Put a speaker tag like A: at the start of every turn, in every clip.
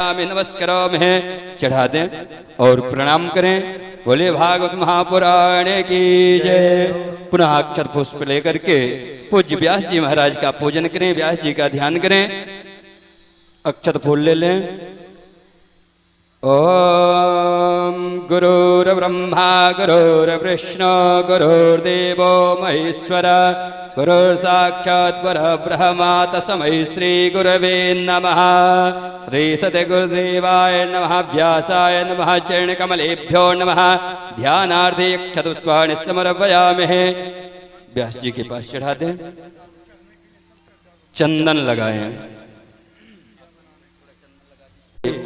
A: में नमस्कार में चढ़ा दें और प्रणाम करें। बोले भागवत महापुराण की जय। पुनः अक्षर पुष्प लेकर के पूज्य व्यास जी महाराज का पूजन करें, व्यास जी का ध्यान करें। अक्षत फूल ले लें। ओम गुरुर्ब्रह्मा गुरुर्विष्णु गुरुर्देवो महेश्वर गुरुर्साक्षात् परब्रह्म तस्मै श्री गुरवे नमः। श्री सद्गुरुदेवाय नमः। व्यासाय नमः। चरणकमलेभ्यो नमः। ध्यानार्थे अक्षतपुष्पाणि समर्पयामहे। व्यास जी के पास चढ़ा दें, चंदन लगाएं।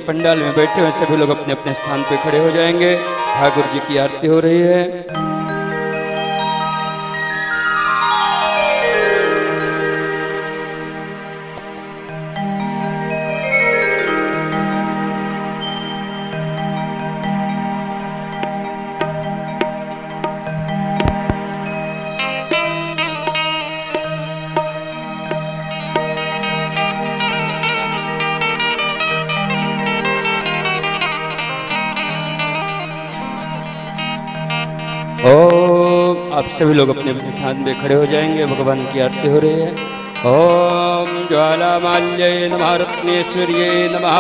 A: पंडाल में बैठे हुए सभी लोग अपने अपने स्थान पे खड़े हो जाएंगे। ठाकुर जी की आरती हो रही है। ओम आप सभी लोग अपने अपने स्थान पे खड़े हो जाएंगे। भगवान की आरती हो रही है। ओम ज्वालामाल्यै नमः। रत्नेश्वर्यै नमः।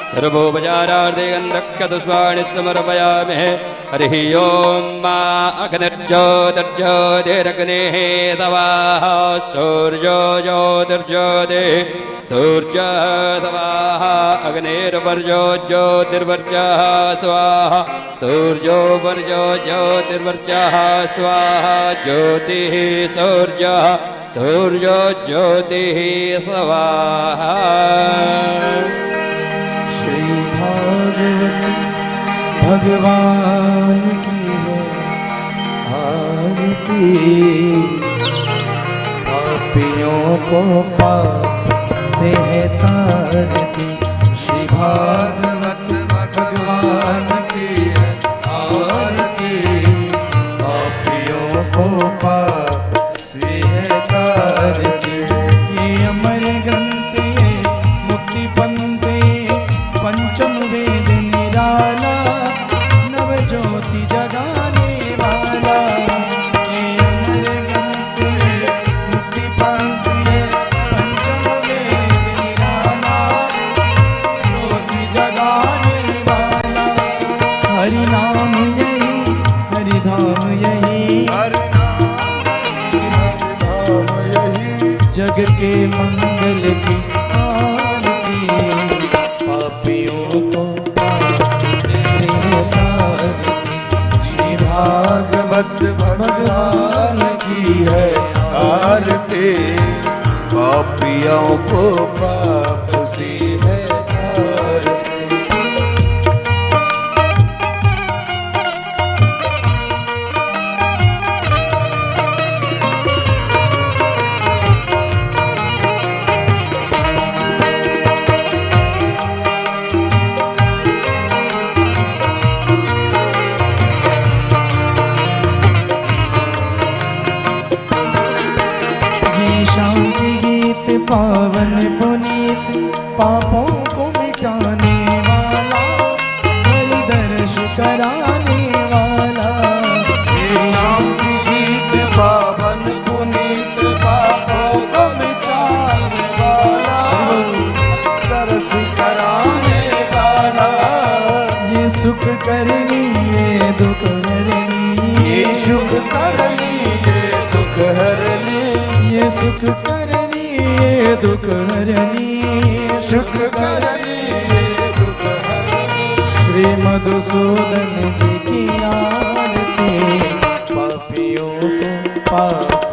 A: सर्वोपचारार्थे गन्धक्षतपुष्पाणि समर्पयामहे। हरिः ओम मा अग्निर्ज्योतिर्ज्योतिरग्नेः तवाः सूर्यो ज्योतिर्ज्योतिः सूर्यस्तवाः अग्निर्वर्जो ज्योतिर्वर्चः स्वाहा सूर्यो वर्जो ज्योतिर्वर्चः स्वाहा ज्योतिः सूर्यः सूर्यो ज्योतिः स्वाहा।
B: श्री भागवत भगवान की है आरती। पापियों को पाप से है तारती।
C: श्री भागवत भगवान की है आरती। पापियों को पाप से है तारती।
B: ये अमर ग्रंथ ये मुक्ति पंथ पंचम वेद निराला नव ज्योति जगाने वाला। ये अमर ग्रंथ ये मुक्ति पंथ ये पंचम वेद निराला ज्योति जगाने वाला। हरि नाम यही हरि धाम यही
C: हरि नाम यही
B: जग के मंगल की आरती। पापियों को पाप से तारती।
C: श्री भागवत भगवान की है आरती। पापियों को पाप से है तारती।
B: ये शांति गीत पावन पुनीत पापों को मिटाने वाला हरि दर्श कराने वाला।
C: ये शांति गीत पावन पुनीत पापों को मिटाने वाला दर्श कराने वाला।
B: ये सुख करनी ये दुख हरनी।
C: ये सुख करनी ये दुख हरनी।
B: ये सुख करनी ये दुख हरनी।
C: सुख करनी ये दुख हरनी।
B: श्री मधुसूदन जी की आरती। पापियों को पाप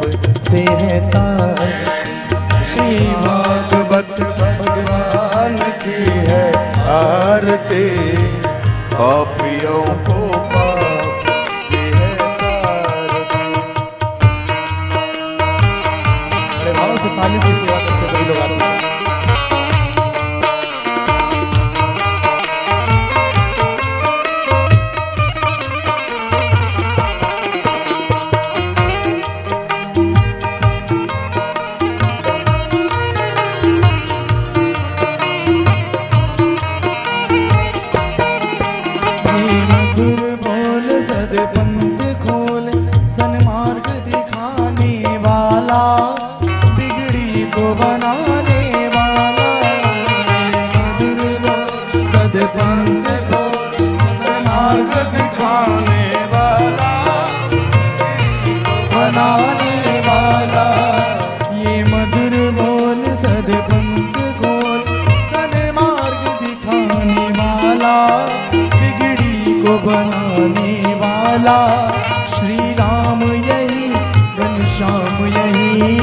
B: से है तारती। श्री
C: भागवत भगवान की है आरती। पापियों को पाप से है तारती।
B: बड़े भाव से ताली की सेवा करते सभी लोग आते हैं। सिखाने वाला, बिगड़ी को बनाने वाला, श्री राम यही घनश्याम यही,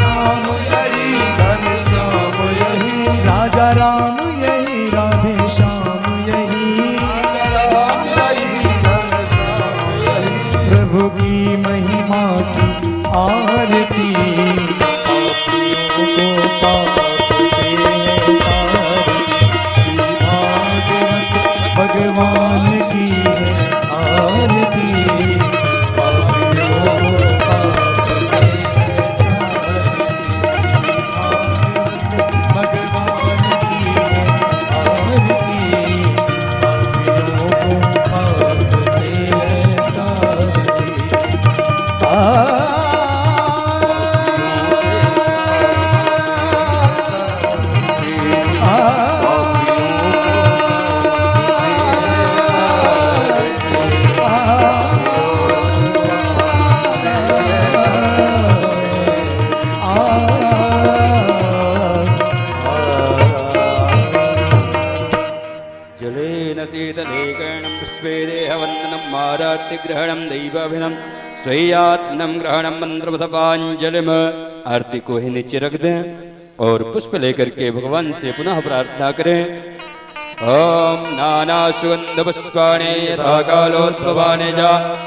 C: राम यही घनश्याम यही,
B: राजा राम यही राधे श्याम यही,
C: राम यही घनश्याम यही,
B: प्रभु की महिमा की आरती, पापियों को पाप से तारती, भागवत भगवान की है आरती, पापियों को पाप से तारती, भगवान की है आरती, पापियों को पाप से तारती।
A: जलेन शीतलेकर्णं पुष्पे देहवन्दनं आरात्यग्रहणं दैवाभिनं स्वयात्मनं ग्रहणं मंत्रपथपांजलिम। आरती को ही नीचे रख दें और पुष्प लेकर के भगवान से पुनः प्रार्थना करें। ओम नाना सुगंध पुष्पाणि यथा कालोद्भवानि च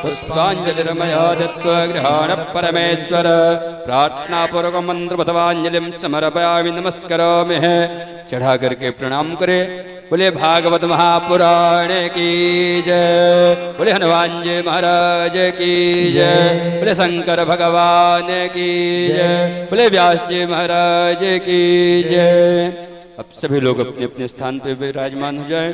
A: पुष्पांजलिर्मया दत्त्वा गृहाण परमेश्वर। प्रार्थना पूर्वक मंत्रपथपांजलिं समर्पयामि नमस्करोमि। चढ़ा करके प्रणाम करें। बोले भागवत महापुराण की जय, बोले हनुमान जी महाराज की जय, बोले शंकर भगवान की जय, बोले व्यास जी महाराज की जय। अब सभी लोग अपने अपने स्थान पे विराजमान हो जाएं।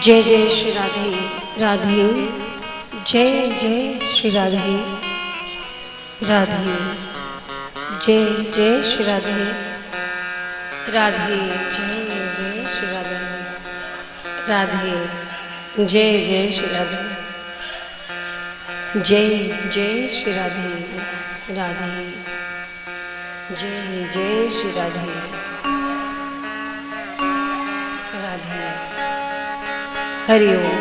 D: जय जय श्री राधे राधे। जय जय श्री राधे राधे। जय जय श्री राधे राधे। जय जय श्री राधे राधे। जय जय श्री राधे राधे। जय जय श्री राधे। जय जय श्री राधे राधे। जय जय श्री राधे राधे। हरि ओम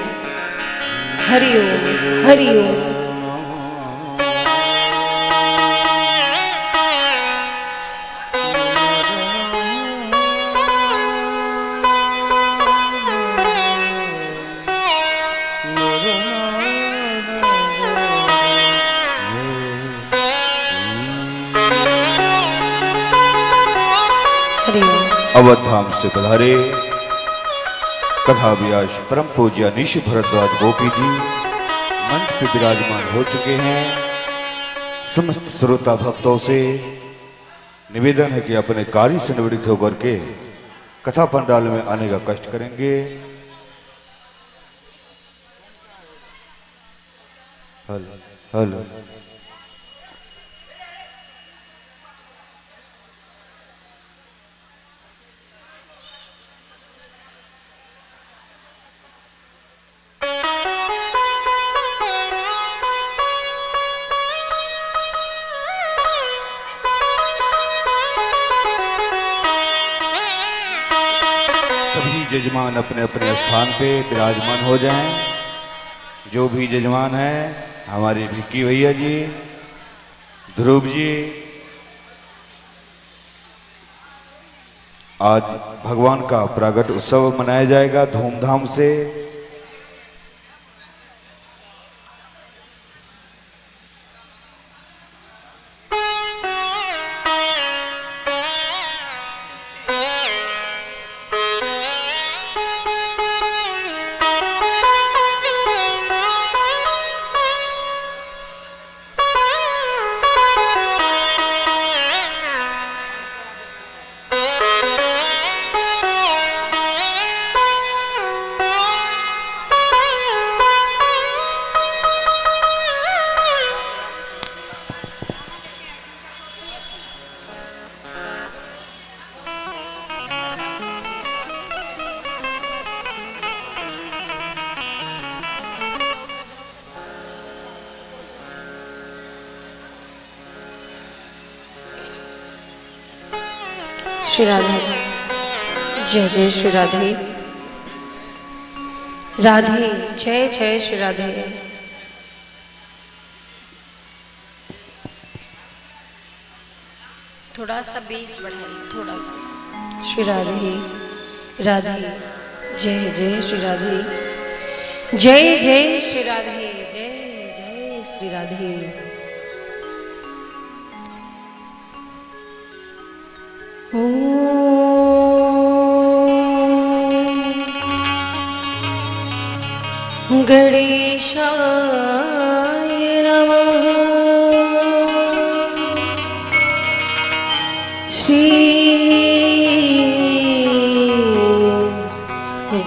D: हरि ओम हरि ओम।
C: अवध धाम से पधारे कथा व्यास परम पूज्य निश भरद्वाज गोपी जी मंच पे विराजमान हो चुके हैं। समस्त श्रोता भक्तों से निवेदन है कि अपने कार्य से निवृत्त होकर के कथा पंडाल में आने का कष्ट करेंगे। हेलो हेलो जजमान अपने अपने स्थान पे विराजमान हो जाएं। जो भी जजमान है, हमारे भिक्की भैया जी, ध्रुव जी, आज भगवान का प्रागट उत्सव मनाया जाएगा धूमधाम से।
D: श्री राधे। जय जय श्री राधे। राधे जय जय श्री राधे। थोड़ा सा बेस बढ़ाइए, थोड़ा सा। श्री राधे राधे जय जय श्री राधे। जय जय श्री राधे। जय जय श्री राधे। गणेशाय नमः। श्री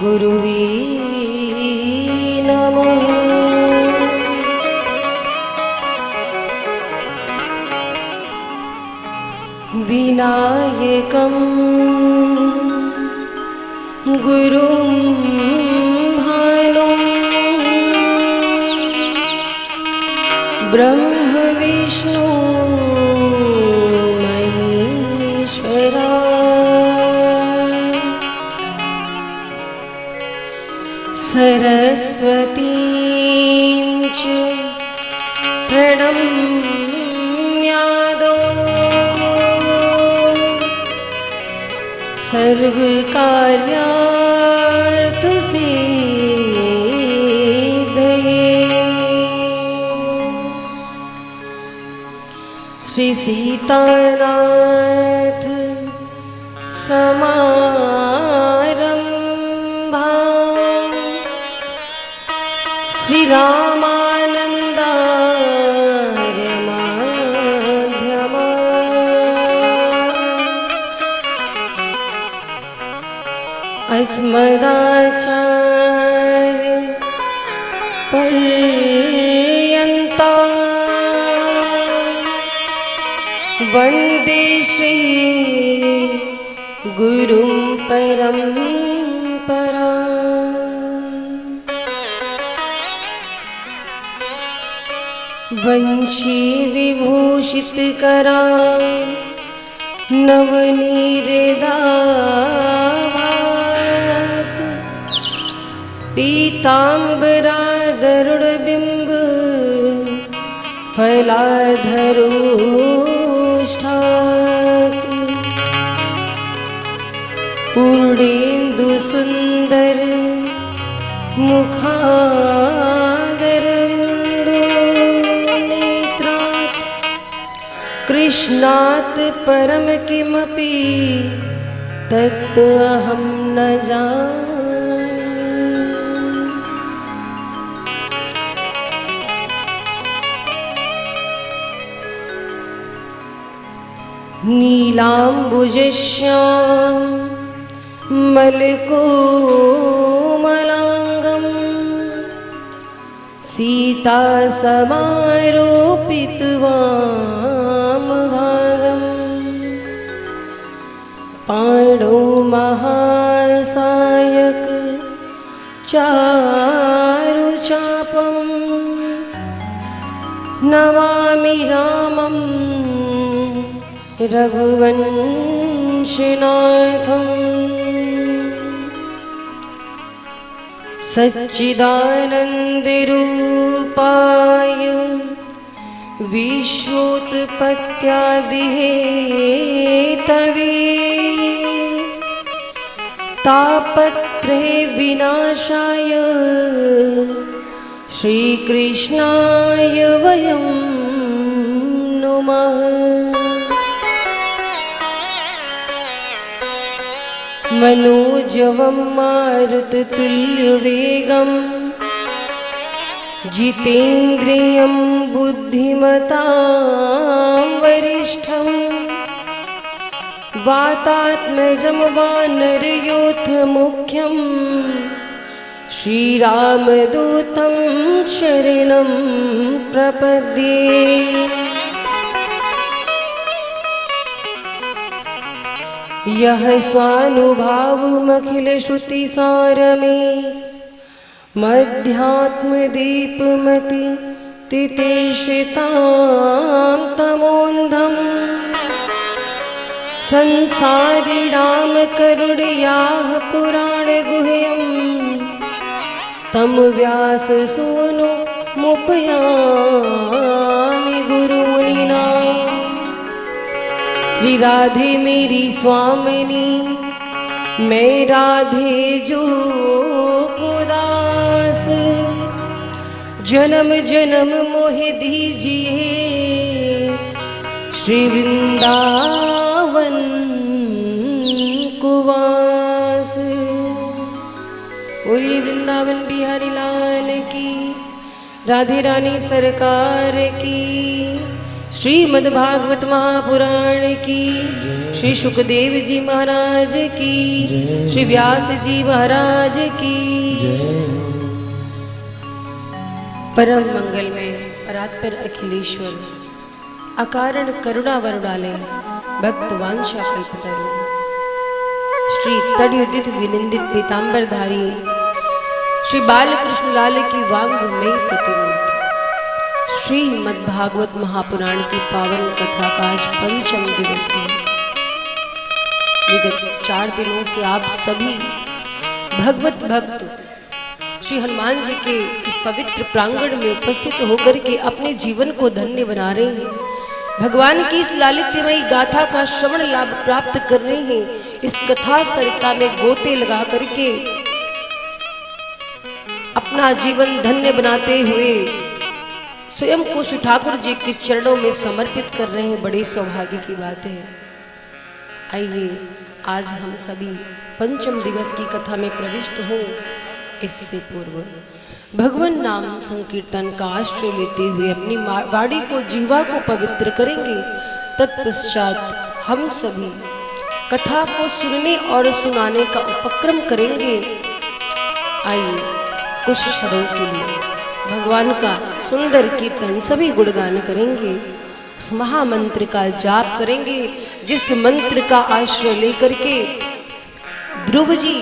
D: गुरुवे नमः। विनायकं गुरुं भानुं ब्रह्म विष्णु महेश्वरा सरस्वतीं च प्रणम्यादो सर्वकार्यार्थसिद्धये श्री सीतानाथ समारंभा श्री रामानंदार्य माध्यमा अस्मदाचार्य पर्यन्ता वन्दे श्री गुरुं परम्परा। वंशी विभूषित करा नवनीरदाभात पीताम्बरा गरुड़बिंब फलाधरोष्ठात् पूर्णेन्दु सुंदर मुखादरविन्दो नेत्रात् कृष्णात् परम किमपि तत्त्वहं न जाने। नीलाम्बुजश्याम मलकोमलाङ्गं सीता समारोपितवामभागम् पाणौ महासायक चारुचापं नमामि रामं रघुवंशनाथम् सच्चिदानन्दरूपाय विश्वोत्पत्त्यादिहेतवे तापत्रय विनाशाय श्रीकृष्णाय वयं नुमः। मनोजवं मारुततुल्यवेगं जितेन्द्रियं बुद्धिमतां वरिष्ठं वातात्मजं वानरयूथमुख्यं श्रीरामदूतं शरणं प्रपद्ये। यः स्वानुभावमखिलश्रुतिसारमे मध्यात्मदीपमति तितिक्षितां तमोन्धं संसारिणां करुणयाः पुराणगुह्यं तं व्याससूनुमुपयामि गुरुमुनिना। श्री राधे मेरी स्वामिनी मैं राधे जो को दास, जन्म जन्म मोहि दीजिए श्री वृंदावन कुवास। बोलिए वृंदावन बिहारी लाल की, राधे रानी सरकार की, श्रीमद्भागवत महापुराण की, श्री सुखदेव जी महाराज की, श्री व्यास जी महाराज की। परम मंगल में परात्पर अखिलेश्वर अकारण करुणा वरुणालय भक्त वांछा कल्पतरु श्री तड़युदित विनिंदित पीतांबरधारी श्री बालकृष्ण लाल की वांगमयी प्रतिमूर्ति श्रीमद्भागवत महापुराण की पावन कथा का आज पंचम दिवस है। विगत 4 दिनों से आप सभी भगवत भक्त श्री हनुमान जी के इस पवित्र प्रांगण में उपस्थित होकर के अपने जीवन को धन्य बना रहे हैं। भगवान की इस लालित्यमयी गाथा का श्रवण लाभ प्राप्त कर रहे हैं। इस कथा सरिता में गोते लगा करके अपना जीवन धन्य बनाते हुए स्वयं को श्री ठाकुर जी के चरणों में समर्पित कर रहे हैं। बड़े सौभाग्य की बात है। आइए आज हम सभी पंचम दिवस की कथा में प्रविष्ट हो। इससे पूर्व भगवान नाम संकीर्तन का आश्रय लेते हुए अपनी वाणी को जीवा को पवित्र करेंगे। तत्पश्चात हम सभी कथा को सुनने और सुनाने का उपक्रम करेंगे। आइए कुछ क्षणों के लिए भगवान का सुंदर कीर्तन सभी गुणगान करेंगे। उस महामंत्र का जाप करेंगे जिस मंत्र का आश्रय लेकर के ध्रुव जी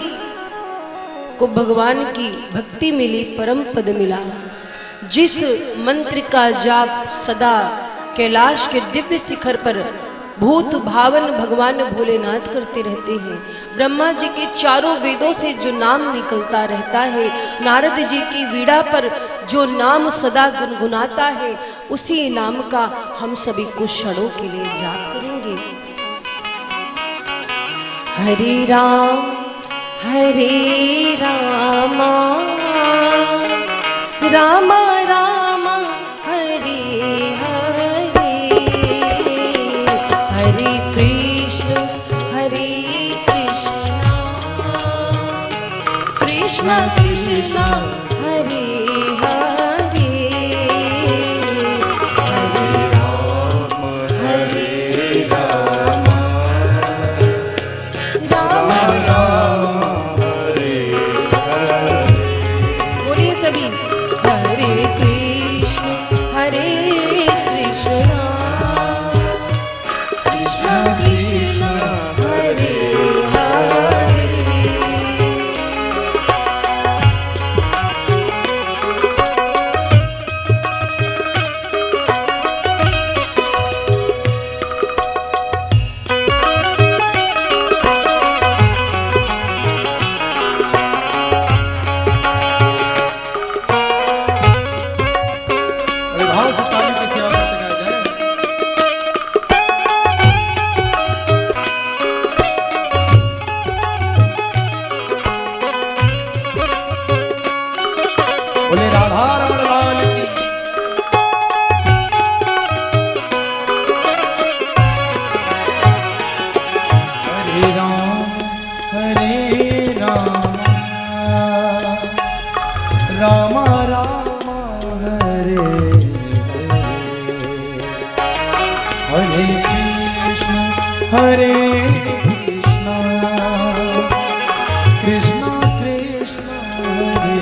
D: को भगवान की भक्ति मिली, परम पद मिला। जिस मंत्र का जाप सदा कैलाश के दिव्य शिखर पर भूत भावन भगवान भोलेनाथ करते रहते हैं। ब्रह्मा जी के चारों वेदों से जो नाम निकलता रहता है, नारद जी की वीणा पर जो नाम सदा गुनगुनाता है, उसी नाम का हम सभी कुछ क्षणों के लिए जाप करेंगे। हरे राम राम राम हरे हरे, हरे कृष्ण कृष्ण कृष्ण हरे हरे, हरे राम
B: राम राम हरे हरे हरे कृष्ण कृष्ण कृष्ण हरे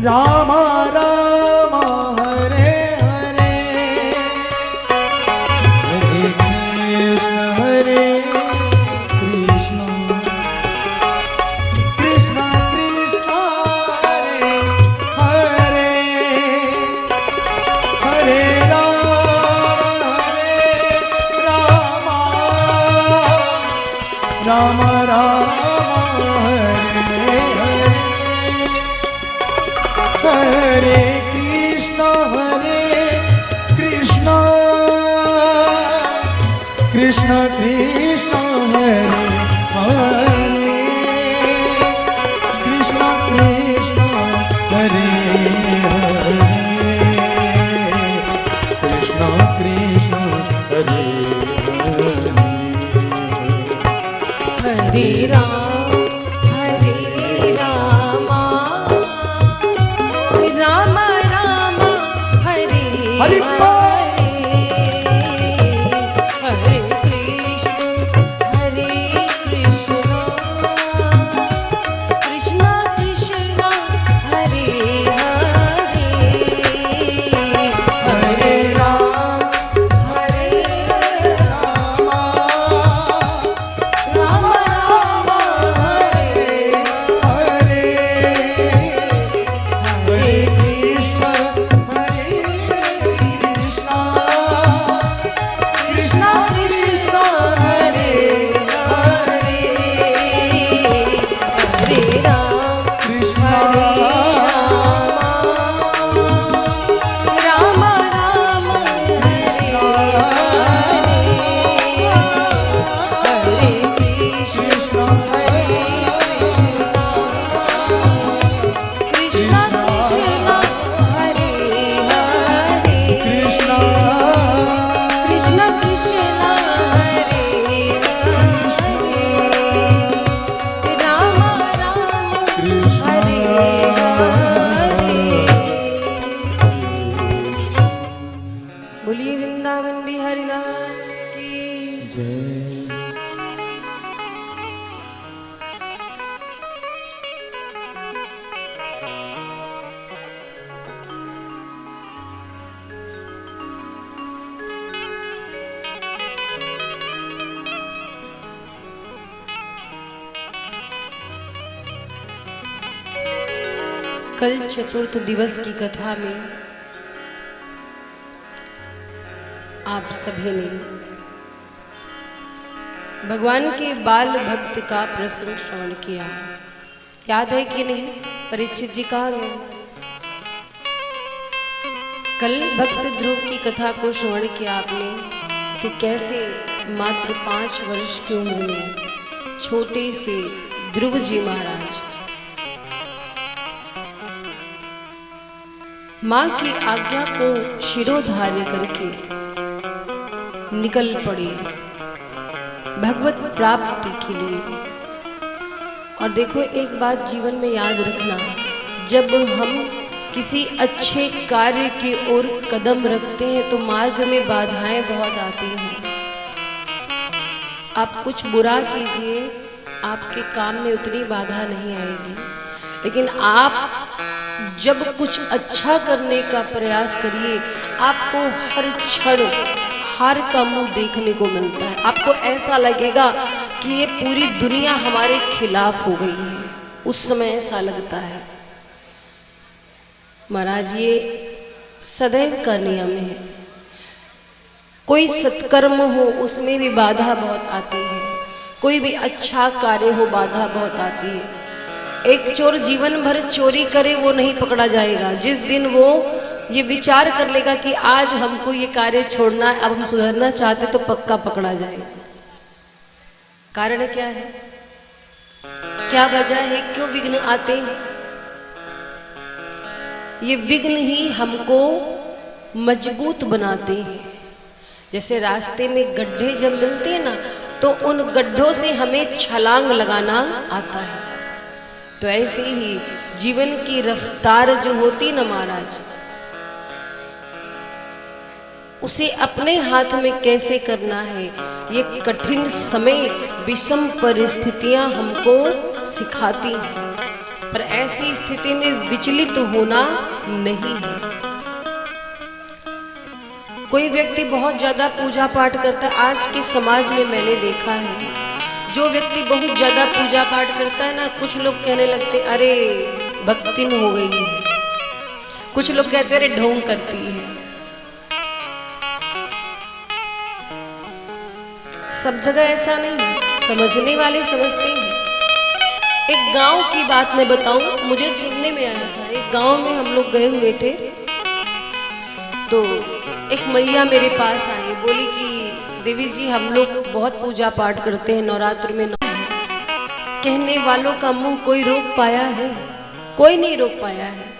B: राम राम हरे हरे हरे कृष्ण कृष्ण कृष्ण हरे हरे हरे राम राम राम हरे हरे कृष्ण कृष्ण कृष्ण हरे हरे कृष्ण कृष्ण हरे हरे कृष्ण कृष्ण हरे
D: हरे राम राम राम हरे
B: हरि
D: हरे कृष्ण कृष्ण कृष्ण हरे हरे हरे राम राम राम हरे
B: हरे
D: हरे
B: कृष्ण
D: कृष्ण कृष्ण हरे हरे हरे राम राम राम हरे हरे कृष्ण कृष्ण कृष्ण हरे हरे कृष्ण कृष्ण हरे हरे राम राम हरे हरे। बोलिए वृंदावन बिहारी लाल की कल चतुर्थ दिवस की कथा में आप सभी ने भगवान के बाल भक्त का प्रसंग श्रवण किया। याद है कि नहीं? परीक्षित जी कहाँ गए? कल भक्त ध्रुव की कथा को श्रवण किया आपने कि कैसे मात्र 5 वर्ष की उम्र में छोटे से ध्रुव जी महाराज मां की आज्ञा को शिरोधार्य करके निकल पड़े भगवत प्राप्ति के लिए। और देखो एक बात जीवन में याद रखना, जब हम किसी अच्छे कार्य की ओर कदम रखते हैं तो मार्ग में बाधाएं बहुत आती हैं। आप कुछ बुरा कीजिए, आपके काम में उतनी बाधा नहीं आएगी, लेकिन आप जब कुछ अच्छा करने का प्रयास करिए, आपको हर क्षण हार का मुंह देखने को मिलता है। आपको ऐसा लगेगा कि ये पूरी दुनिया हमारे खिलाफ हो गई है, उस समय ऐसा लगता है। महाराज ये सदैव का नियम है, कोई सत्कर्म हो उसमें भी बाधा बहुत आती है, कोई भी अच्छा कार्य हो बाधा बहुत आती है। एक चोर जीवन भर चोरी करे वो नहीं पकड़ा जाएगा, जिस दिन वो ये विचार कर लेगा कि आज हमको ये कार्य छोड़ना है, अब हम सुधरना चाहते तो पक्का पकड़ा जाएगा। कारण क्या है, क्या वजह है, क्यों विघ्न आते हैं? ये विघ्न ही हमको मजबूत बनाते हैं। जैसे रास्ते में गड्ढे जब मिलते हैं ना, तो उन गड्ढों से हमें छलांग लगाना आता है। तो ऐसे ही जीवन की रफ्तार जो होती ना महाराज, उसे अपने हाथ में कैसे करना है, ये कठिन समय विषम परिस्थितियां हमको सिखाती हैं। पर ऐसी स्थिति में विचलित होना नहीं है। कोई व्यक्ति बहुत ज्यादा पूजा पाठ करता है, आज के समाज में मैंने देखा है, जो व्यक्ति बहुत ज्यादा पूजा पाठ करता है ना, कुछ लोग कहने लगते अरे भक्तिन हो गई है, कुछ लोग कहते अरे ढोंग करती है। सब जगह ऐसा नहीं है, समझने वाले समझते हैं। एक गांव की बात मैं बताऊं, मुझे सुनने में आया था, एक गांव में हम लोग गए हुए थे, तो एक मैया मेरे पास आई, बोली कि देवी जी हम लोग बहुत पूजा पाठ करते हैं, नवरात्र में कहने वालों का मुंह कोई रोक पाया है? कोई नहीं रोक पाया है।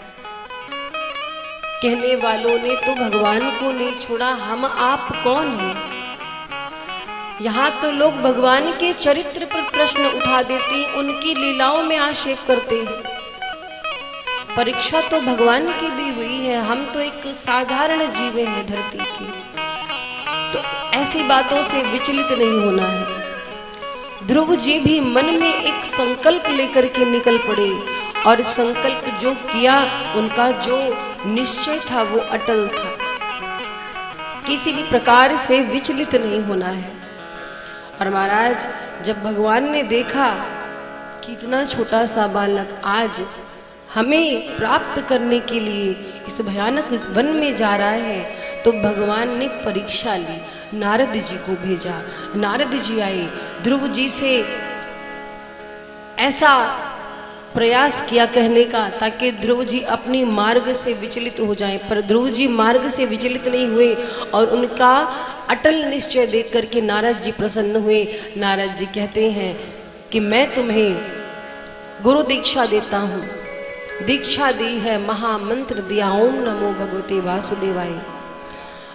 D: कहने वालों ने तो भगवान को नहीं छोड़ा, हम आप कौन हैं? यहाँ तो लोग भगवान के चरित्र पर प्रश्न उठा देते हैं, उनकी लीलाओं में आक्षेप करते हैं। परीक्षा तो भगवान की भी हुई है, हम तो एक साधारण जीव हैं धरती की। तो ऐसी बातों से विचलित नहीं होना है। ध्रुव जी भी मन में एक संकल्प लेकर के निकल पड़े, और संकल्प जो किया, उनका जो निश्चय था वो अटल था। किसी भी प्रकार से विचलित नहीं होना है। और महाराज जब भगवान ने देखा कि इतना छोटा सा बालक आज हमें प्राप्त करने के लिए इस भयानक वन में जा रहा है, तो भगवान ने परीक्षा ली, नारद जी को भेजा। नारद जी आए, ध्रुव जी से ऐसा प्रयास किया कहने का ताकि ध्रुव जी अपनी मार्ग से विचलित हो जाएं, पर ध्रुव जी मार्ग से विचलित नहीं हुए, और उनका अटल निश्चय देख करके नारद जी प्रसन्न हुए। नारद जी कहते हैं कि मैं तुम्हें गुरु दीक्षा देता हूँ। दीक्षा दी है, महामंत्र दिया, ओम नमो भगवते वासुदेवाय।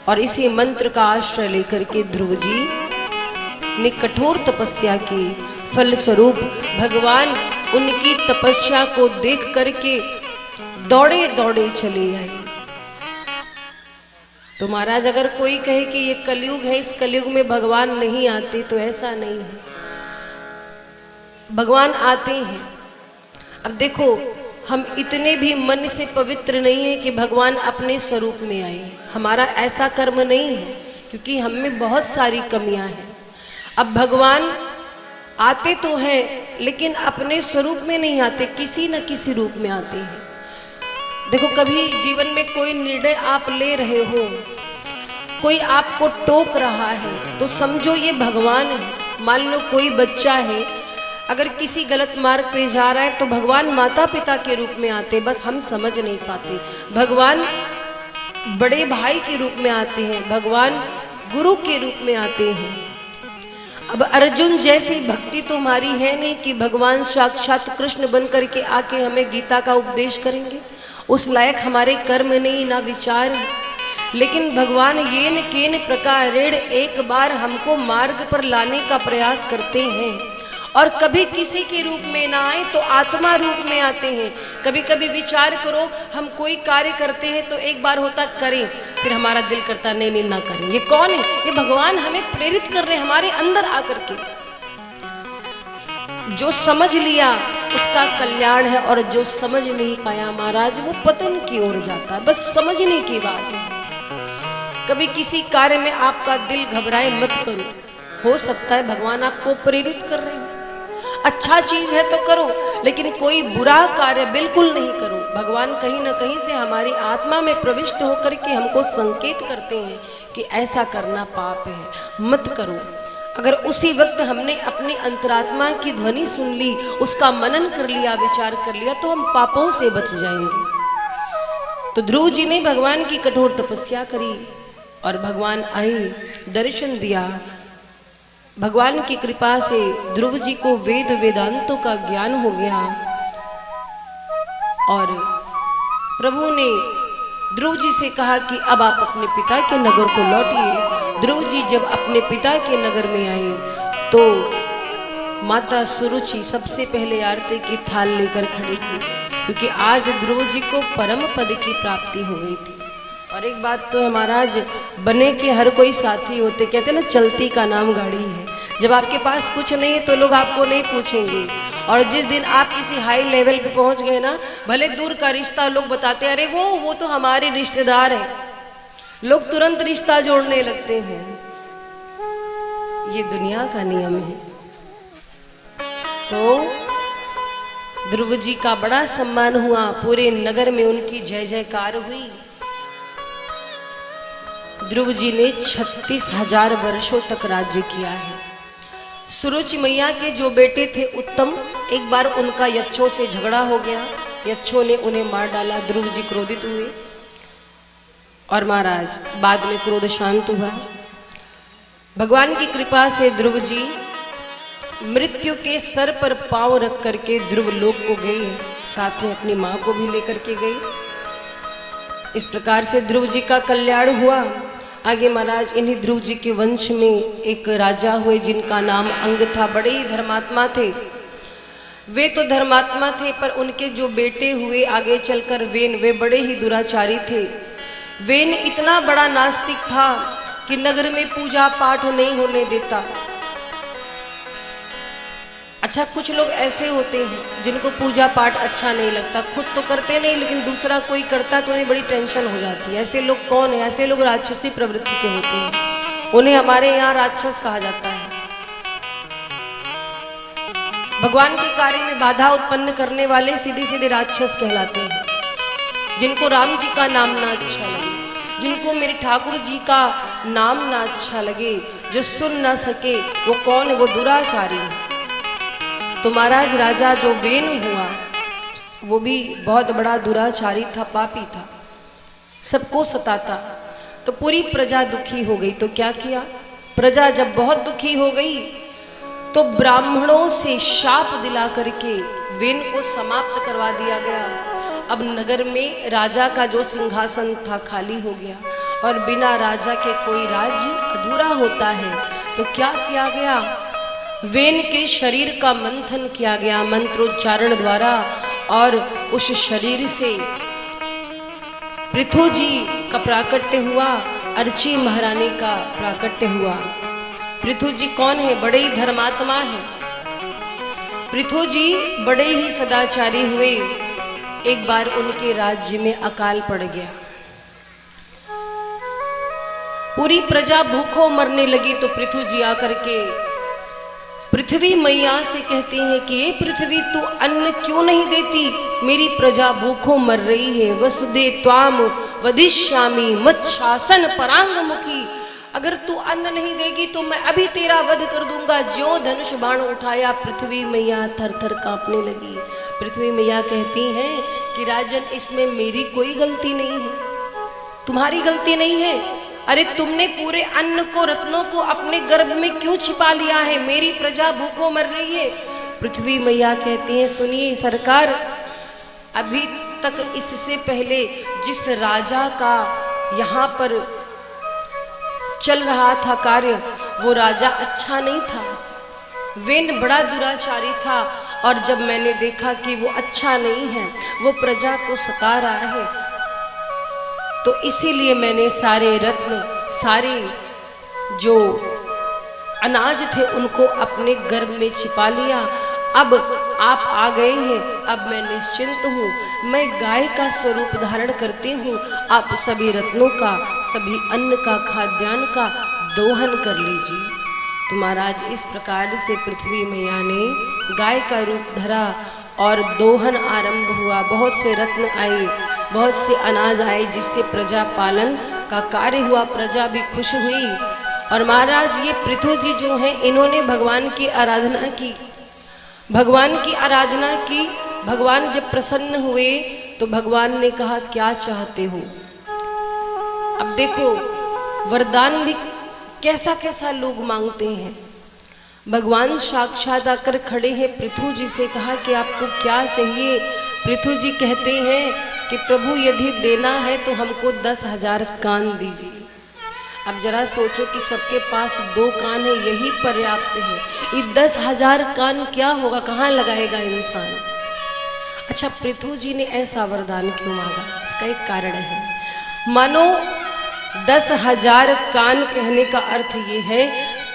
D: और इसी मंत्र का आश्रय लेकर के ध्रुव जी ने कठोर तपस्या की, फलस्वरूप भगवान उनकी तपस्या को देख करके दौड़े दौड़े चले आए। तो महाराज अगर कोई कहे कि ये कलयुग है, इस कलयुग में भगवान नहीं आते, तो ऐसा नहीं है, भगवान आते हैं। अब देखो, हम इतने भी मन से पवित्र नहीं है कि भगवान अपने स्वरूप में आए। हमारा ऐसा कर्म नहीं है, क्योंकि हम में बहुत सारी कमियां हैं। अब भगवान आते तो हैं, लेकिन अपने स्वरूप में नहीं आते, किसी न किसी रूप में आते हैं। देखो, कभी जीवन में कोई निर्णय आप ले रहे हो, कोई आपको टोक रहा है, तो समझो ये भगवान है। मान लो कोई बच्चा है, अगर किसी गलत मार्ग पे जा रहा है, तो भगवान माता पिता के रूप में आते, बस हम समझ नहीं पाते। भगवान बड़े भाई के रूप में आते हैं, भगवान गुरु के रूप में आते हैं। अब अर्जुन जैसी भक्ति तो हमारी है नहीं कि भगवान साक्षात कृष्ण बन करके आके हमें गीता का उपदेश करेंगे, उस लायक हमारे कर्म नहीं, ना विचार है। लेकिन भगवान येन केन प्रकारेण एक बार हमको मार्ग पर लाने का प्रयास करते हैं, और कभी किसी के रूप में ना आए तो आत्मा रूप में आते हैं। कभी कभी विचार करो, हम कोई कार्य करते हैं तो एक बार होता करें, फिर हमारा दिल करता नहीं नहीं ना करें। ये कौन है? ये भगवान हमें प्रेरित कर रहे हैं हमारे अंदर आकर के। जो समझ लिया उसका कल्याण है, और जो समझ नहीं पाया महाराज वो पतन की ओर जाता है। बस समझने की बात है। कभी किसी कार्य में आपका दिल घबराए मत करो, हो सकता है भगवान आपको प्रेरित कर रहे हो। अच्छा चीज है तो करो, लेकिन कोई बुरा कार्य बिल्कुल नहीं करो। भगवान कहीं ना कहीं से हमारी आत्मा में प्रविष्ट होकर के हमको संकेत करते हैं कि ऐसा करना पाप है, मत करो। अगर उसी वक्त हमने अपनी अंतरात्मा की ध्वनि सुन ली, उसका मनन कर लिया, विचार कर लिया, तो हम पापों से बच जाएंगे। तो ध्रुव जी ने भगवान की कठोर तपस्या करी और भगवान आए, दर्शन दिया। भगवान की कृपा से ध्रुव जी को वेद वेदांतों का ज्ञान हो गया और प्रभु ने ध्रुव जी से कहा कि अब आप अपने पिता के नगर को लौटिए। ध्रुव जी जब अपने पिता के नगर में आए तो माता सुरुचि सबसे पहले आरती की थाल लेकर खड़ी थी, क्योंकि आज ध्रुव जी को परम पद की प्राप्ति हो गई थी। और एक बात तो है महाराज, बने के हर कोई साथी होते, कहते हैं ना चलती का नाम गाड़ी है। जब आपके पास कुछ नहीं है तो लोग आपको नहीं पूछेंगे, और जिस दिन आप किसी हाई लेवल पे पहुंच गए ना, भले दूर का रिश्ता लोग बताते हैं अरे वो तो हमारे रिश्तेदार है, लोग तुरंत रिश्ता जोड़ने लगते हैं। ये दुनिया का नियम है। तो ध्रुव जी का बड़ा सम्मान हुआ, पूरे नगर में उनकी जय जयकार हुई। ध्रुव जी ने 36,000 वर्षों तक राज्य किया है। सुरुचि मैया के जो बेटे थे उत्तम, एक बार उनका यक्षों से झगड़ा हो गया, यक्षों ने उन्हें मार डाला। ध्रुव जी क्रोधित हुए और महाराज बाद में क्रोध शांत हुआ। भगवान की कृपा से ध्रुव जी मृत्यु के सर पर पांव रख करके ध्रुव लोक को गए, साथ में अपनी मां को भी लेकर के गए। इस प्रकार से ध्रुव जी का कल्याण हुआ। आगे महाराज इन्हीं ध्रुव जी के वंश में एक राजा हुए जिनका नाम अंग था, बड़े ही धर्मात्मा थे। वे तो धर्मात्मा थे, पर उनके जो बेटे हुए आगे चलकर वेन, वे बड़े ही दुराचारी थे। वेन इतना बड़ा नास्तिक था कि नगर में पूजा पाठ नहीं होने देता। अच्छा, कुछ लोग ऐसे होते हैं जिनको पूजा पाठ अच्छा नहीं लगता, खुद तो करते नहीं लेकिन दूसरा कोई करता तो उन्हें बड़ी टेंशन हो जाती है। ऐसे लोग कौन है? ऐसे लोग राक्षसी प्रवृत्ति के होते हैं, उन्हें हमारे यहाँ राक्षस कहा जाता है। भगवान के कार्य में बाधा उत्पन्न करने वाले सीधे सीधे राक्षस कहलाते हैं। जिनको राम जी का नाम ना अच्छा लगे, जिनको मेरे ठाकुर जी का नाम ना अच्छा लगे, जो सुन ना सके, वो कौन है? वो दुराचारी है। तो महाराज राजा जो वेन हुआ वो भी बहुत बड़ा दुराचारी था, पापी था, सबको सताता। तो पूरी प्रजा दुखी हो गई। तो क्या किया? प्रजा जब बहुत दुखी हो गई तो ब्राह्मणों से शाप दिला करके वेन को समाप्त करवा दिया गया। अब नगर में राजा का जो सिंहासन था खाली हो गया, और बिना राजा के कोई राज्य अधूरा होता है। तो क्या किया गया? वेन के शरीर का मंथन किया गया मंत्रोच्चारण द्वारा, और उस शरीर से पृथु जी का प्राकट्य हुआ, अर्ची महारानी का प्राकट्य हुआ। पृथु जी कौन है? बड़े ही धर्मात्मा है। पृथु जी बड़े ही सदाचारी हुए। एक बार उनके राज्य में अकाल पड़ गया, पूरी प्रजा भूखों मरने लगी। तो पृथु जी आकर के पृथ्वी मैया से कहते हैं कि ये पृथ्वी तू अन्न क्यों नहीं देती? मेरी प्रजा भूखों मर रही है। वसुदे त्वाम वदिष्यामि मच्छासन परांग मुखी। अगर तू अन्न नहीं देगी तो मैं अभी तेरा वध कर दूंगा। ज्यों धनुष बाण उठाया पृथ्वी मैया थर थर कांपने लगी। पृथ्वी मैया कहती हैं कि राजन, इसमें मेरी कोई गलती नहीं है, तुम्हारी गलती नहीं है। अरे तुमने पूरे अन्न को, रत्नों को अपने गर्भ में क्यों छिपा लिया है? मेरी प्रजा भूखों मर रही है। पृथ्वी मैया कहती हैं, सुनिए सरकार, अभी तक इससे पहले जिस राजा का यहाँ पर चल रहा था कार्य, वो राजा अच्छा नहीं था। वेन बड़ा दुराचारी था और जब मैंने देखा कि वो अच्छा नहीं है, वो प्रजा को सता रहा है, तो इसीलिए मैंने सारे रत्न, सारे जो अनाज थे उनको अपने गर्भ में छिपा लिया। अब आप आ गए हैं, अब मैं निश्चिंत हूँ, मैं गाय का स्वरूप धारण करती हूँ, आप सभी रत्नों का, सभी अन्न का, खाद्यान्न का दोहन कर लीजिए। तो महाराज इस प्रकार से पृथ्वी मैया ने गाय का रूप धरा और दोहन आरंभ हुआ। बहुत से रत्न आए, बहुत से अनाज आए, जिससे प्रजा पालन का कार्य हुआ, प्रजा भी खुश हुई। और महाराज ये पृथु जी जो हैं, इन्होंने भगवान की आराधना की, भगवान की आराधना की। भगवान जब प्रसन्न हुए तो भगवान ने कहा क्या चाहते हो। अब देखो वरदान भी कैसा कैसा लोग मांगते हैं। भगवान साक्षात आकर खड़े हैं, पृथु जी से कहा कि आपको क्या चाहिए। पृथु जी कहते हैं कि प्रभु यदि देना है तो हमको 10,000 कान दीजिए। अब जरा सोचो कि सबके पास 2 कान है, यही पर्याप्त है। ये 10,000 कान क्या होगा, कहाँ लगाएगा इंसान। अच्छा, पृथु जी ने ऐसा वरदान क्यों मांगा, इसका एक कारण है। मानो 10,000 कान कहने का अर्थ ये है,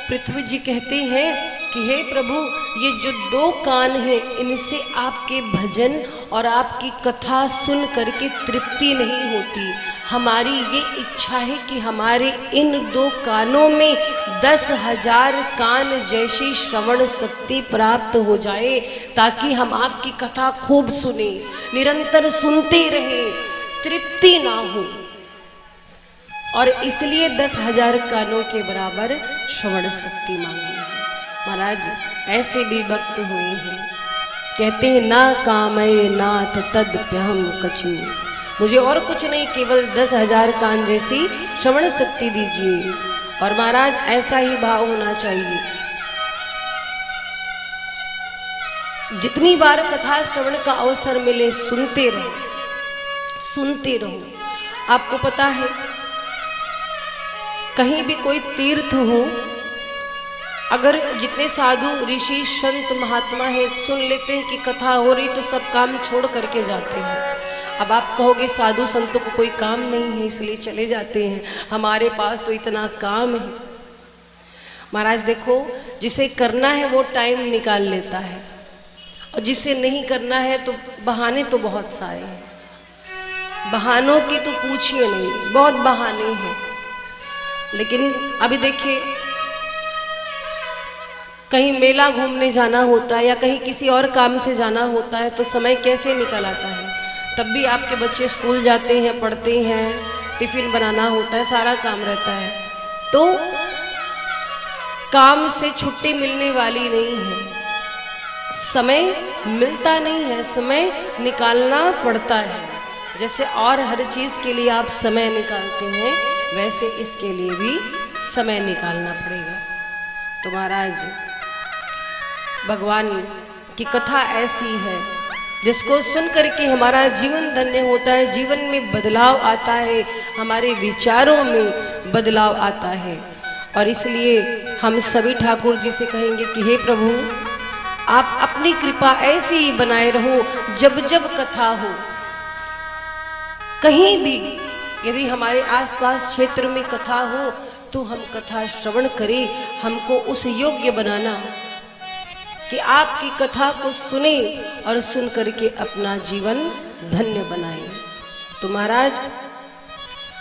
D: पृथ्वी जी कहते हैं कि हे प्रभु, ये जो 2 कान हैं, इनसे आपके भजन और आपकी कथा सुन करके तृप्ति नहीं होती। हमारी ये इच्छा है कि हमारे इन 2 कानों में 10,000 कान जैसी श्रवण शक्ति प्राप्त हो जाए, ताकि हम आपकी कथा खूब सुने, निरंतर सुनते रहें, तृप्ति ना हो। और इसलिए 10,000 कानों के बराबर श्रवण शक्ति मांगी है। महाराज ऐसे भी भक्त हुए हैं, कहते हैं ना कामय नाथ तदप्यहम कछु, मुझे और कुछ नहीं, केवल 10,000 कान जैसी श्रवण शक्ति दीजिए। और महाराज ऐसा ही भाव होना चाहिए। जितनी बार कथा श्रवण का अवसर मिले सुनते रहो, सुनते रहो। आपको पता है कहीं भी कोई तीर्थ हो, अगर जितने साधु ऋषि संत महात्मा है सुन लेते हैं कि कथा हो रही तो सब काम छोड़ करके जाते हैं। अब आप कहोगे साधु संतों को कोई काम नहीं है इसलिए चले जाते हैं, हमारे पास तो इतना काम है। महाराज देखो, जिसे करना है वो टाइम निकाल लेता है, और जिसे नहीं करना है तो बहाने तो बहुत सारे हैं। बहानों की तो पूछिए नहीं, बहुत बहाने हैं। लेकिन अभी देखिए, कहीं मेला घूमने जाना होता है या कहीं किसी और काम से जाना होता है तो समय कैसे निकल आता है। तब भी आपके बच्चे स्कूल जाते हैं, पढ़ते हैं, टिफिन बनाना होता है, सारा काम रहता है, तो काम से छुट्टी मिलने वाली नहीं है। समय मिलता नहीं है, समय निकालना पड़ता है। जैसे और हर चीज़ के लिए आप समय निकालते हैं, वैसे इसके लिए भी समय निकालना पड़ेगा। तो महाराज भगवान की कथा ऐसी है जिसको सुन करके हमारा जीवन धन्य होता है, जीवन में बदलाव आता है, हमारे विचारों में बदलाव आता है। और इसलिए हम सभी ठाकुर जी से कहेंगे कि हे प्रभु, आप अपनी कृपा ऐसी ही बनाए रहो, जब जब कथा हो, कहीं भी यदि हमारे आसपास क्षेत्र में कथा हो तो हम कथा श्रवण करें। हमको उस योग्य बनाना कि आपकी कथा को सुने और सुन करके अपना जीवन धन्य बनाए। तो महाराज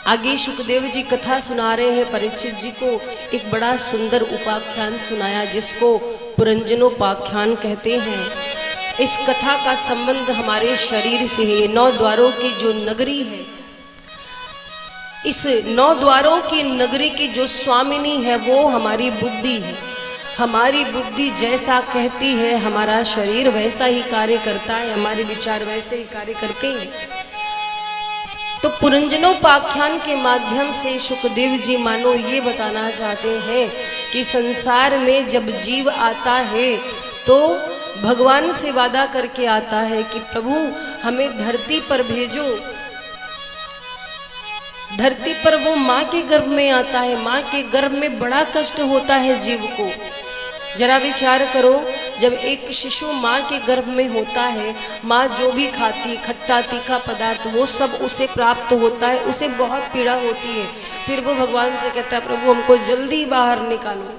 D: आगे सुखदेव जी कथा सुना रहे हैं, परीक्षित जी को एक बड़ा सुंदर उपाख्यान सुनाया जिसको पुरंजनोपाख्यान कहते हैं। इस कथा का संबंध हमारे शरीर से है। 9 द्वारों की जो नगरी है, इस 9 द्वारों की नगरी की जो स्वामिनी है वो हमारी बुद्धि है। हमारी बुद्धि जैसा कहती है हमारा शरीर वैसा ही कार्य करता है, हमारे विचार वैसे ही कार्य करते हैं। तो पुरंजनोपाख्यान के माध्यम से सुखदेव जी मानो ये बताना चाहते हैं कि संसार में जब जीव आता है तो भगवान से वादा करके आता है कि प्रभु हमें धरती पर भेजो। धरती पर वो माँ के गर्भ में आता है, माँ के गर्भ में बड़ा कष्ट होता है जीव को। जरा विचार करो, जब एक शिशु माँ के गर्भ में होता है, माँ जो भी खाती खट्टा तीखा पदार्थ वो सब उसे प्राप्त होता है, उसे बहुत पीड़ा होती है। फिर वो भगवान से कहता है प्रभु हमको जल्दी बाहर निकालो।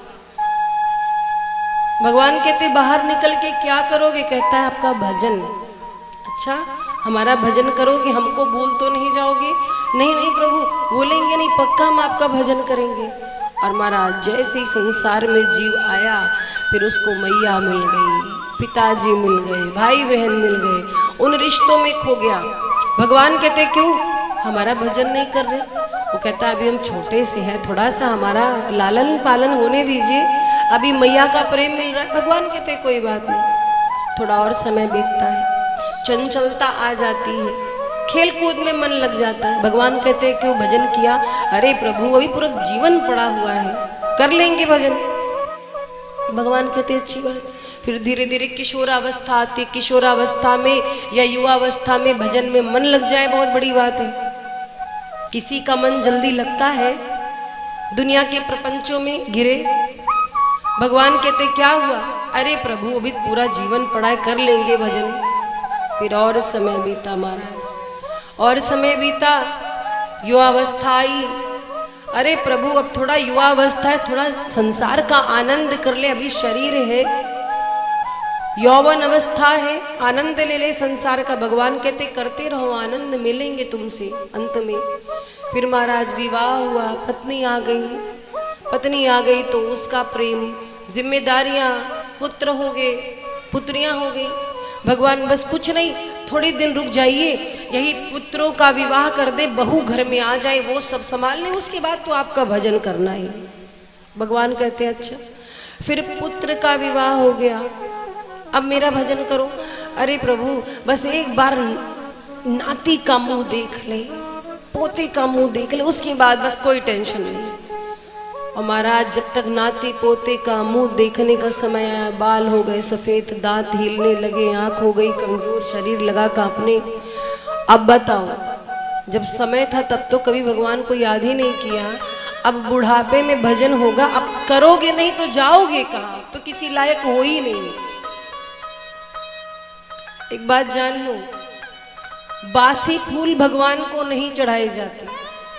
D: भगवान कहते बाहर निकल के क्या करोगे? कहता है आपका भजन। अच्छा, हमारा भजन करोगे, हमको भूल तो नहीं जाओगे? नहीं नहीं प्रभु, भूलेंगे नहीं, पक्का हम आपका भजन करेंगे। और महाराज जैसे ही संसार में जीव आया, फिर उसको मैया मिल गई, पिताजी मिल गए, भाई बहन मिल गए, उन रिश्तों में खो गया। भगवान कहते क्यों? हमारा भजन नहीं कर रहे। वो कहता अभी हम छोटे से हैं, थोड़ा सा हमारा लालन पालन होने दीजिए, अभी मैया का प्रेम मिल रहा है। भगवान कहते कोई बात नहीं, थोड़ा और समय बीतता है, चंचलता आ जाती है, खेल कूद में मन लग जाता है। भगवान कहते क्यों भजन किया? अरे प्रभु अभी पूरा जीवन पड़ा हुआ है, कर लेंगे भजन। भगवान कहते अच्छी बात। फिर धीरे धीरे किशोरावस्था आती, किशोरावस्था में या युवावस्था में भजन में मन लग जाए, बहुत बड़ी बात है। किसी का मन जल्दी लगता है? दुनिया के प्रपंचों में घिरे। भगवान कहते क्या हुआ? अरे प्रभु अभी पूरा जीवन पड़ा है, कर लेंगे भजन। फिर और समय बीता महाराज, और समय बीता, युवावस्था आई। अरे प्रभु अब थोड़ा युवावस्था है, थोड़ा संसार का आनंद कर ले, अभी शरीर है, यौवन अवस्था है, आनंद ले ले संसार का। भगवान कहते करते रहो, आनंद मिलेंगे तुमसे अंत में। फिर महाराज विवाह हुआ, पत्नी आ गई, पत्नी आ गई तो उसका प्रेम, जिम्मेदारियां, पुत्र हो गए, पुत्रियां हो गई। भगवान बस कुछ नहीं, थोड़ी दिन रुक जाइए, यही पुत्रों का विवाह कर दे, बहू घर में आ जाए, वो सब संभाल ले, उसके बाद तो आपका भजन करना ही। भगवान कहते अच्छा। फिर पुत्र का विवाह हो गया, अब मेरा भजन करो। अरे प्रभु बस एक बार नाती का मुंह देख ले, पोते का मुंह देख ले, उसके बाद बस कोई टेंशन नहीं। और महाराज जब तक नाती पोते का मुंह देखने का समय आया, बाल हो गए सफेद, दांत हिलने लगे, आंख हो गई कमजोर, शरीर लगा कांपने। अब बताओ, जब समय था तब तो कभी भगवान को याद ही नहीं किया, अब बुढ़ापे में भजन होगा, अब करोगे नहीं तो जाओगे कहाँ? तो किसी लायक हो ही नहीं। एक बात जान लो, बासी फूल भगवान को नहीं चढ़ाए जाते,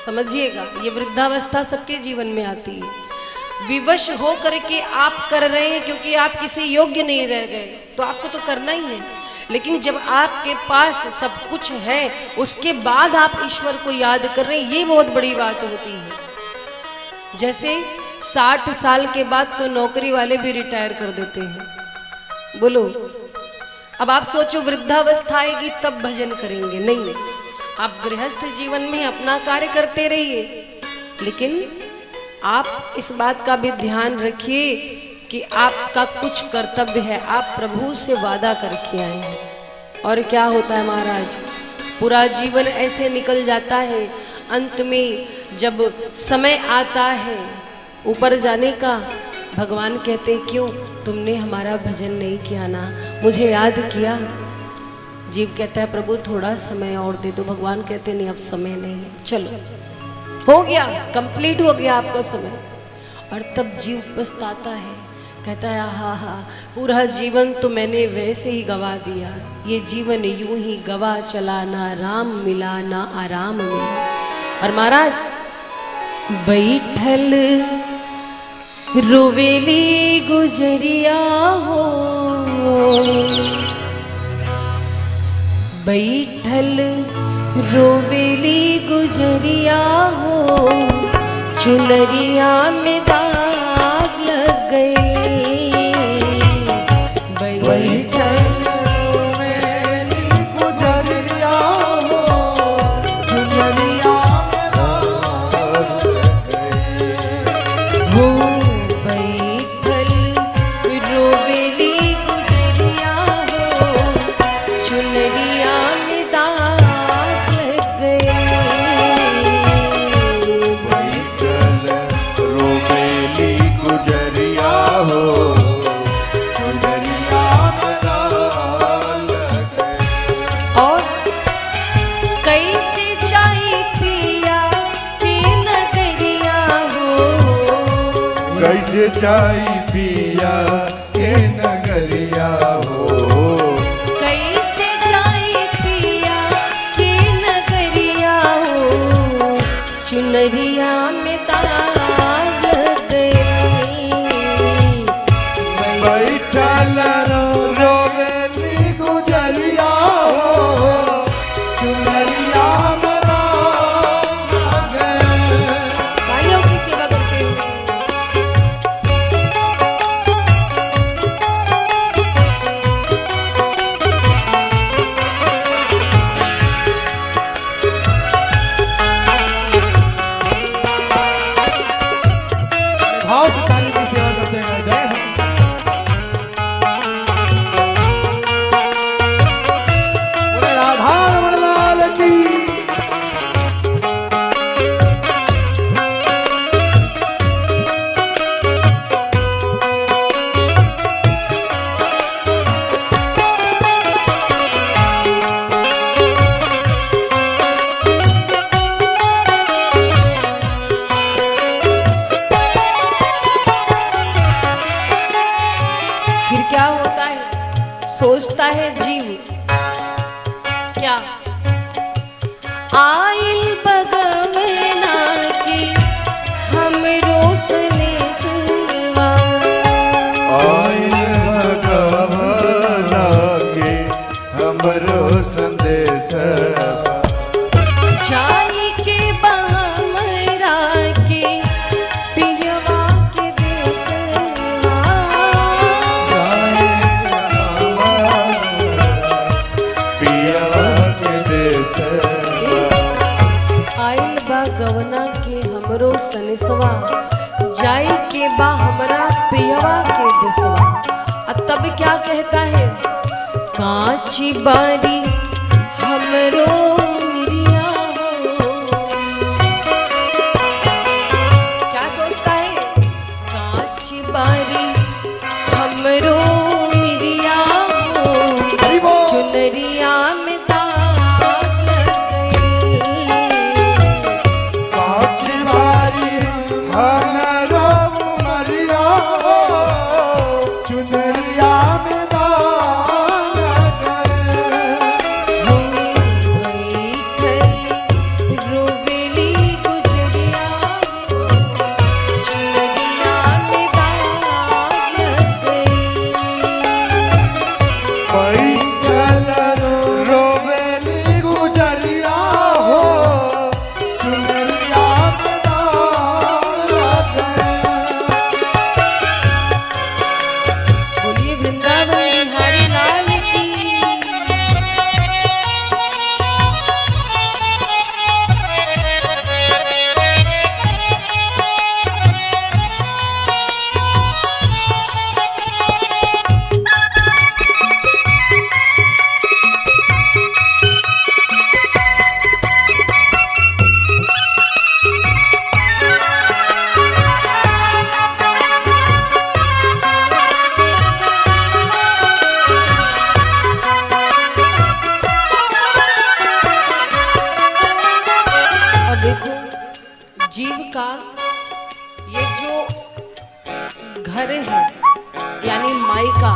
D: समझिएगा। ये वृद्धावस्था सबके जीवन में आती है। विवश हो करके आप कर रहे हैं क्योंकि आप किसी योग्य नहीं रह गए, तो आपको तो करना ही है। लेकिन जब आपके पास सब कुछ है, उसके बाद आप ईश्वर को याद कर रहे हैं, ये बहुत बड़ी बात होती है। जैसे 60 साल के बाद तो नौकरी वाले भी रिटायर कर देते हैं। बोलो, अब आप सोचो वृद्धावस्था आएगी तब भजन करेंगे? नहीं, आप गृहस्थ जीवन में अपना कार्य करते रहिए, लेकिन आप इस बात का भी ध्यान रखिए कि आपका कुछ कर्तव्य है, आप प्रभु से वादा करके आए हैं। और क्या होता है महाराज, पूरा जीवन ऐसे निकल जाता है, अंत में जब समय आता है ऊपर जाने का, भगवान कहते क्यों तुमने हमारा भजन नहीं किया ना, मुझे याद किया? जीव कहता है प्रभु थोड़ा समय और दे दो। भगवान कहते नहीं अब समय नहीं है, चलो हो गया, कंप्लीट हो गया आपका समय। और तब जीव पछताता है, कहता है हा हा, पूरा जीवन तो मैंने वैसे ही गवा दिया, ये जीवन यूं ही गवा चला, ना राम मिला ना आराम मिला। और महाराज बैठल रोवेली गुजरिया हो, बैठल रोवेली गुजरिया हो, चुनरिया में दाग लग गए। बैठल
B: रोवेली गुजरिया हो, चुनरिया में दाग लग गए।
D: हो बैठल रोवेली गुजरिया हो, चुनरिया में दाग लग गए।
B: बैठल रोवेली गुजरिया हो, चुनरिया में दाग लग गए।
D: और कैसे चाय पिया की नगरिया हो,
B: कैसे चाय पिया के नगरिया हो।
D: कैसे जाए पिया के नगरिया हो, चुनरिया में दाग गई।
B: बैठल रोवेली गुजरिया हो, चुनरिया में दाग गई।
D: भाइयों की सेवा करते हुए
B: भाव से ताली की सेवा करते हैं। जय हो। बोले राधा रमण लाल की।
D: फिर क्या होता है? सोचता है जीव क्या आइल बगवना की हमरो सनेसवा।
B: आइल भगवाना के हमरो संदेश
D: जाई के बहमरा के पियवा के देसवा।
B: पिया के देश
D: आइल बा गवना के हमरो सनेसवा, जाई के बा हमरा पियवा के देसवा। और तब क्या कहता है? कांची बारी हमरो मिरिया हो। क्या सोचता है? कांची बारी हमरो मिरिया हो, चुनरिया में दाग लग गई।
B: पाँच बारी हमरो मरिया हो, चुनरिया में दाग गए।
D: रोवेली गुजरिया हो, चुनरिया में दाग लग गई।
B: बैठल रोवेली गुजरिया हो, चुनरिया में दाग गए।
D: बोलिए वृंदावन बिहारी लाल की। और देखो जीव का ये जो घर है यानी मायका,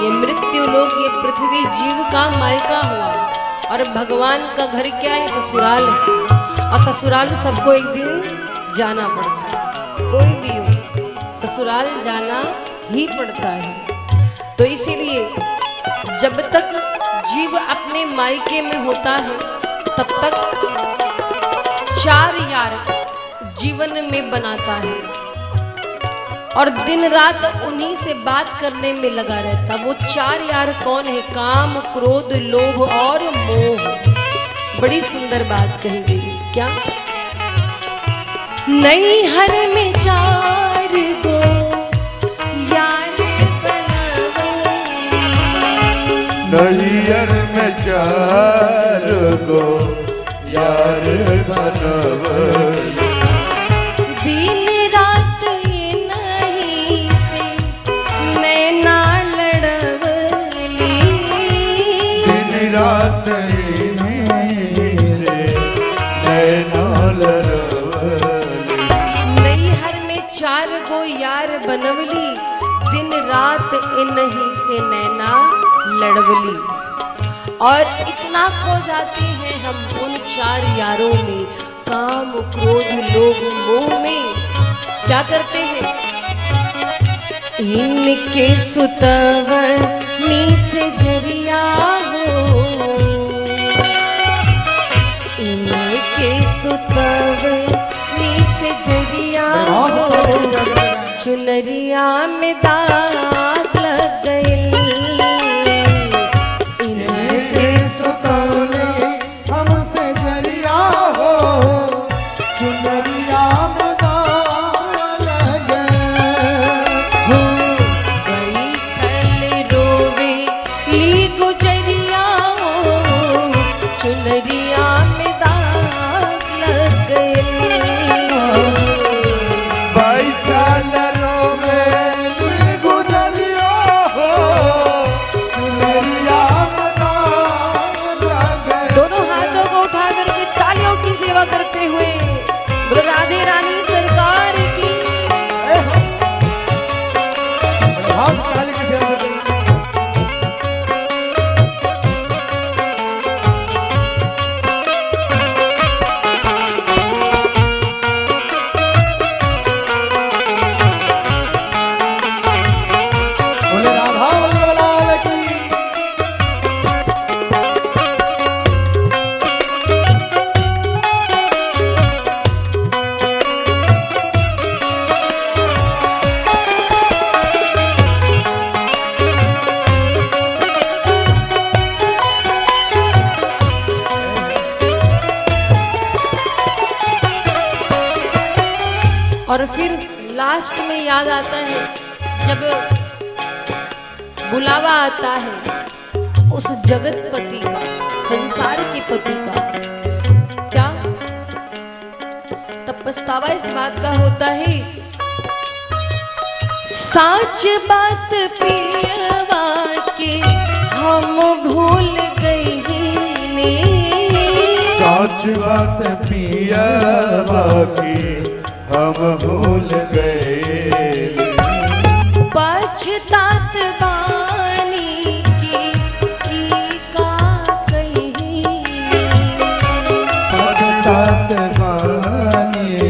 D: ये मृत्यु लोक, ये पृथ्वी जीव का मायका हुआ। और भगवान का घर क्या है? ससुराल है। और ससुराल सबको एक दिन जाना पड़ता है, कोई भी हो ससुराल जाना ही पड़ता है। तो इसीलिए जब तक जीव अपने मायके में होता है तब तक चार यार जीवन में बनाता है और दिन रात उन्हीं से बात करने में लगा रहता। वो चार यार कौन है? काम, क्रोध, लोभ और मोह। बड़ी सुंदर बात कही गई। क्या? नैहर में चार गो यार बनवली,
B: नैहर में चार गो यार बनवली।
D: दिन रात ये नहीं से नैना लड़वली।
B: दिन रात इन्हीं से नैना लड़वली।
D: नैहर में चार गो यार बनवली, दिन रात इन्हीं से नैना लड़वली। और इतना खो जाते हैं हम उन चार यारों में, काम क्रोध लोभ मोह में। क्या करते हैं? इनके सुतवनी से जरिया हो, इनके सुतवनी से जरिया हो, चुनरिया में दाग लग गए।
B: इनके सुतवने हमसे जरिया हो, चुनरिया में दाग लगे।
D: बैठल रोवे ली गुजरिया हो, चुनरिया में दाग लग गए।
B: बैठल रोवे ली गुजरिया हो, चुनरिया में दाग लगे।
D: दोनों हाथों को उठा करके तालियों की सेवा करते हुए बोलो राधे रानी सरकार की।
B: हाथ ताली की सेवा करते हैं। बोले राधा वल्लभ की।
D: और फिर लास्ट में याद आता है जब बुलावा आता है उस जगतपति का, संसार के पति का। क्या? तब पछतावा इस बात का होता है, साच बात पियवा के हम भूल गए ने।
B: सच बात पिया बाकी हम भूल गए।
D: पछतात बानी की का कही।
B: पछतात बानी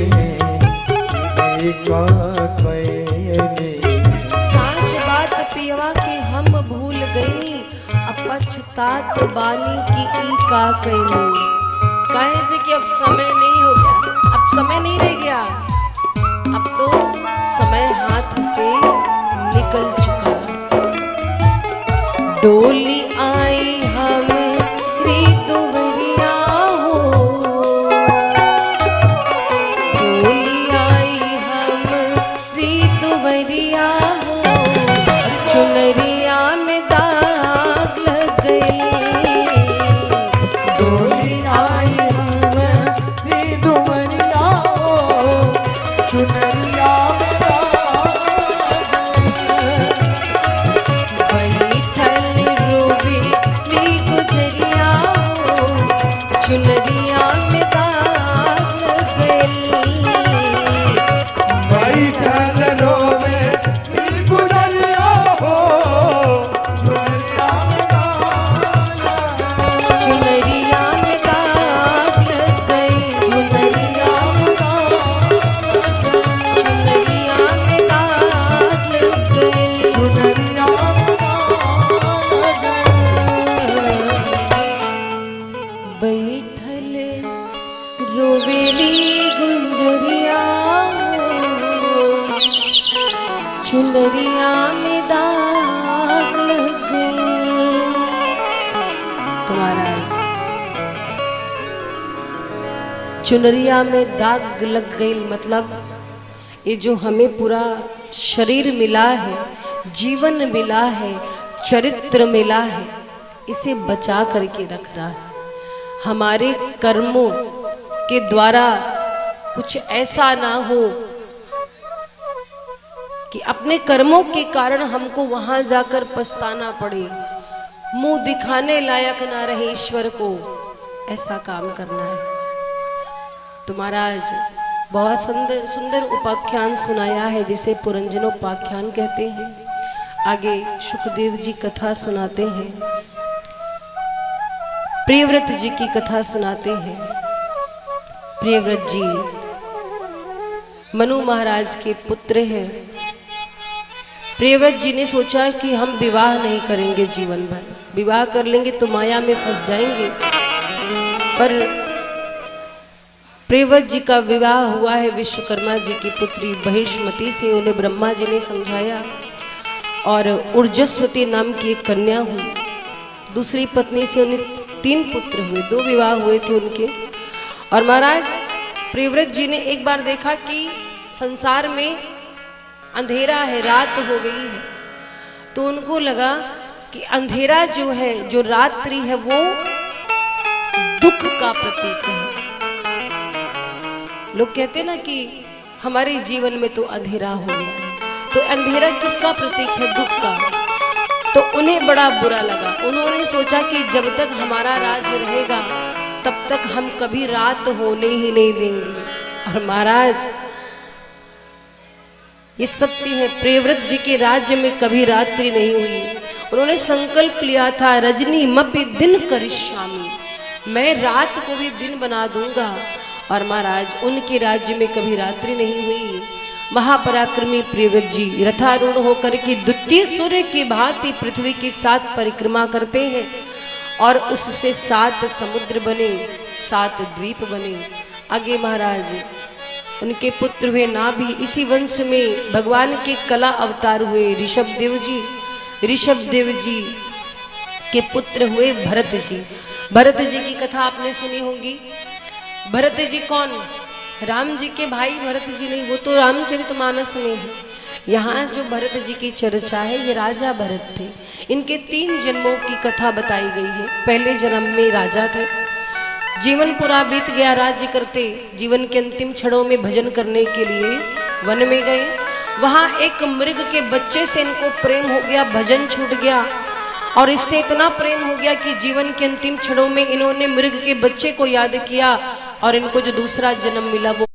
B: का कही।
D: साच बात पियवा के हम भूल गईनी, अब पछतात बानी की का कही। काहे से कि अब समय नहीं हो गया, अब समय नहीं रह गया, अब तो समय हाथ से निकल चुका। डोली आई हम दुवरिया हो, डोली आई हम दुवरिया हो, चुनरिया में दाग लग गई।
B: डोली आई हम दुवरिया हो, चुनरिया में दाग लगे।
D: बैठल रोवे ली गुजरिया हो, चुनरिया में दाग लग गई।
B: बैठल रोवे नी गुजरिया हो, चुनरिया में दाग लगे।
D: चुनरिया में दाग लग गई, चुनरिया में चुनरिया में दाग लग गई।
B: चुनरिया में दाग लगे।
D: बैठल रोवेली गुंजरिया हो, चुनरिया में दाग लग गई। तुम्हारा चुनरिया में दाग लग गई मतलब ये जो हमें पूरा शरीर मिला है, जीवन मिला है, चरित्र मिला है, इसे बचा करके रखना है। हमारे कर्मों के द्वारा कुछ ऐसा ना हो कि अपने कर्मों के कारण हमको वहां जाकर पछताना पड़े, मुंह दिखाने लायक ना रहे ईश्वर को, ऐसा काम करना है। तो महाराज बहुत सुंदर सुंदर उपाख्यान सुनाया है जिसे पुरंजनोपाख्यान कहते हैं। आगे सुखदेव जी कथा सुनाते हैं, प्रियव्रत जी की कथा सुनाते हैं। प्रियव्रत जी मनु महाराज के पुत्र हैं। प्रियव्रत जी ने सोचा कि हम विवाह नहीं करेंगे जीवन भर, विवाह कर लेंगे तो माया में फंस जाएंगे। पर प्रियव्रत जी का विवाह हुआ है विश्वकर्मा जी की पुत्री बहिष्मती से। उन्हें ब्रह्मा जी ने समझाया और ऊर्जस्वती नाम की एक कन्या हुई। दूसरी पत्नी से उन्हें 3 पुत्र हुए, 2 विवाह हुए थे उनके। और महाराज प्रियव्रत जी ने एक बार देखा कि संसार में अंधेरा है, रात हो गई है, तो उनको लगा कि अंधेरा जो है, जो रात्रि है, वो दुख का प्रतीक है। लोग कहते हैं ना कि हमारे जीवन में तो अंधेरा हो गया, तो अंधेरा किसका प्रतीक है? दुख का। तो उन्हें बड़ा बुरा लगा। उन्होंने सोचा कि जब तक हमारा राज्य रहेगा तब तक हम कभी रात होने ही नहीं देंगे। और महाराज ये सत्य है, प्रियव्रत जी के राज्य में कभी रात्रि नहीं हुई। उन्होंने संकल्प लिया था, रजनी मपि दिन करिष्यामि, मैं रात को भी दिन बना दूंगा। और महाराज उनके राज्य में कभी रात्रि नहीं हुई। महापराक्रमी प्रियव्रत जी रथारूढ़ होकर के द्वितीय सूर्य की भांति पृथ्वी की 7 परिक्रमा करते हैं और उससे 7 समुद्र बने, 7 द्वीप बने। आगे महाराज उनके पुत्र हुए नाभि। इसी वंश में भगवान के कला अवतार हुए ऋषभदेव जी। ऋषभदेव जी के पुत्र हुए भरत जी। भरत जी की कथा आपने सुनी होगी। भरत जी कौन? राम जी के भाई भरत जी नहीं, वो तो रामचरितमानस में है। यहाँ जो भरत जी की चर्चा है ये राजा भरत थे। इनके 3 जन्मों की कथा बताई गई है। पहले जन्म में राजा थे, जीवन पूरा बीत गया राज्य करते। जीवन के अंतिम क्षणों में भजन करने के लिए वन में गए। वहाँ एक मृग के बच्चे से इनको प्रेम हो गया, भजन छूट गया और इससे इतना प्रेम हो गया कि जीवन के अंतिम क्षणों में इन्होंने मृग के बच्चे को याद किया और इनको जो दूसरा जन्म मिला वो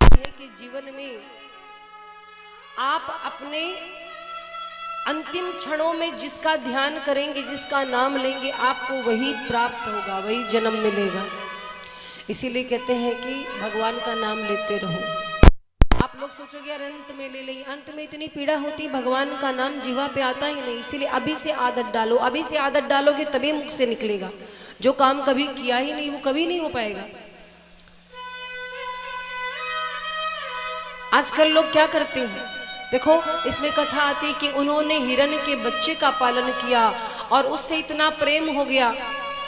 D: है कि जीवन में आप अपने अंतिम क्षणों में जिसका ध्यान करेंगे, जिसका नाम लेंगे, आपको वही प्राप्त होगा, वही जन्म मिलेगा। इसीलिए कहते हैं कि भगवान का नाम लेते रहो। आप लोग सोचोगे यार अंत में ले लेंगे, अंत में इतनी पीड़ा होती, भगवान का नाम जीवा पे आता ही नहीं। इसीलिए अभी से आदत डालो। अभी से आदत डालोगे तभी मुख से निकलेगा। जो काम कभी किया ही नहीं वो कभी नहीं हो पाएगा। आजकल लोग क्या करते हैं, देखो इसमें कथा आती है कि उन्होंने हिरण के बच्चे का पालन किया और उससे इतना प्रेम हो गया।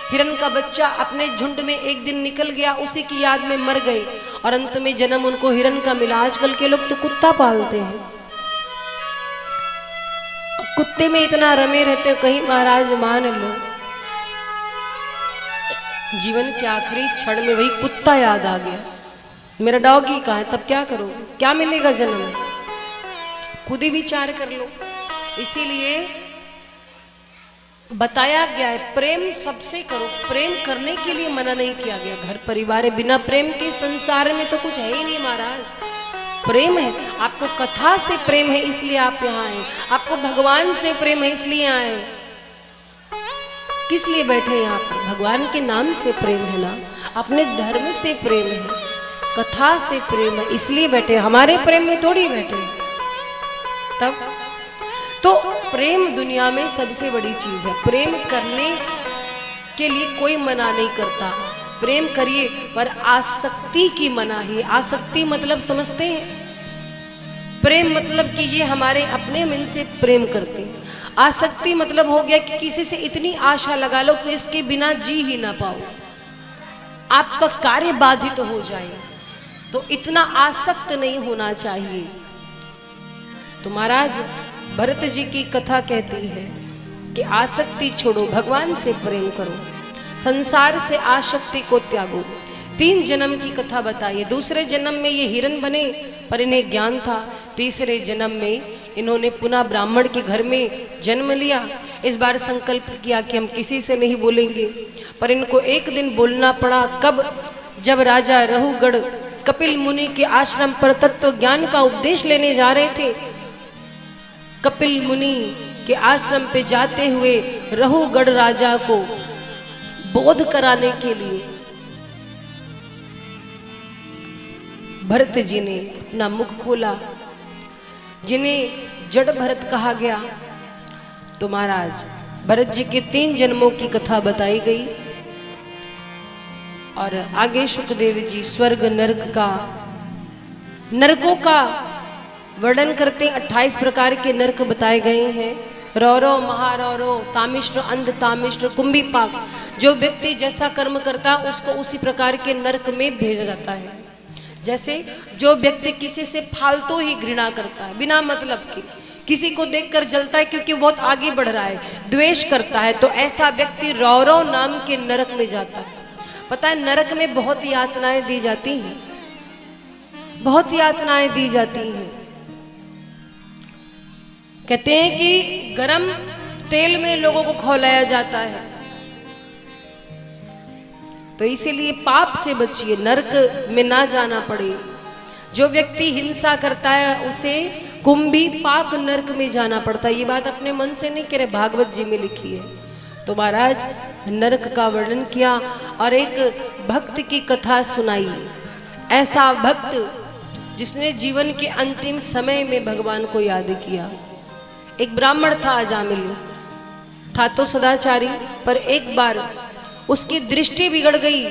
D: हिरण का बच्चा अपने झुंड में एक दिन निकल गया, उसी की याद में मर गए और अंत में जन्म उनको हिरण का मिला। आजकल के लोग तो कुत्ता पालते हैं, कुत्ते में इतना रमे रहते हो, कहीं महाराज मान लो जीवन के आखिरी क्षण में वही कुत्ता याद आ गया, मेरा डॉगी कहाँ है, तब क्या करोगे? क्या मिलेगा जन्म? खुद ही विचार कर लो। इसीलिए बताया गया है प्रेम सबसे करो। प्रेम करने के लिए मना नहीं किया गया। घर परिवार है, बिना प्रेम के संसार में तो कुछ है ही नहीं महाराज। प्रेम है, आपको कथा से प्रेम है इसलिए आप यहाँ आए, आपको भगवान से प्रेम है इसलिए आए। किस लिए बैठे यहाँ पर? भगवान के नाम से प्रेम है ना, अपने धर्म से प्रेम है, कथा से प्रेम है, इसलिए बैठे। हमारे प्रेम में थोड़ी बैठे। तब तो प्रेम दुनिया में सबसे बड़ी चीज है। प्रेम करने के लिए कोई मना नहीं करता, प्रेम करिए, पर आसक्ति की मनाही। आसक्ति मतलब समझते हैं? प्रेम मतलब कि ये हमारे अपने मन से प्रेम करते हैं। आसक्ति मतलब हो गया कि किसी से इतनी आशा लगा लो कि इसके बिना जी ही ना पाओ, आपका कार्य बाधित हो जाए। तो इतना आसक्त नहीं होना चाहिए। तो महाराज भरत जी की कथा कहती है कि आसक्ति छोड़ो, भगवान से प्रेम करो, संसार से आसक्ति को त्यागो। 3 जन्म की कथा बताई है। दूसरे जन्म में ये हिरन बने पर इन्हें ज्ञान था। तीसरे जन्म में इन्होंने पुनः ब्राह्मण के घर में जन्म लिया। इस बार संकल्प किया कि हम किसी से नहीं बोलेंगे, पर इनको एक दिन बोलना पड़ा। कब? जब राजा रहुगढ़ कपिल मुनि के आश्रम पर तत्व ज्ञान का उपदेश लेने जा रहे थे। कपिल मुनि के आश्रम पे जाते हुए रहुगढ़ राजा को बोध कराने के लिए भरत जी ने अपना मुख खोला, जिन्हें जड़ भरत कहा गया। तो महाराज भरत जी के 3 जन्मों की कथा बताई गई और आगे सुखदेव जी स्वर्ग नरकों का वर्णन करते। 28 प्रकार के नरक बताए गए हैं। रौरव, महारौरव, तामिश्र, अंध तामिश्र, कुंभीपाक। जो व्यक्ति जैसा कर्म करता उसको उसी प्रकार के नरक में भेजा जाता है। जैसे जो व्यक्ति किसी से फालतू ही घृणा करता है, बिना मतलब के, किसी को देखकर जलता है क्योंकि बहुत आगे बढ़ रहा है, द्वेष करता है, तो ऐसा व्यक्ति रौरव नाम के नरक में जाता है। पता है नरक में बहुत यातनाएं दी जाती हैं, बहुत यातनाएं दी जाती हैं। कहते हैं कि गरम तेल में लोगों को खौलाया जाता है। तो इसीलिए पाप से बचिए, नरक में ना जाना पड़े। जो व्यक्ति हिंसा करता है उसे कुंभी पाक नरक में जाना पड़ता है। ये बात अपने मन से नहीं कह रहे, भागवत जी में लिखी है। तो महाराज नरक का वर्णन किया और एक भक्त की कथा सुनाई। ऐसा भक्त जिसने जीवन के अंतिम समय में भगवान को याद किया। एक ब्राह्मण था, अजामिल था तो सदाचारी, पर एक बार उसकी दृष्टि बिगड़ गई।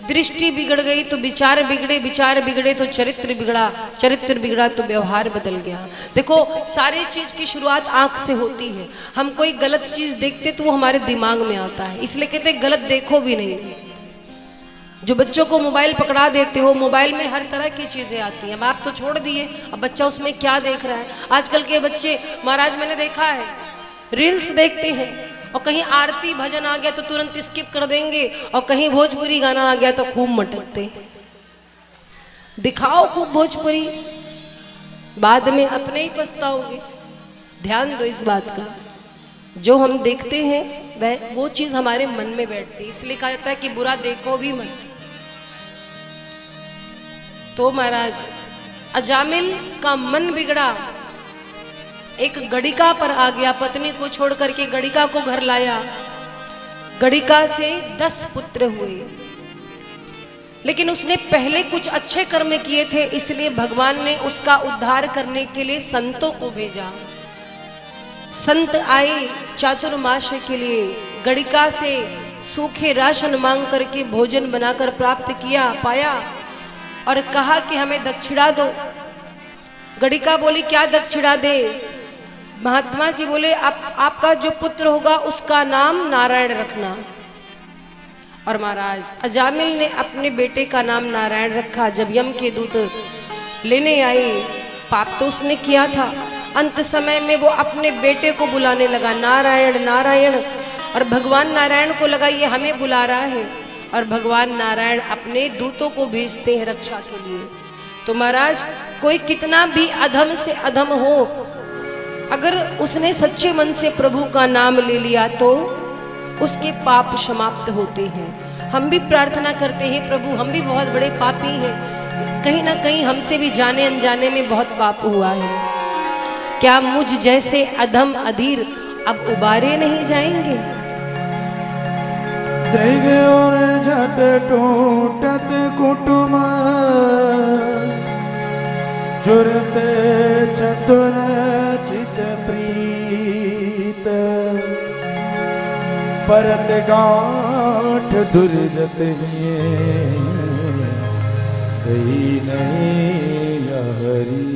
D: दृष्टि बिगड़ गई तो विचार बिगड़े, विचार बिगड़े तो चरित्र बिगड़ा, चरित्र बिगड़ा तो व्यवहार बदल गया। देखो सारी चीज की शुरुआत आंख से होती है। हम कोई गलत चीज देखते तो वो हमारे दिमाग में आता है, इसलिए कहते गलत देखो भी नहीं। जो बच्चों को मोबाइल पकड़ा देते हो, मोबाइल में हर तरह की चीजें आती हैं। अब आप तो छोड़ दिए, अब बच्चा उसमें क्या देख रहा है। आजकल के बच्चे महाराज मैंने देखा है रील्स देखते हैं, और कहीं आरती भजन आ गया तो तुरंत स्किप कर देंगे, और कहीं भोजपुरी गाना आ गया तो खूब मटकते। दिखाओ खूब भोजपुरी, बाद में अपने ही पछताओगे। ध्यान दो इस बात का, जो हम देखते हैं वह वो चीज हमारे मन में बैठती है। इसलिए कहा जाता है कि बुरा देखो भी मत। तो महाराज अजामिल का मन बिगड़ा, एक गड़िका पर आ गया। पत्नी को छोड़ करके गड़िका को घर लाया। गड़िका से 10 पुत्र हुए, लेकिन उसने पहले कुछ अच्छे कर्म किए थे, इसलिए भगवान ने उसका उद्धार करने के लिए संतों को भेजा। संत आए चातुर्मास के लिए, गड़िका से सूखे राशन मांग करके भोजन बनाकर प्राप्त किया, पाया और कहा कि हमें दक्षिणा दो। गड़िका बोली क्या दक्षिणा दे? महात्मा जी बोले आपका जो पुत्र होगा उसका नाम नारायण रखना। और महाराज अजामिल ने अपने बेटे का नाम नारायण रखा। जब यम के दूत लेने आए, पाप तो उसने किया था, अंत समय में वो अपने बेटे को बुलाने लगा नारायण नारायण, और भगवान नारायण को लगा ये हमें बुला रहा है, और भगवान नारायण अपने दूतों को भेजते हैं रक्षा के लिए। तो महाराज कोई कितना भी अधम से अधम हो, अगर उसने सच्चे मन से प्रभु का नाम ले लिया तो उसके पाप समाप्त होते हैं। हम भी प्रार्थना करते हैं प्रभु हम भी बहुत बड़े पापी हैं, कहीं ना कहीं हमसे भी जाने अनजाने में बहुत पाप हुआ है, क्या मुझ जैसे अधम अधीर अब उबारे नहीं जाएंगे?
B: दृग और जत टूटत कुटुम जुरते चतुर चित प्रीत परत गांठ दुर्जत गई नहीं हरी।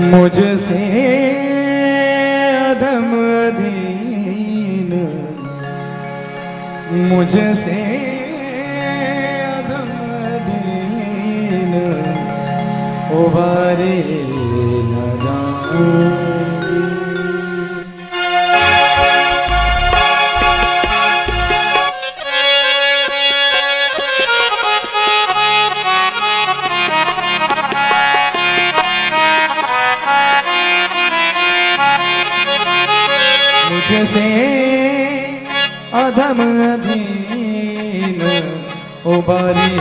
B: मुझसे अधम अधीन मुझसे अधम अधीन उबारे न जाऊं। मुझसे अधम अधीन उबारे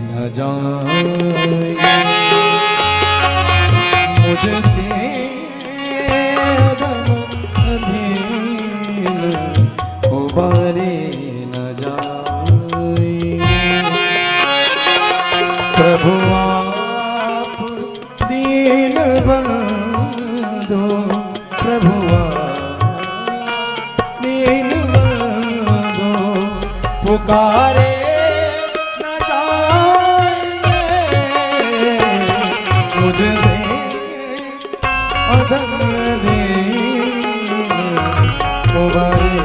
B: न जाए, मुझसे अधम अधीन उबारे न जाए। प्रभु आप दीन बंधु, प्रभु दीन बंधु, पुकारे न जाएंगे, मुझसे अधम दीन उबारे।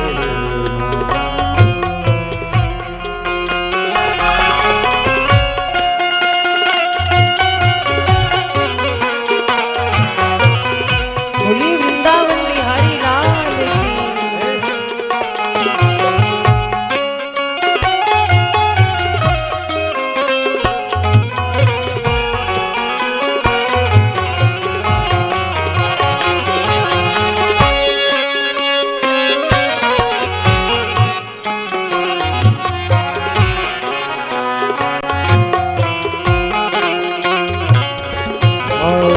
D: बोली वृंदावन बिहारी लाल की।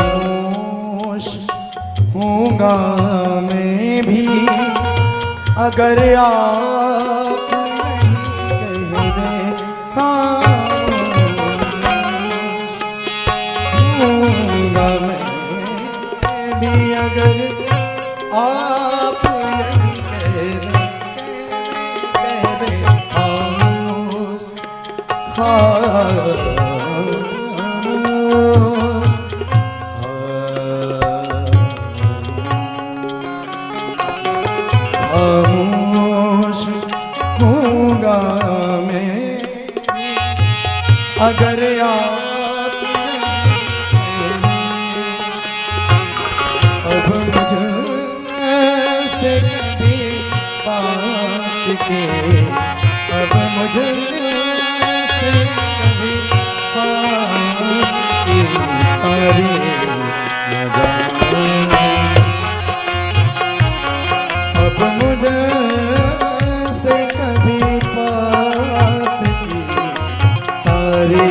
B: खामोश हूँगा मैं भी अगर आप नहीं कह दें। खामोश हूँगा मैं भी अगर आप नहीं कह दें। खामोश खामोश खामोश हूँगा मैं अगर आप अब मुझसे कभी बात के, अब मुझसे कभी बात की अरे न जाए। अब मुझसे कभी बात की तारे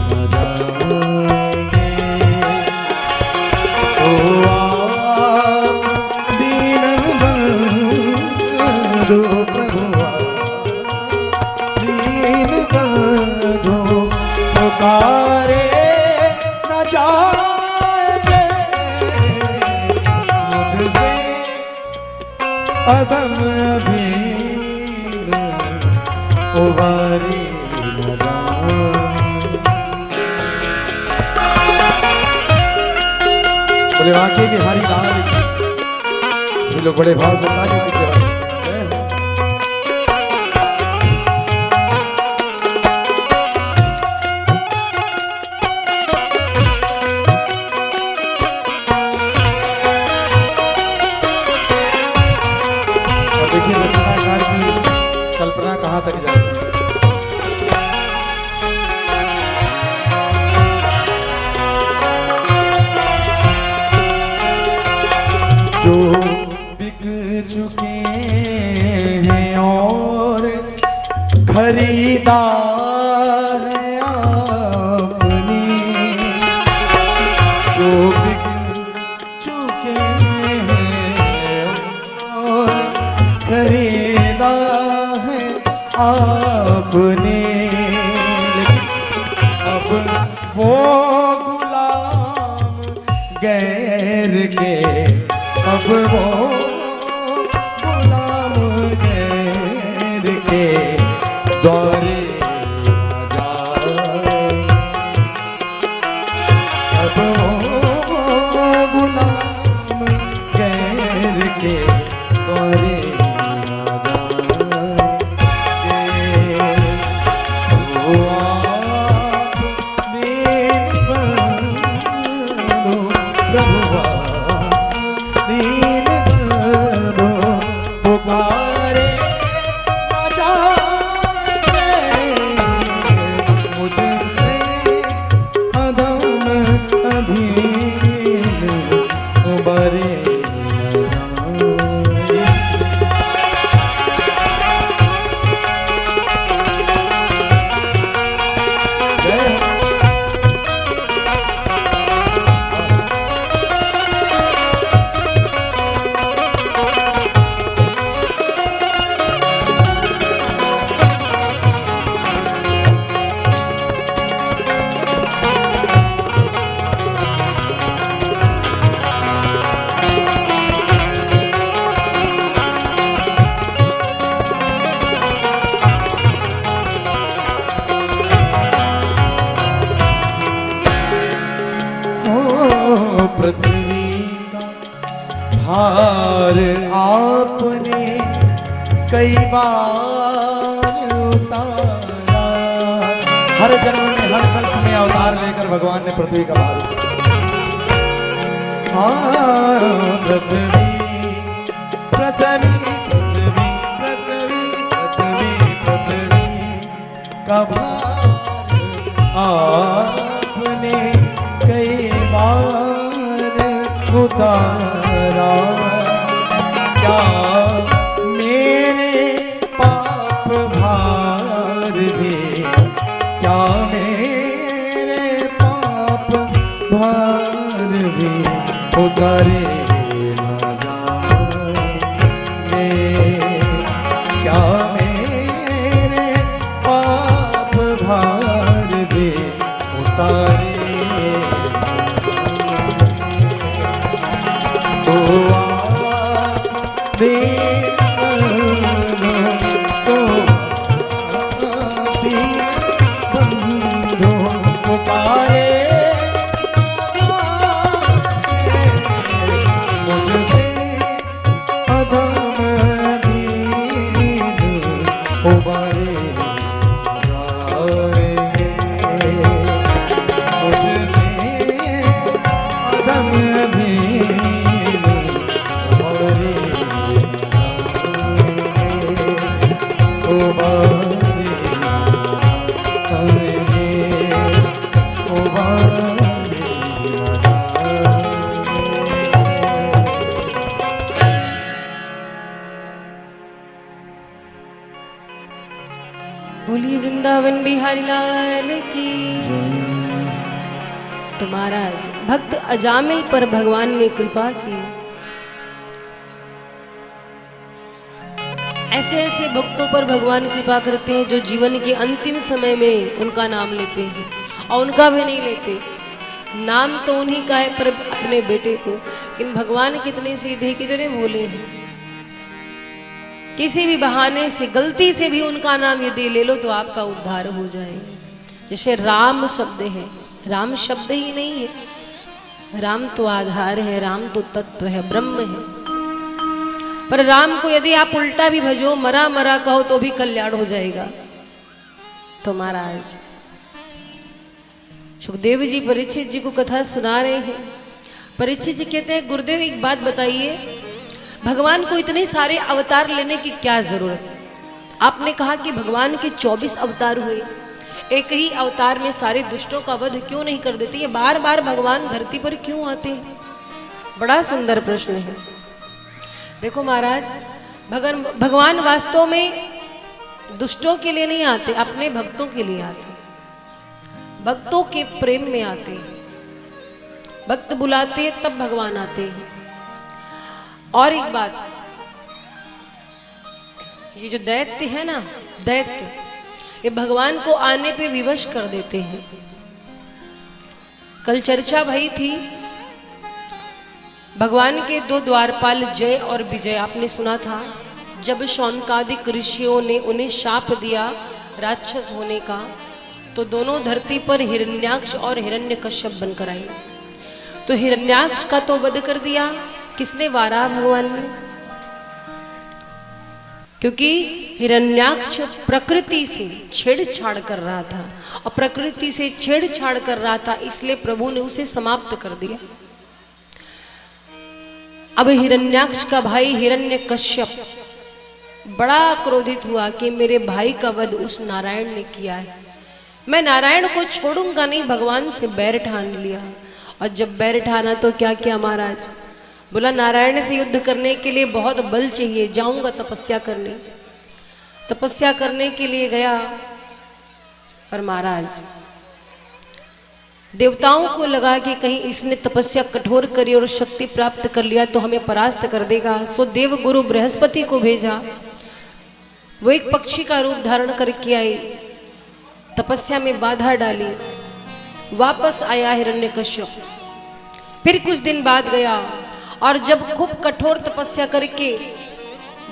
B: न जाएंगे। ओ आप दीन बंधु, प्रभु दीन बंधु, पुकारे न जाएंगे, मुझसे अदम अधीन उबारी न जाए। बोले वाकई बिहारी लाल की। ये लोग बड़े भाव से ताली देते हैं। देखिए रचनाकार की कल्पना कहाँ तक जाती है। जो बिक चुके हैं और खरीदा है आपने, जो बिक चुके हैं और खरीदा है आपने, अब वो गुलाम गैर के, अब वो गुलाम गैर के दौरे न जाए। अब वो गुलाम गैर के दौरे न जाए। ओ आप दीन बंधु, प्रभु दीन बंधु, पुकारे न जाए, मुझसे अधम अधीन उबारे न जाए। कई बार उतारा। हर जन्म में हर कल्प में अवतार लेकर भगवान ने पृथ्वी का भार उठाया। पृथ्वी पृथ्वी पृथ्वी पृथ्वी पृथ्वी का भार आपने कई बार उतारा। क्या मेरे पाप भार भी, क्या मेरे पाप भार भी उतारे ना जाए। क्या मेरे पाप भार भी उतारे। तो
D: बोलिए वृंदावन बिहारी लाल की। तो महाराज भक्त अजामिल पर भगवान ने कृपा की। ऐसे ऐसे भक्तों पर भगवान कृपा करते हैं जो जीवन के अंतिम समय में उनका नाम लेते हैं और उनका भी नहीं लेते। नाम तो उन्हीं का है पर अपने बेटे को। लेकिन भगवान कितने सीधे कितने भोले हैं। किसी भी बहाने से गलती से भी उनका नाम यदि ले लो तो आपका उद्धार हो जाएगा। जैसे राम शब्द है, राम शब्द ही नहीं है, राम तो आधार है, राम तो तत्व है, ब्रह्म है। पर राम को यदि आप उल्टा भी भजो, मरा मरा कहो तो भी कल्याण हो जाएगा। तो महाराज सुखदेव जी परीक्षित जी को कथा सुना रहे हैं। परीक्षित जी कहते हैं गुरुदेव एक बात बताइए, भगवान को इतने सारे अवतार लेने की क्या जरूरत? आपने कहा कि भगवान के 24 अवतार हुए, एक ही अवतार में सारे दुष्टों का वध क्यों नहीं कर देते? ये बार बार भगवान धरती पर क्यों आते हैं? बड़ा सुंदर प्रश्न है। देखो महाराज, भगवान वास्तव में दुष्टों के लिए नहीं आते, अपने भक्तों के लिए आते, भक्तों के प्रेम में आते हैं। भक्त बुलाते हैं तब भगवान आते हैं। और एक बात, ये जो दैत्य है ना, दैत्य ये भगवान को आने पे विवश कर देते हैं। कल चर्चा भई थी भगवान के 2 द्वारपाल जय और विजय, आपने सुना था। जब शौनकादिक ऋषियों ने उन्हें शाप दिया राक्षस होने का, तो दोनों धरती पर हिरण्याक्ष और हिरण्यकश्यप बनकर आए। तो हिरण्याक्ष का तो वध कर दिया किसने? वाराह भगवान ने। क्योंकि हिरण्याक्ष प्रकृति से छेड़छाड़ कर रहा था और प्रकृति से छेड़छाड़ कर रहा था, इसलिए प्रभु ने उसे समाप्त कर दिया। अब हिरण्याक्ष का भाई हिरण्यकश्यप बड़ा क्रोधित हुआ कि मेरे भाई का वध उस नारायण ने किया है, मैं नारायण को छोड़ूंगा नहीं। भगवान से बैर ठान लिया। और जब बैर ठाना तो क्या किया महाराज? बोला नारायण से युद्ध करने के लिए बहुत बल चाहिए, जाऊंगा तपस्या करने। तपस्या करने के लिए गया, पर महाराज देवताओं को लगा कि कहीं इसने तपस्या कठोर करी और शक्ति प्राप्त कर लिया तो हमें परास्त कर देगा। सो देव गुरु बृहस्पति को भेजा। वो एक पक्षी का रूप धारण करके आई, तपस्या में बाधा डाली, वापस आया हिरण्यकश्यप। फिर कुछ दिन बाद गया और जब खूब कठोर तपस्या करके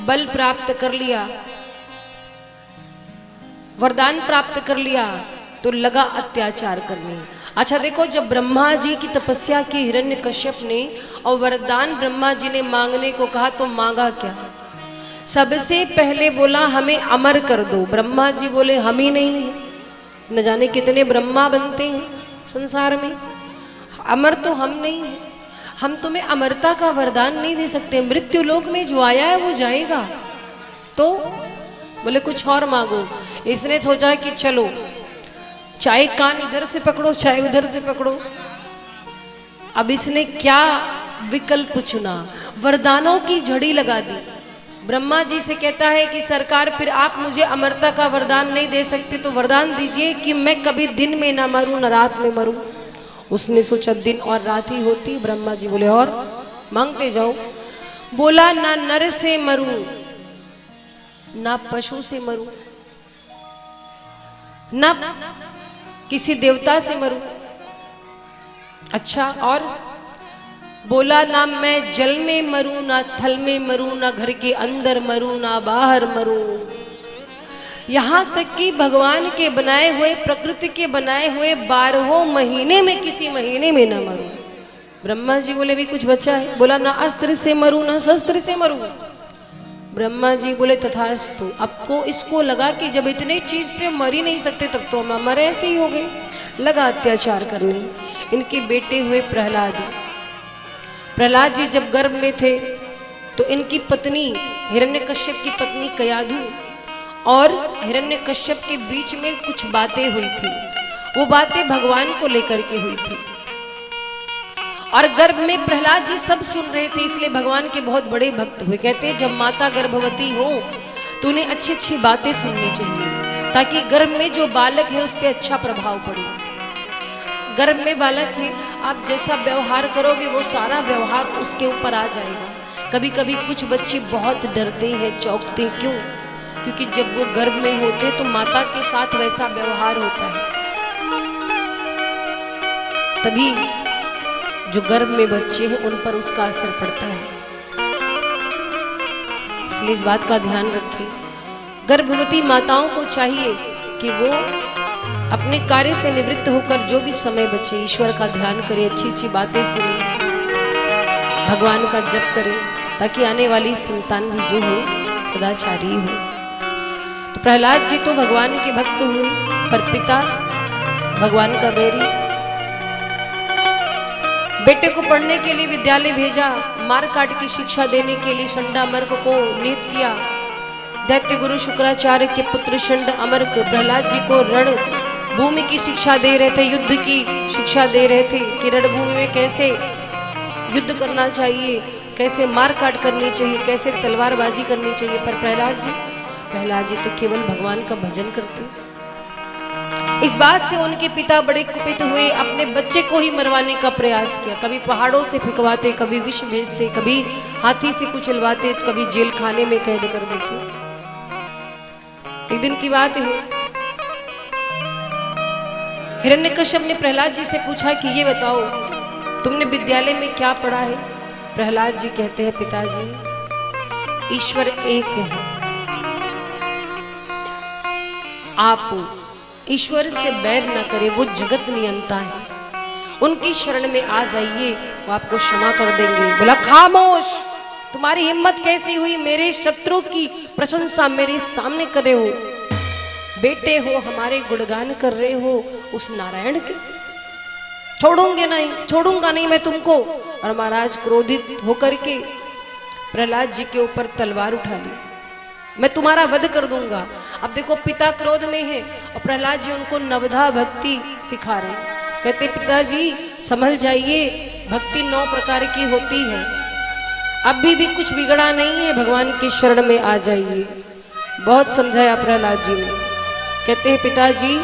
D: बल प्राप्त कर लिया, वरदान प्राप्त कर लिया, तो लगा अत्याचार करने। अच्छा देखो, जब ब्रह्मा जी की तपस्या की हिरण्यकश्यप ने और वरदान ब्रह्मा जी ने मांगने को कहा तो मांगा क्या? सबसे पहले बोला हमें अमर कर दो। ब्रह्मा जी बोले हम ही नहीं है, न जाने कितने ब्रह्मा बनते हैं संसार में, अमर तो हम नहीं है, हम तुम्हें अमरता का वरदान नहीं दे सकते। मृत्यु लोक में जो आया है वो जाएगा, तो बोले कुछ और मांगो। इसने सोचा कि चलो चाहे कान इधर से पकड़ो चाहे उधर से पकड़ो। अब इसने क्या विकल्प चुना, वरदानों की झड़ी लगा दी। ब्रह्मा जी से कहता है कि सरकार फिर आप मुझे अमरता का वरदान नहीं दे सकते तो वरदान दीजिए कि मैं कभी दिन में ना मरूं ना रात में मरूं। उसने सोचा दिन और रात ही होती। ब्रह्मा जी बोले और मांगते जाओ। बोला ना नर से मरूं ना पशु से मरूं ना किसी देवता से मरूं। अच्छा और बोला ना मैं जल में मरूं ना थल में मरूं ना घर के अंदर मरूं ना बाहर मरूं। यहां तक कि भगवान के बनाए हुए प्रकृति के बनाए हुए 12 महीने में किसी महीने में ना मरूं। ब्रह्मा जी बोले भी कुछ बचा है। बोला ना अस्त्र से मरूं ना शस्त्र से मरूं। ब्रह्मा जी बोले तथास्तु। आपको इसको लगा कि जब इतने चीज से मर ही नहीं सकते तब तो हम अमर ऐसे ही हो गए। लगा अत्याचार करने। इनके बेटे हुए प्रहलाद। प्रहलाद जी जब गर्भ में थे तो इनकी पत्नी हिरण्यकश्यप की पत्नी कयाधु और हिरण्यकश्यप के बीच में कुछ बातें हुई थी। वो बातें भगवान को लेकर के हुई थी और गर्भ में प्रहलाद जी सब सुन रहे थे, इसलिए भगवान के बहुत बड़े भक्त हुए। कहते हैं जब माता गर्भवती हो तो उन्हें अच्छी अच्छी बातें सुननी चाहिए ताकि गर्भ में जो बालक है उस पर अच्छा प्रभाव पड़े। गर्भ में बालक है, आप जैसा व्यवहार करोगे वो सारा व्यवहार उसके ऊपर आ जाएगा। कभी कभी कुछ बच्चे बहुत डरते हैं, चौंकते हैं। क्यों? क्योंकि जब वो गर्भ में होते तो माता के साथ वैसा व्यवहार होता है, तभी जो गर्भ में बच्चे हैं उन पर उसका असर पड़ता है। इसलिए इस बात का ध्यान रखें। गर्भवती माताओं को चाहिए कि वो अपने कार्य से निवृत्त होकर जो भी समय बचे ईश्वर का ध्यान करे, अच्छी अच्छी बातें सुने, भगवान का जप करे, ताकि आने वाली संतान भी जो हो सदाचारी हो। तो प्रहलाद जी तो भगवान के भक्त हुए, पर पिता भगवान का बैरी। बेटे को पढ़ने के लिए विद्यालय भेजा, मार काट की शिक्षा देने के लिए षंडा मर्क को नियुक्त किया। दैत्य गुरु शुक्राचार्य के पुत्र षंड अमर्क प्रहलाद जी को रण भूमि की शिक्षा दे रहे थे, युद्ध की शिक्षा दे रहे थे कि रणभूमि में कैसे युद्ध करना चाहिए, कैसे मार काट करनी चाहिए, कैसे तलवारबाजी करनी चाहिए। पर प्रहलाद जी तो केवल भगवान का भजन करते। इस बात से उनके पिता बड़े कुपित हुए, अपने बच्चे को ही मरवाने का प्रयास किया। कभी पहाड़ों से फेंकवाते, कभी विष भेजते, कभी हाथी से कुचलवाते, कभी जेल खाने में कैद कर देते। एक दिन की बात है, हिरण्यकश्यप ने प्रहलाद जी से पूछा कि ये बताओ तुमने विद्यालय में क्या पढ़ा है। प्रहलाद जी कहते हैं पिताजी ईश्वर एक है, आप ईश्वर से बैर न करे, वो जगत नियंता है, उनकी शरण में आ जाइए, वो आपको क्षमा कर देंगे। बोला खामोश, तुम्हारी हिम्मत कैसी हुई मेरे शत्रु की प्रशंसा मेरे सामने कर रहे हो, बेटे हो हमारे गुणगान कर रहे हो उस नारायण के। छोड़ूंगा नहीं मैं तुमको। और महाराज क्रोधित होकर के प्रहलाद जी के ऊपर तलवार उठा ली, मैं तुम्हारा वध कर दूंगा। अब देखो पिता क्रोध में है और प्रहलाद जी उनको नवधा भक्ति सिखा रहे। कहते पिताजी संभल जाइए, भक्ति 9 प्रकार की होती है, अभी भी कुछ बिगड़ा नहीं है, भगवान की शरण में आ जाइए। बहुत समझाया प्रहलाद जी ने। कहते हैं पिताजी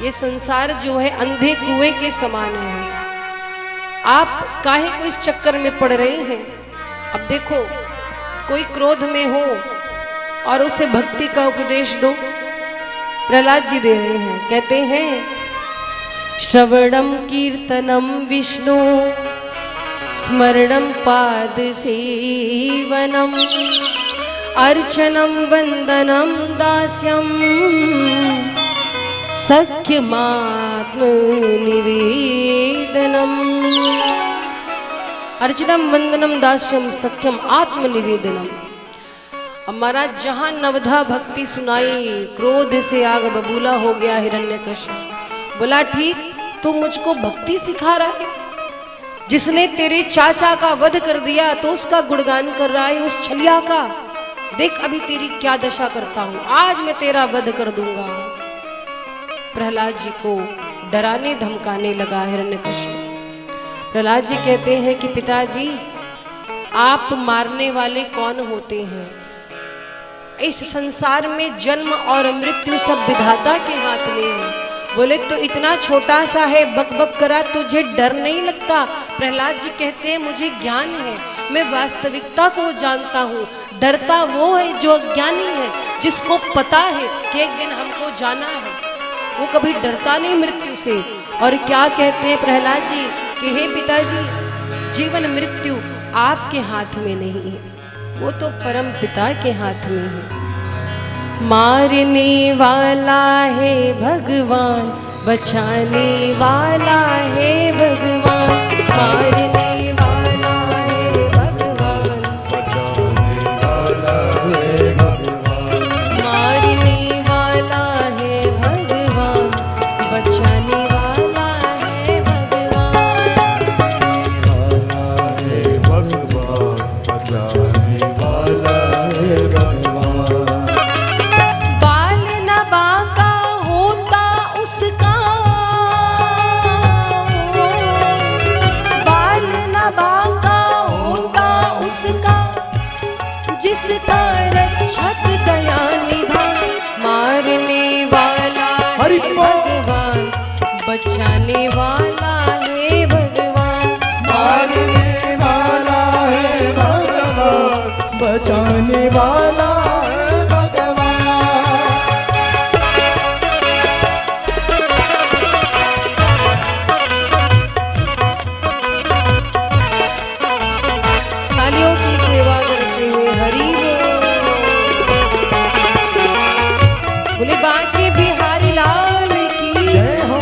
D: ये संसार जो है अंधे कुएं के समान है, आप काहे को इस चक्कर में पड़ रहे हैं। अब देखो कोई क्रोध में हो और उसे भक्ति का उपदेश दो, प्रहलाद जी दे रहे हैं। कहते हैं श्रवणम कीर्तनम विष्णु स्मरणम पाद सेवनम अर्चनम वंदनम दास्यम सख्यमात्म निवेदनम। अर्चनम वंदनम दास्यम सख्यम आत्म निवेदनम। अब महाराज जहां नवधा भक्ति सुनाई, क्रोध से आग बबूला हो गया हिरण्यकश्यप। बोला ठीक, तू मुझको भक्ति सिखा रहा है, जिसने तेरे चाचा का वध कर दिया तो उसका गुणगान कर रहा है, उस छलिया का। देख अभी तेरी क्या दशा करता हूं, आज मैं तेरा वध कर दूंगा। प्रहलाद जी को डराने धमकाने लगा हिरण्यकश्यप। प्रहलाद जी कहते हैं कि पिताजी, आप मारने वाले कौन होते हैं? इस संसार में जन्म और मृत्यु सब विधाता के हाथ में है। बोले तो इतना छोटा सा है, बकबक करा, तुझे डर नहीं लगता? प्रहलाद जी कहते हैं मुझे ज्ञान है, मैं वास्तविकता को जानता हूँ। डरता वो है जो अज्ञानी है, जिसको पता है कि एक दिन हमको जाना है, वो कभी डरता नहीं मृत्यु से। और क्या कहते हैं प्रहलाद जी कि हे पिताजी, जीवन मृत्यु आपके हाथ में नहीं है, वो तो परम पिता के हाथ में है। मारने वाला है भगवान, बचाने वाला है भगवान। मारने वाला है भगवान, बचाने वाला है भगवान। मारने वाला है भगवान, बचाने वाला है भगवान। बचाने वाला है भगवान। जिसका रक्षक दया निधान। मारने वाला है भगवान, बचाने वाला है भगवान।
B: मारने वाला है भगवान, बचाने वाला है भगवान।
D: थालियों की सेवा करते हुए हरि बोले बांके बिहारी लाल की
B: जय हो।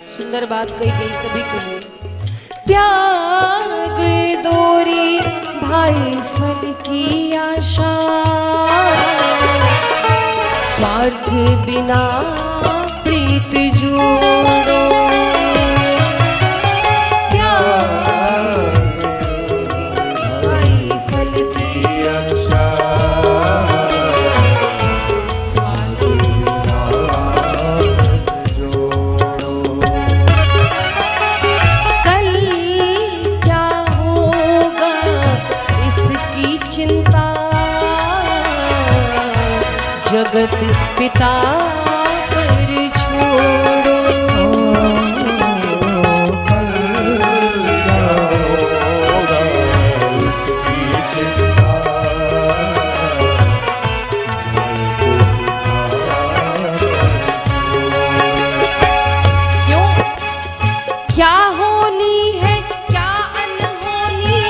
D: सुंदर बात कही गई सभी के लिए। त्याग दोरी भाई फल की आशा, स्वार्थ बिना प्रीत जोड़ो। त्याग भाई फल की आशा, स्वार्थ चिंता, जगत पिता पर छोड़ो। क्यों? क्या होनी है क्या अनहोनी,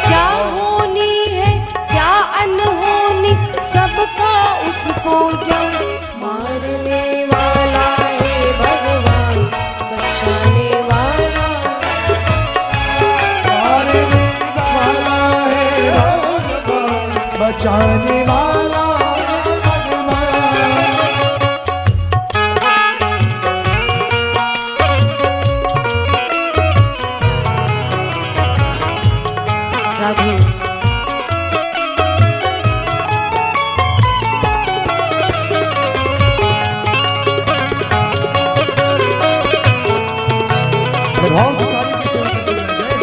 D: क्या होनी है क्या अनहोनी, सबका उसको ज्ञान। मारने वाला है भगवान, बचाने वाला।
B: मारने वाला है भगवान, बचाने वाला है भगवान।
D: राधे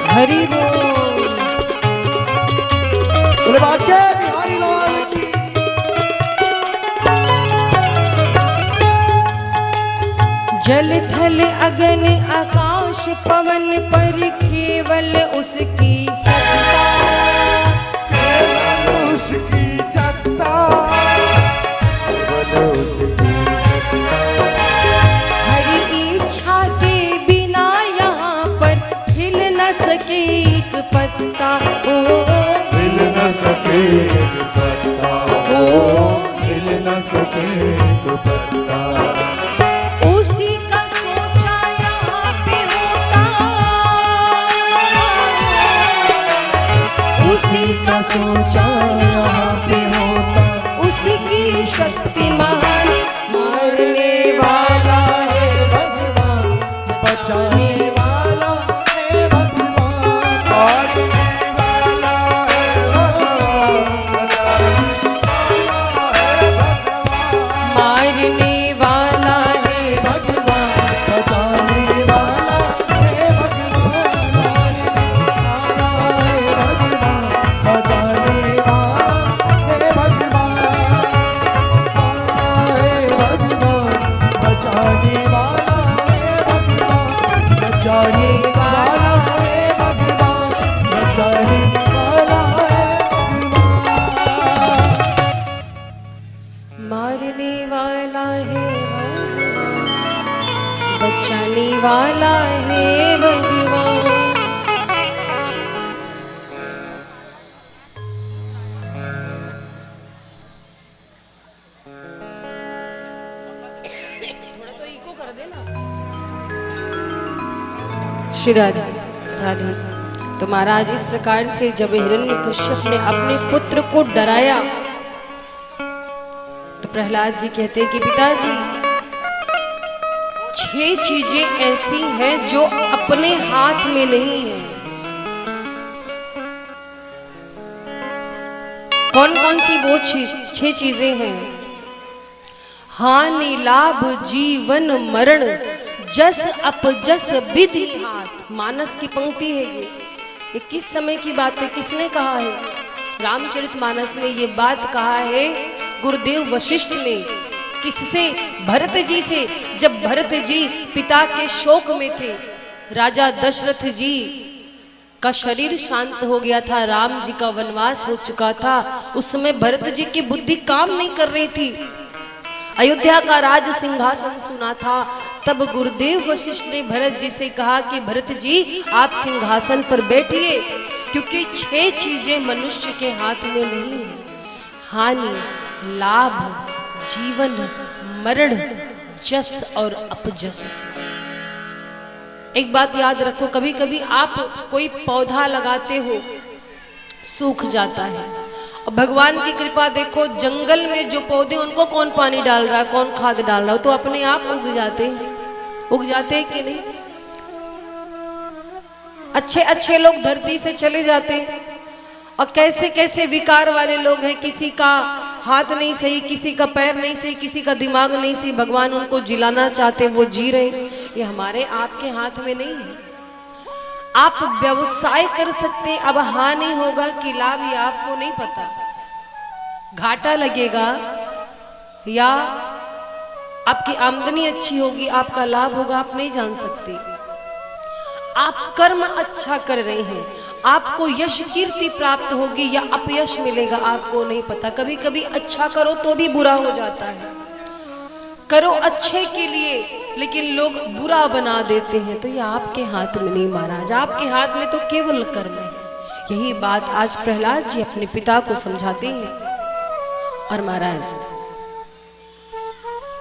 D: हरि बोल।
B: बोले बांके बिहारी लाल की।
D: जल थल अगन आकाश पवन पर केवल उसकी सत्ता।
B: उसकी सत्ता
D: पत्ता ओ
B: हिल न सके दुपट्टा,
D: ओ
B: हिल न सके दुपट्टा।
D: उसी का सोचा यहाँ पे होता, उसी का सोचा यहाँ पे होता, उसी की शक्ति महान, मारने वाला है भगवान,
B: बचाने वाला है भगवान, मारने वाला है भगवान,
D: मारने वाला है भगवान,
B: बचाने वाला है भगवान, बचाने वाला है भगवान, बचाने वाला है भगवान, बचाने वाला है भगवान, बचाने वाला है भगवान।
D: मारने वाला है भगवान, बचाने वाला है भगवान। श्री राधे राधे। तो महाराज इस प्रकार से जब हिरण्यकश्यप ने अपने पुत्र को डराया तो प्रहलाद जी कहते हैं कि पिताजी 6 चीजें ऐसी हैं जो अपने हाथ में नहीं है। कौन कौन सी वो 6 चीजें हैं? हानि लाभ जीवन मरण जस अपजस विधि हाथ। मानस की पंक्ति है ये किस समय की बात है? किसने कहा है? रामचरितमानस में ये बात कहा है गुरुदेव वशिष्ठ ने। किससे? भरत जी से। जब भरत जी पिता के शोक में थे, राजा दशरथ जी का शरीर शांत हो गया था, राम जी का वनवास हो चुका था, उस समय भरत जी की बुद्धि काम नहीं कर रही थी, अयोध्या का राज सिंहासन सुना था। तब गुरुदेव वशिष्ठ ने भरत जी से कहा कि भरत जी आप सिंहासन पर बैठिए, क्योंकि 6 चीजें मनुष्य के हाथ में नहीं है। हानि लाभ जीवन मरण जस और अपजस। एक बात याद रखो, कभी कभी आप कोई पौधा लगाते हो सूख जाता है, और भगवान की कृपा देखो जंगल में जो पौधे उनको कौन पानी डाल रहा है, कौन खाद डाल रहा है, तो अपने आप उग जाते हैं। उग जाते हैं कि नहीं? अच्छे अच्छे लोग धरती से चले जाते हैं, और कैसे कैसे विकार वाले लोग हैं, किसी का हाथ नहीं सही, किसी का पैर नहीं सही, किसी का दिमाग नहीं सही, भगवान उनको जिलाना चाहते, वो जी रहे। ये हमारे आपके हाथ में नहीं है। आप व्यवसाय कर सकते, अब हानि होगा कि लाभ ये आपको नहीं पता, घाटा लगेगा या आपकी आमदनी अच्छी होगी, आपका लाभ होगा, आप नहीं जान सकते। आप कर्म अच्छा कर रहे हैं, आपको यश कीर्ति प्राप्त होगी या अपयश मिलेगा, आपको नहीं पता। कभी कभी अच्छा करो तो भी बुरा हो जाता है, करो अच्छे के लिए लेकिन लोग बुरा बना देते हैं, तो ये आपके हाथ में नहीं महाराज, आपके हाथ में तो केवल कर्म है। यही बात आज प्रहलाद जी अपने पिता को समझाते हैं। और महाराज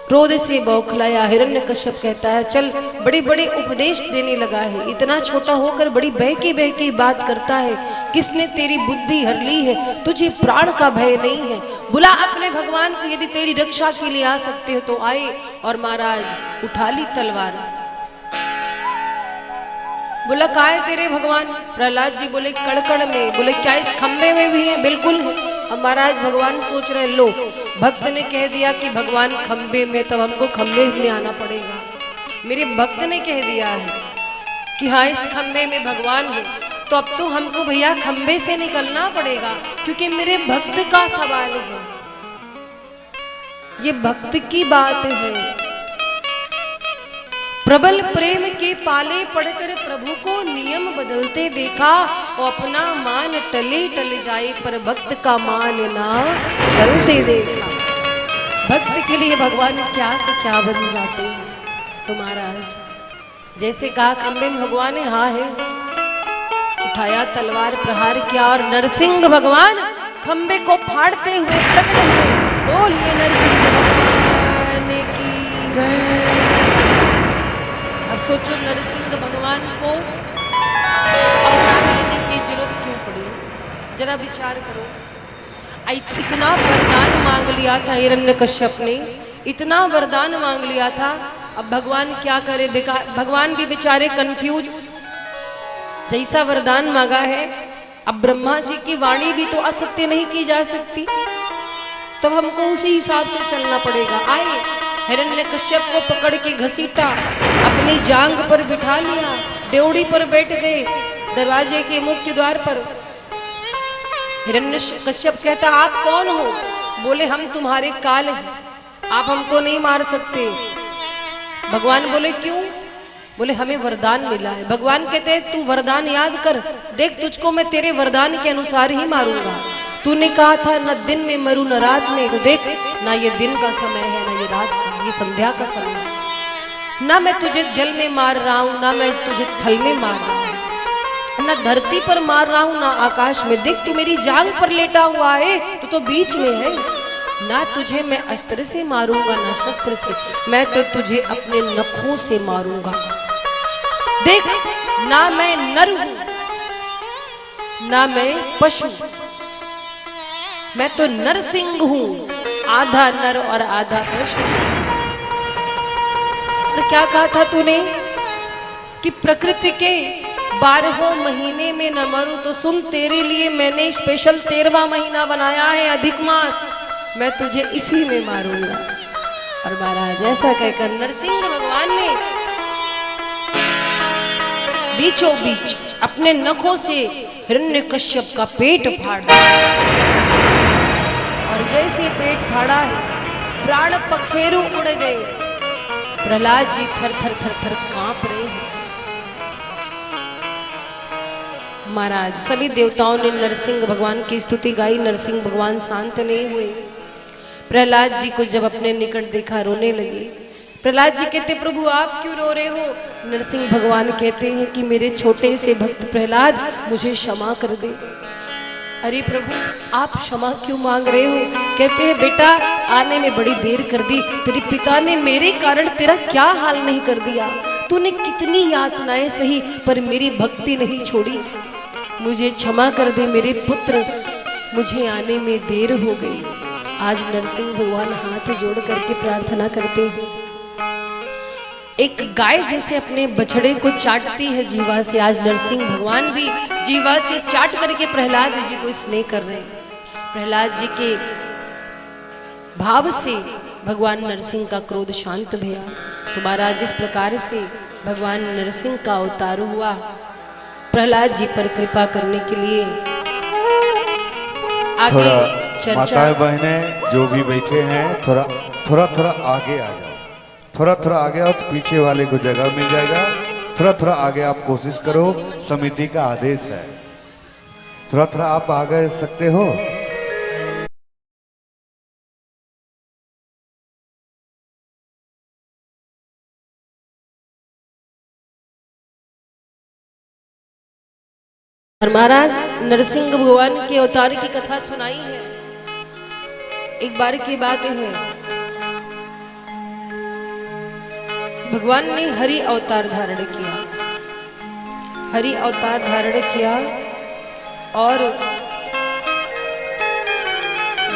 D: क्रोध से बौखलाया हिरण्यकश्यप कहता है चल, बड़े बड़े उपदेश देने लगा है, इतना छोटा होकर बड़ी बहकी बात करता है, किसने तेरी बुद्धि हर ली है? तुझे प्राण का भय नहीं है? बुला अपने भगवान को, यदि तेरी रक्षा के लिए आ सकते हो तो आए। और महाराज उठा ली तलवार, बोला कहाँ है तेरे भगवान? प्रहलाद जी बोले कड़कड़ में। बोले क्या इस खंबे में भी है? बिल्कुल है। अब महाराज भगवान सोच रहे लो, भक्त ने कह दिया कि भगवान खंबे में, तब हमको खंबे में आना पड़ेगा। मेरे भक्त ने कह दिया है कि हाँ इस खंबे में भगवान है, तो अब तो हमको भैया खंबे से निकलना पड़ेगा, क्योंकि मेरे भक्त का सवाल है, ये भक्त की बात है। प्रबल प्रेम के पाले पड़कर प्रभु को नियम बदलते देखा, और अपना मान टले टले जाए पर भक्त का मान ना टलते देखा। भक्त के लिए भगवान क्या से क्या बन जाते हैं। तो महाराज जैसे कहा खंबे में भगवान है, हाँ है, उठाया तलवार प्रहार किया और नरसिंह भगवान खंबे को फाड़ते हुए प्रकट हुए। बोलिए नरसिंह भगवान की जय। अब सोचो नरसिंह भगवान को अवतार लेने की जरूरत क्यों पड़ी, जरा विचार करो। इतना वरदान मांग लिया था हिरण्यकश्यप ने, इतना वरदान मांग लिया था। अब भगवान क्या करे, भगवान भी बेचारे कंफ्यूज। जैसा वरदान मांगा है, अब ब्रह्मा जी की वाणी भी तो असत्य नहीं की जा सकती, तब हमको उसी हिसाब से चलना पड़ेगा। आए हिरण्यकश्यप को पकड़ के घसीटा, अपनी जांग पर बिठा लिया, ड्योढ़ी पर बैठ गए दरवाजे के मुख्य द्वार पर। हिरण्यकश्यप कहता आप कौन हो? बोले हम तुम्हारे काल हैं, आप हमको नहीं मार सकते। भगवान बोले क्यों? बोले हमें वरदान मिला है। भगवान कहते हैं तू वरदान याद कर, देख तुझको मैं तेरे वरदान के अनुसार ही मारूंगा। तूने कहा था न दिन में मरू न रात में, तो देख ना ये दिन का समय है ना ये रात का, ये संध्या का समय है। ना मैं तुझे जल में मार रहा हूं, ना मैं तुझे थल में मार रहा हूं, ना धरती पर मार रहा हूं ना आकाश में। देख तू मेरी जांग पर लेटा हुआ है, तो बीच में है। ना तुझे मैं अस्त्र से मारूंगा ना शस्त्र से, मैं तो तुझे अपने नखों से मारूंगा। देख ना मैं नर हूं ना मैं पशु, मैं तो नरसिंह हूं, आधा नर और आधा पशु। तो क्या कहा था तूने कि प्रकृति के 12 महीने में न मरूं, तो सुन तेरे लिए मैंने स्पेशल 13वां महीना बनाया है अधिक मास, मैं तुझे इसी में मारूंगा। और महाराज ऐसा कहकर नरसिंह भगवान ने बीचों बीच अपने नखों से हिरण्यकश्यप का पेट फाड़ दिया। और जैसे पेट फाड़ा है, प्राण पखेरु उड़ गए। प्रहलाद जी थर थर थर थर कांप रहे हैं। महाराज सभी देवताओं ने नरसिंह भगवान की स्तुति गाई, नरसिंह भगवान शांत नहीं हुए। प्रहलाद जी को जब अपने निकट देखा रोने लगे। प्रहलाद जी कहते प्रभु आप क्यों रो रहे हो? नरसिंह भगवान कहते हैं कि मेरे छोटे से भक्त प्रहलाद मुझे क्षमा कर दे। अरे प्रभु आप क्षमा क्यों मांग रहे हो? कहते हैं बेटा आने में बड़ी देर कर दी, तेरे पिता ने मेरे कारण तेरा क्या हाल नहीं कर दिया। तूने कितनी यातनाएं सही पर मेरी भक्ति नहीं छोड़ी। मुझे क्षमा कर दे मेरे पुत्र, मुझे आने में देर हो गई। आज नरसिंह भगवान हाथ जोड़ करके प्रार्थना करते हैं। एक गाय जैसे अपने बछड़े को चाटती है जीवा से, आज नरसिंह भगवान भी जीवा से चाट करके प्रहलाद जी को स्नेह कर रहे हैं। प्रहलाद जी के भाव से भगवान नरसिंह का क्रोध शांत भया। तो महाराज जिस प्रकार से भगवान नरसिंह का अवतार हुआ, प्रहलाद जी पर कृपा करने के लिए आगे चर्चा।
C: माताएं बहनें जो भी बैठे हैं थोड़ा आगे आ जाओ, थोड़ा आगे आओ तो पीछे वाले को जगह मिल जाएगा। थोड़ा आगे आप कोशिश करो, समिति का आदेश है। थोड़ा आप आगे सकते हो।
D: और महाराज नरसिंह भगवान के अवतार की कथा सुनाई है। एक बार की बात है, भगवान ने हरि अवतार धारण किया। हरि अवतार धारण किया और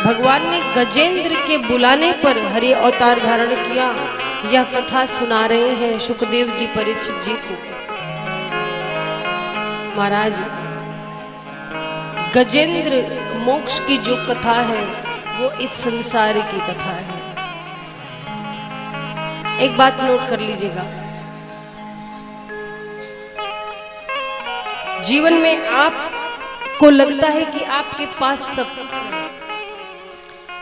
D: भगवान ने गजेंद्र के बुलाने पर हरि अवतार धारण किया। यह कथा सुना रहे हैं सुखदेव जी परीक्षित जी को। महाराज गजेंद्र मोक्ष की जो कथा है वो इस संसार की कथा है। एक बात नोट कर लीजिएगा, जीवन में आपको लगता है कि आपके पास सब कुछ है,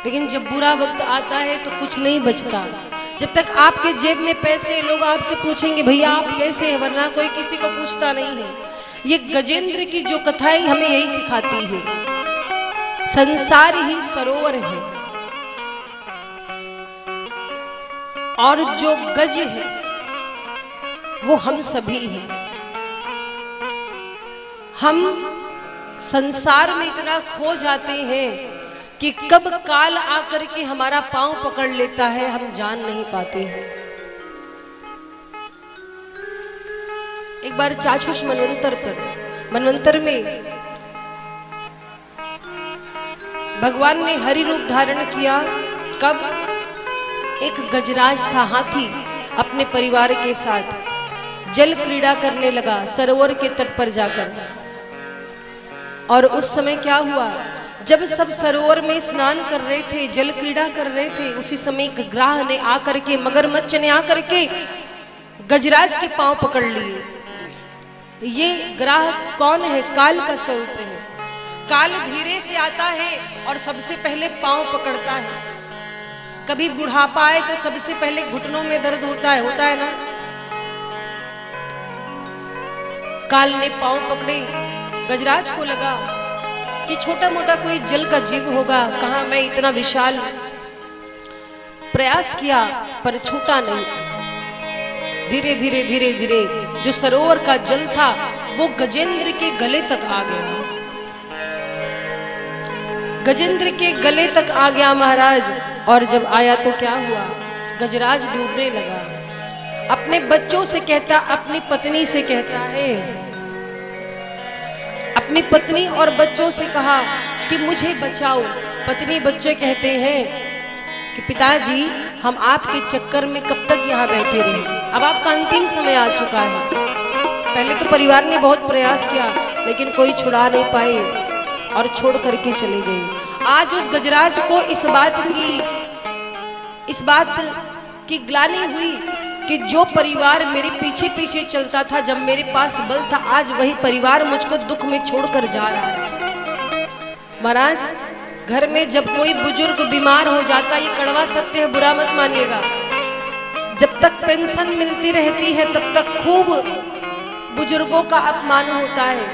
D: लेकिन जब बुरा वक्त आता है तो कुछ नहीं बचता। जब तक आपके जेब में पैसे, लोग आपसे पूछेंगे भैया आप कैसे हैं, वरना कोई किसी को पूछता नहीं है। ये गजेंद्र की जो कथाएं हमें यही सिखाती है, संसार ही सरोवर है और जो गज है वो हम सभी हैं। हम संसार में इतना खो जाते हैं कि कब काल आकर के हमारा पांव पकड़ लेता है हम जान नहीं पाते हैं। एक बार चाक्षुष मनवंतर में भगवान ने हरि रूप धारण किया। कब? एक गजराज था, हाथी, अपने परिवार के साथ जल क्रीड़ा करने लगा सरोवर के तट पर जाकर। और उस समय क्या हुआ, जब सब सरोवर में स्नान कर रहे थे, जल क्रीड़ा कर रहे थे, उसी समय एक ग्राह ने आकर के, मगरमच्छ ने आकर के गजराज के पांव पकड़ लिए। ये ग्राह कौन है? काल का स्वरूप है। काल धीरे से आता है और सबसे पहले पांव पकड़ता है। कभी बुढ़ापा आए तो सबसे पहले घुटनों में दर्द होता है ना। काल ने पांव पकड़े, गजराज को लगा कि छोटा मोटा कोई जल का जीव होगा, कहां मैं इतना विशाल। प्रयास किया पर छूटा नहीं। धीरे धीरे धीरे धीरे जो सरोवर का जल था वो गजेंद्र के गले तक आ गया। गजेंद्र के गले तक आ गया महाराज। और जब आया तो क्या हुआ, गजराज डूबने लगा। अपने बच्चों से कहता, अपनी पत्नी से कहता है, अपनी पत्नी और बच्चों से कहा कि मुझे बचाओ। पत्नी बच्चे कहते हैं कि पिताजी हम आपके चक्कर में कब तक यहाँ बैठे रहे, अब आपका अंतिम समय आ चुका है। पहले तो परिवार ने बहुत प्रयास किया लेकिन कोई छुड़ा नहीं पाए और छोड़ करके चले गए। आज उस गजराज को इस बात की ग्लानि हुई कि जो परिवार मेरे पीछे पीछे चलता था, जब मेरे पास बल था, आज वही परिवार मुझको दुख में छोड़कर जा रहा है। महाराज, घर में जब कोई बुजुर्ग बीमार हो जाता, ये कड़वा सत्य है, बुरा मत मानिएगा, जब तक पेंशन मिलती रहती है तब तक खूब बुजुर्गों का अपमान होता है।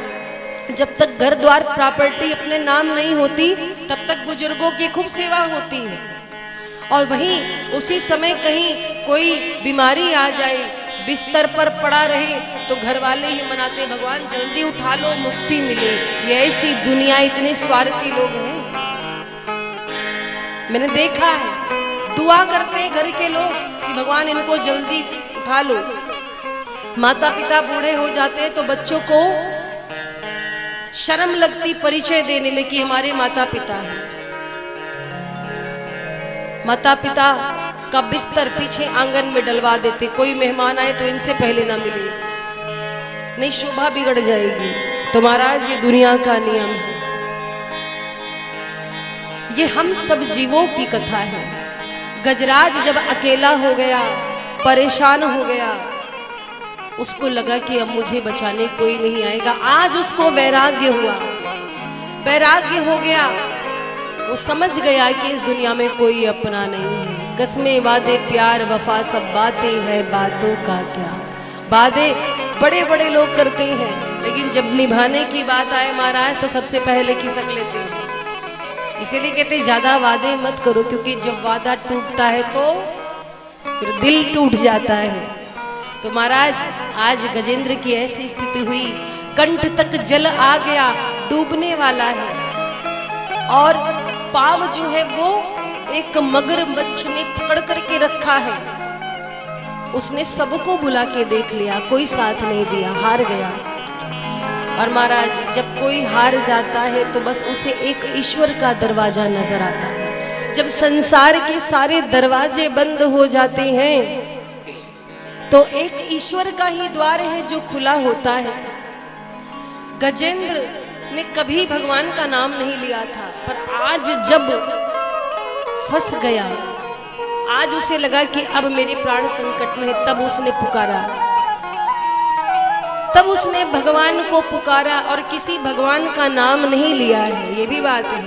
D: जब तक घर द्वार प्रॉपर्टी अपने नाम नहीं होती तब तक बुजुर्गों की खूब सेवा होती है। और वहीं उसी समय कहीं कोई बीमारी आ जाए, बिस्तर पर पड़ा रहे तो घर वाले ही मनाते, भगवान जल्दी उठा लो मुक्ति मिले। ये ऐसी दुनिया, इतने स्वार्थी लोग हैं, मैंने देखा है। दुआ करते हैं घर के लोग कि भगवान इनको जल्दी उठा लो। माता पिता बूढ़े हो जाते हैं तो बच्चों को शर्म लगती परिचय देने में कि हमारे माता पिता हैं। माता पिता का बिस्तर पीछे आंगन में डलवा देते, कोई मेहमान आए तो इनसे पहले ना मिले, नहीं शोभा बिगड़ जाएगी। तो महाराज ये दुनिया का नियम है, ये हम सब जीवों की कथा है। गजराज जब अकेला हो गया, परेशान हो गया, उसको लगा कि अब मुझे बचाने कोई नहीं आएगा। आज उसको वैराग्य हुआ, वैराग्य हो गया। वो समझ गया कि इस दुनिया में कोई अपना नहीं है। कस्में वादे प्यार वफा सब बातें हैं, बातों का क्या। वादे बड़े बड़े लोग करते हैं लेकिन जब निभाने की बात आए महाराज तो सबसे पहले खिसक लेते हैं। इसीलिए कहते हैं ज्यादा वादे मत करो, क्योंकि जब वादा टूटता है तो फिर दिल टूट जाता है। तो महाराज आज गजेंद्र की ऐसी स्थिति हुई, कंठ तक जल आ गया, डूबने वाला है। और पाव जो है वो एक मगरमच्छ ने पकड़ करके रखा है। उसने सबको बुला के देख लिया, कोई साथ नहीं दिया, हार गया। और महाराज जब कोई हार जाता है तो बस उसे एक ईश्वर का दरवाजा नजर आता है। जब संसार के सारे दरवाजे बंद हो जाते हैं तो एक ईश्वर का ही द्वार है जो खुला होता है। गजेंद्र ने कभी भगवान का नाम नहीं लिया था, पर आज जब फंस गया, आज उसे लगा कि अब मेरे प्राण संकट में है, तब उसने पुकारा, तब उसने भगवान को पुकारा और किसी भगवान का नाम नहीं लिया है। ये भी बात है।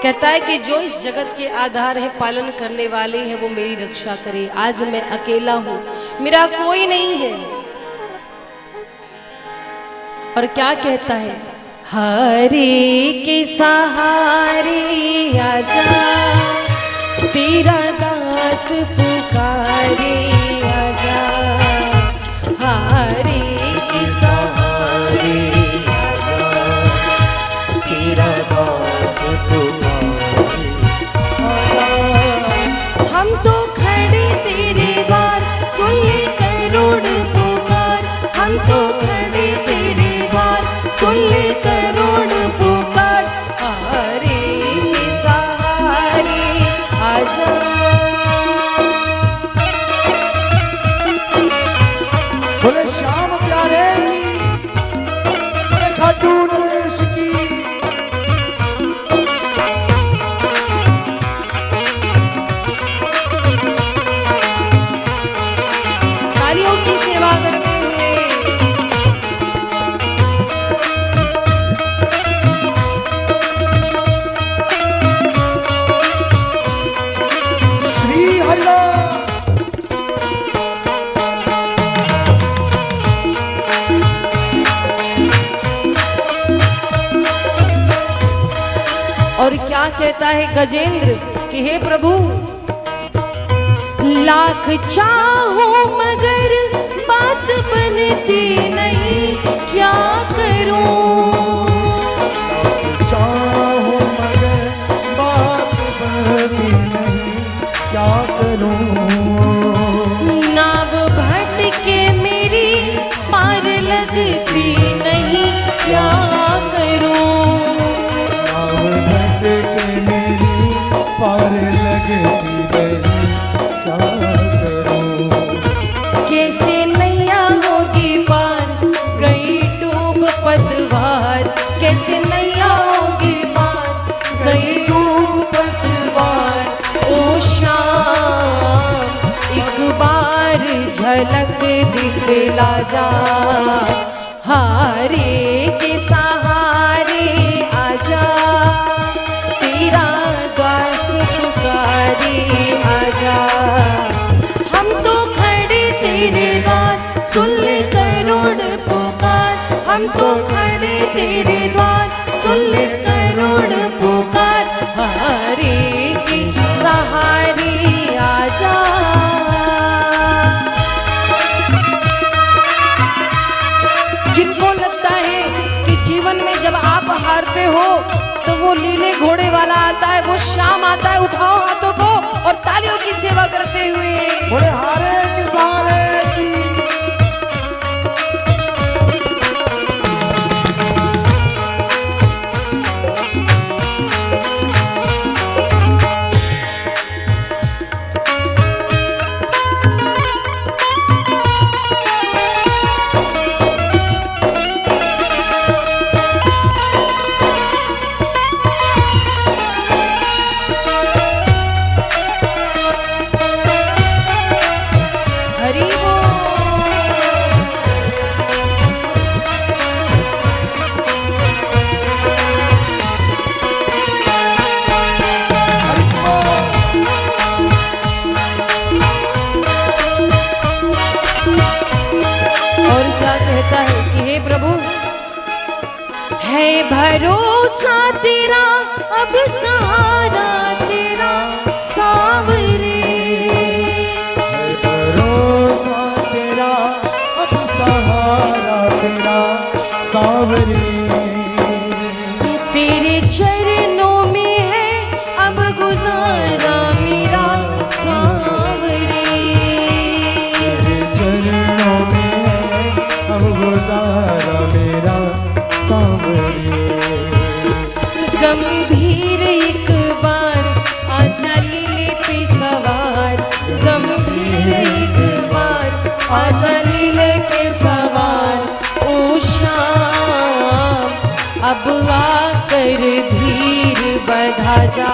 D: कहता है कि जो इस जगत के आधार है, पालन करने वाले हैं, वो मेरी रक्षा करे। आज मैं अकेला हूं, मेरा कोई नहीं है। और क्या कहता है, हरे के सहारे आजा, तेरा दास पुकारे आजा। हरे के सहारे तो खड़े तेरे द्वार, सुन ले करोड़ पुकार, हारे के सहारे आजा।
B: बोले श्याम प्यारे की, खाटू नरेश की।
D: नारियों की सेवा करते हुए
B: श्री हरिराम।
D: और क्या कहता है गजेंद्र कि हे प्रभु, लाख चाहो मगर बात बनती नहीं, क्या करूं?
B: चाहो मगर बात बनती नहीं, क्या करूं?
D: नाव भटके मेरी पार लगती नहीं, क्या करूं?
B: नाव भटके मेरी पार लगती नहीं, क्या करूं?
D: कैसे नैया होगी पार, गई डूब पतवार, कैसे नैया होगी पार, गई डूब पतवार। ओ शाम एक बार झलक दिखला जा, हारे के सहारे आजा, तेरा दास पुकारे आजा। हम तो खड़े तेरे द्वार, सुन ले करोड़ पुकार, हम तो खड़े तेरे द्वार, सुन ले करोड़ पुकार, हारे के सहारे आजा। जिनको लगता है कि जीवन में जब आप हारते हो तो वो नीले घोड़े वाला आता है, वो शाम आता है, उठाओ हाथों को और तालियों की सेवा करते हुए।
B: बोले हारे के सहारे की।
D: हरि बोल। और क्या कहता है कि हे प्रभु, है भरोसा तेरा अब सहारा तेरा सावरे,
B: भरोसा तेरा अब सहारा तेरा सावरे।
D: तेरे चरणों में है अब गुजारा मेरा सावरे।
B: चरणों में अब गुजारा मेरा सावरे।
D: गंभीर एक बार आजा लीले पे सवार, गंभीर एक बार आजा लीले पे सवार। ओ शाम अब आकर धीर बधा जा,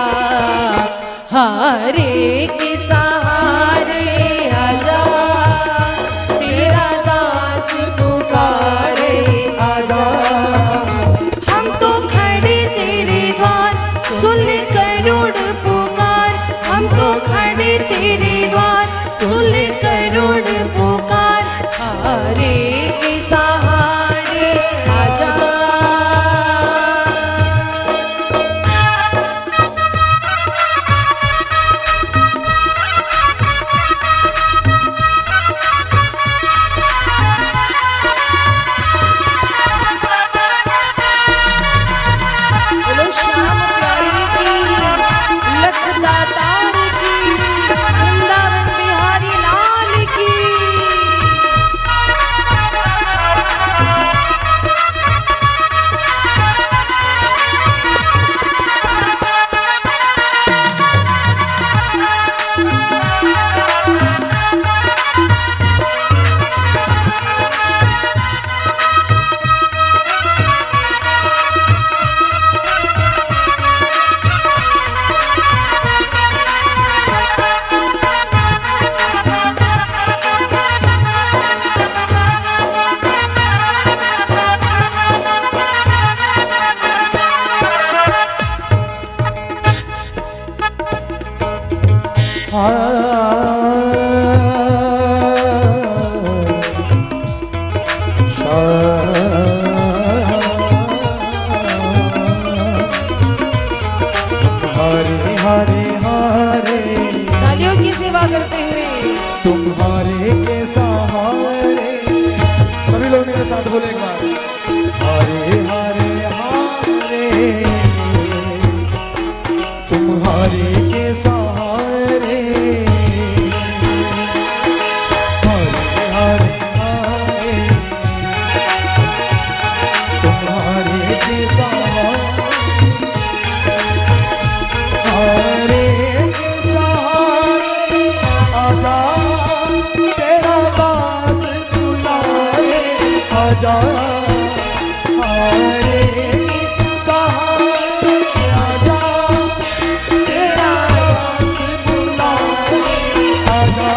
D: हारे के सहारे आजा, तेरा दास पुकारे आजा। हम तो खड़े तेरे द्वार, सुन ले करोड़ पुकार, हम तो खड़े तेरे द्वार, सुन ले करोड़ पुकार, हारे के सहारे आजा।
B: हरे हरे हरे
D: तालियों की सेवा करते हुए
B: तुम्हारे के सहारे। सभी लोग मेरे साथ बोले एक बार, हरे हरे हरे तुम्हारे के सहारे। हरे हरे हरे तुम्हारे के सहारे। हरे के सहारे आजा तेरा दास बुलाए आजा। हरे के सहारे आजा तेरा दास बुलाए आजा।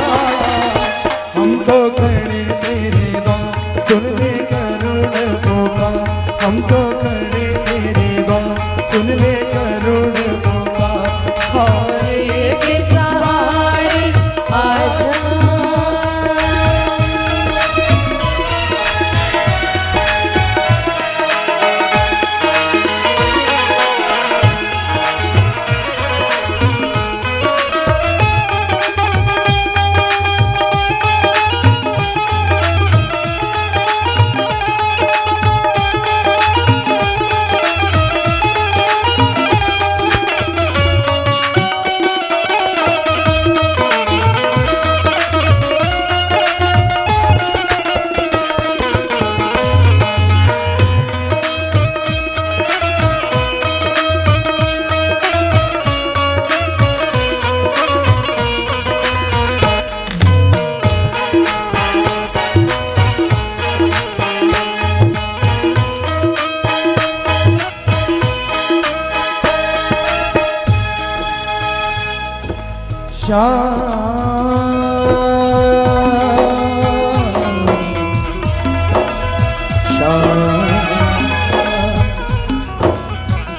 B: हम तो खड़े तेरे द्वार सुन ले करुण पुकार। हम तो खड़े तेरे द्वार सुन ले करुण पुकार। हरे
D: के सहारे आजा।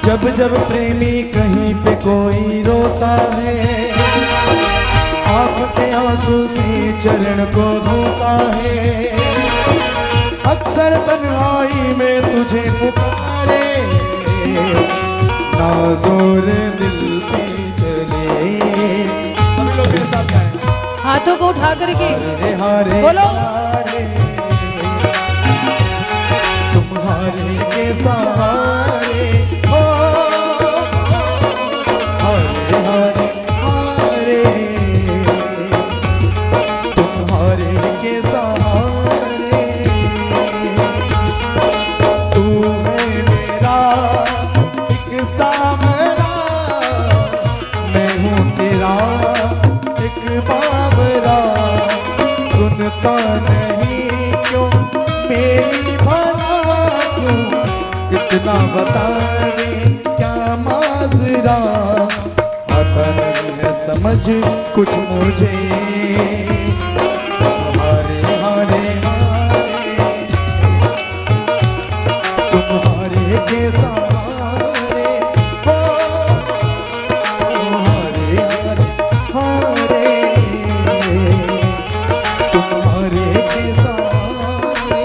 B: जब जब प्रेमी कहीं पे कोई रोता है, आँख के आंसू से चरण को धोता है। अक्सर तन्हाई में तुझे पुकारे, नाज़ोर दिल पे चले। सभी लोग मेरे साथ गाएं।
D: हाथों को उठा करके
B: हरे हरे
D: बोलो।
B: हरे तुम्हारे के सहारे। हो हरे हरे हरे तुम्हारे के सहारे। तू है मेरा एक सामरा, मैं हूँ तेरा एक बाबरा। सुनता नहीं क्यों मेरी भला क्यों, इतना बता दे क्या माजरा। आता नहीं है समझ कुछ मुझे। हरे हरे हरे तुम्हारे के सहारे। हो हरे हरे हरे तुम्हारे के सहारे।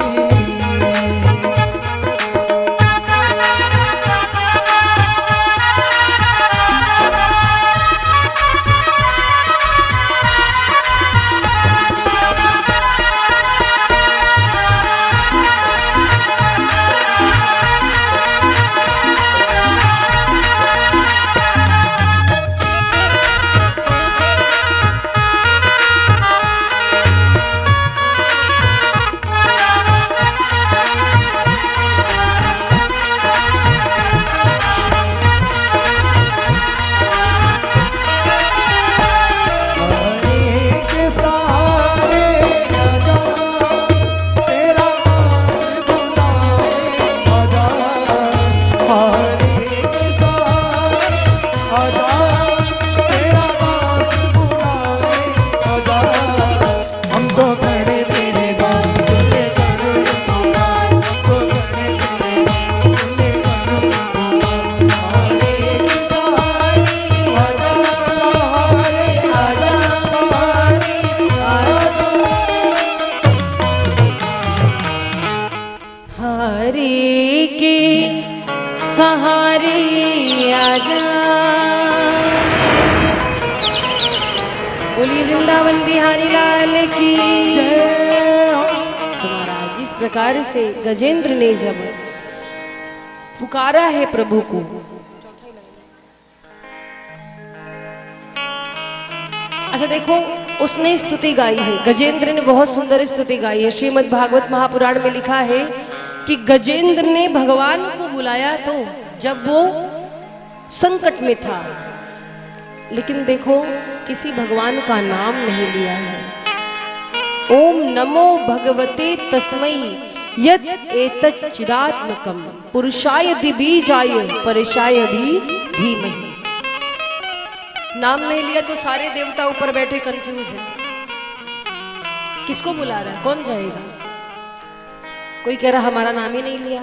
D: हरे के सहारे आजा। बोलिए वृंदावन बिहारी लाल की जय। तो महाराज इस प्रकार से गजेंद्र ने जब पुकारा है प्रभु को, अच्छा देखो उसने स्तुति गाई है, गजेंद्र ने बहुत सुंदर स्तुति गाई है। श्रीमद् भागवत महापुराण में लिखा है कि गजेंद्र ने भगवान को बुलाया तो जब वो संकट में था, लेकिन देखो किसी भगवान का नाम नहीं लिया है। ओम नमो भगवते तस्मै यत् एतत् चिदात्मकम् पुरुषाय दिबीजाय परेशाय भी धीमहि। नाम नहीं लिया तो सारे देवता ऊपर बैठे कंफ्यूज हैं, किसको बुला रहा है, कौन जाएगा। कोई कह रहा हमारा नाम ही नहीं लिया,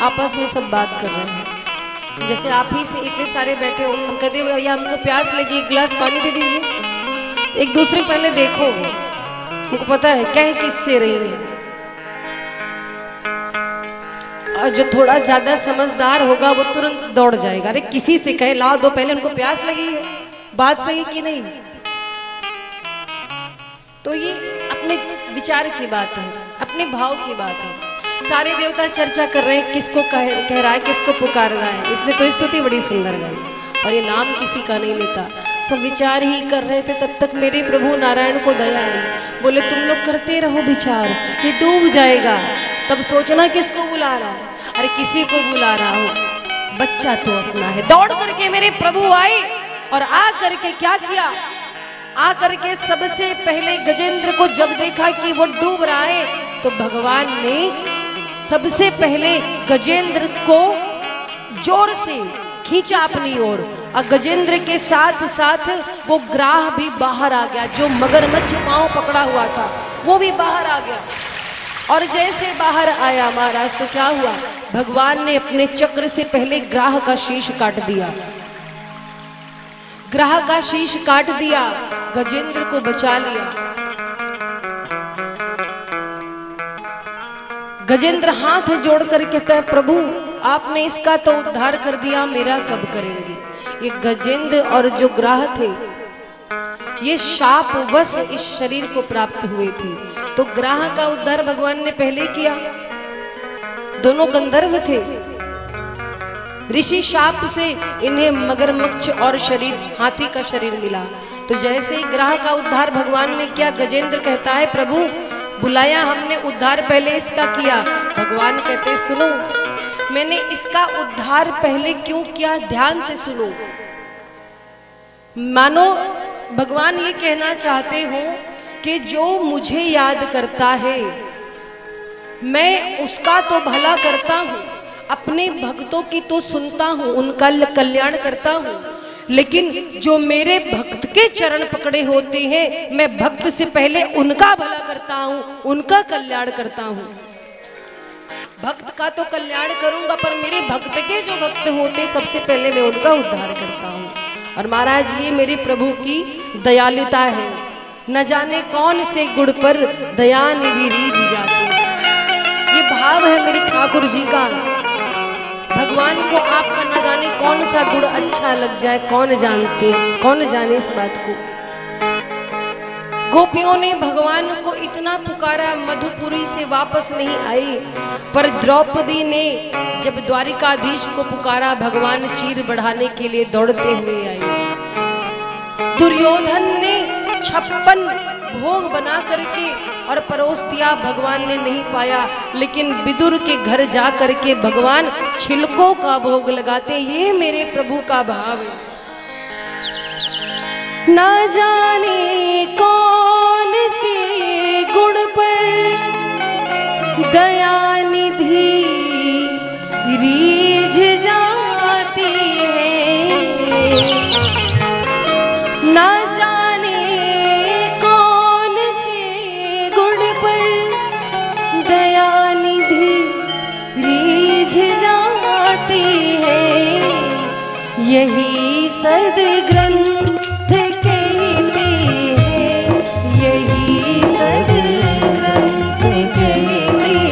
D: आपस में सब बात कर रहे हैं। जैसे आप ही से इतने सारे बैठे हो, हम कहते हैं भैया हमको प्यास लगी, एक गिलास पानी दे दीजिए, एक दूसरे पहले देखोगे, हमको पता है कह किससे रही है। और जो थोड़ा ज्यादा समझदार होगा वो तुरंत दौड़ जाएगा, अरे किसी से कहे लाओ दो, पहले उनको प्यास लगी है, बात सही कि नहीं। तो ये अपने विचार की बात है, अपने भाव की बात है। सारे देवता चर्चा कर रहे हैं किसको कह रहा है, किसको पुकार रहा है। इसने तो स्तुति बड़ी सुंदर गाई और ये नाम किसी का नहीं लेता। सब विचार ही कर रहे थे, तब तक मेरे प्रभु नारायण को दया आई, बोले तुम लोग करते रहो विचार, ये डूब जाएगा, तब सोचना किसको बुला रहा है। अरे किसी को बुला रहा हो, बच्चा तो अपना है। दौड़ करके मेरे प्रभु आए और आ करके क्या किया, आ करके सबसे पहले गजेंद्र को जब देखा कि वो डूब रहा है, तो भगवान ने सबसे पहले गजेंद्र को जोर से खींचा अपनी ओर, और गजेंद्र के साथ साथ वो ग्राह भी बाहर आ गया, जो मगरमच्छ पांव पकड़ा हुआ था वो भी बाहर आ गया। और जैसे बाहर आया महाराज तो क्या हुआ, भगवान ने अपने चक्र से पहले ग्राह का शीश काट दिया, ग्राह का शीश काट दिया, गजेंद्र को बचा लिया। गजेंद्र हाथ जोड़ कर कहता है प्रभु आपने इसका तो उद्धार कर दिया, मेरा कब करेंगे। ये गजेंद्र और जो ग्राह थे ये शापवश इस शरीर को प्राप्त हुए थे, तो ग्राह का उद्धार भगवान ने पहले किया। दोनों गंधर्व थे, ऋषि शाप से इन्हें मगरमच्छ और शरीर हाथी का शरीर मिला, तो जैसे ही ग्राह का उद्धार भगवान ने किया, गजेंद्र कहता है प्रभु बुलाया हमने, उद्धार पहले इसका किया। भगवान कहते सुनो मैंने इसका उद्धार पहले क्यों किया, ध्यान से सुनो। मानो भगवान ये कहना चाहते हो कि जो मुझे याद करता है मैं उसका तो भला करता हूँ, अपने भक्तों की तो सुनता हूँ, उनका कल्याण करता हूँ, लेकिन जो मेरे भक्त के चरण पकड़े होते हैं मैं भक्त से पहले उनका भला करता हूँ, उनका कल्याण करता हूँ। भक्त का तो कल्याण करूंगा, पर मेरे भक्त के जो भक्त होते सबसे पहले मैं उनका उद्धार करता हूँ। और महाराज ये मेरे प्रभु की दयालुता है, न जाने कौन से गुण पर दया निधि रीझ जाती है। ये भाव है मेरे ठाकुर जी का। भगवान को आपका न जाने कौन सा गुण अच्छा लग जाए, कौन जानते, कौन जाने इस बात को। गोपियों ने भगवान को इतना पुकारा, मधुपुरी से वापस नहीं आई, पर द्रौपदी ने जब द्वारिकाधीश को पुकारा, भगवान चीर बढ़ाने के लिए दौड़ते हुए आए। दुर्योधन ने 56 भोग बना करके और परोस दिया, भगवान ने नहीं पाया, लेकिन विदुर के घर जा करके भगवान छिलकों का भोग लगाते। ये मेरे प्रभु का भाव है। ना जाने कौन से गुण पर दया निधि रीझ जाती है, ना जाने कौन से गुण पर दया निधि रीझ जाती है। यही सद्ग्रंथ कहते हैं, यही सद्ग्रंथ कहते हैं,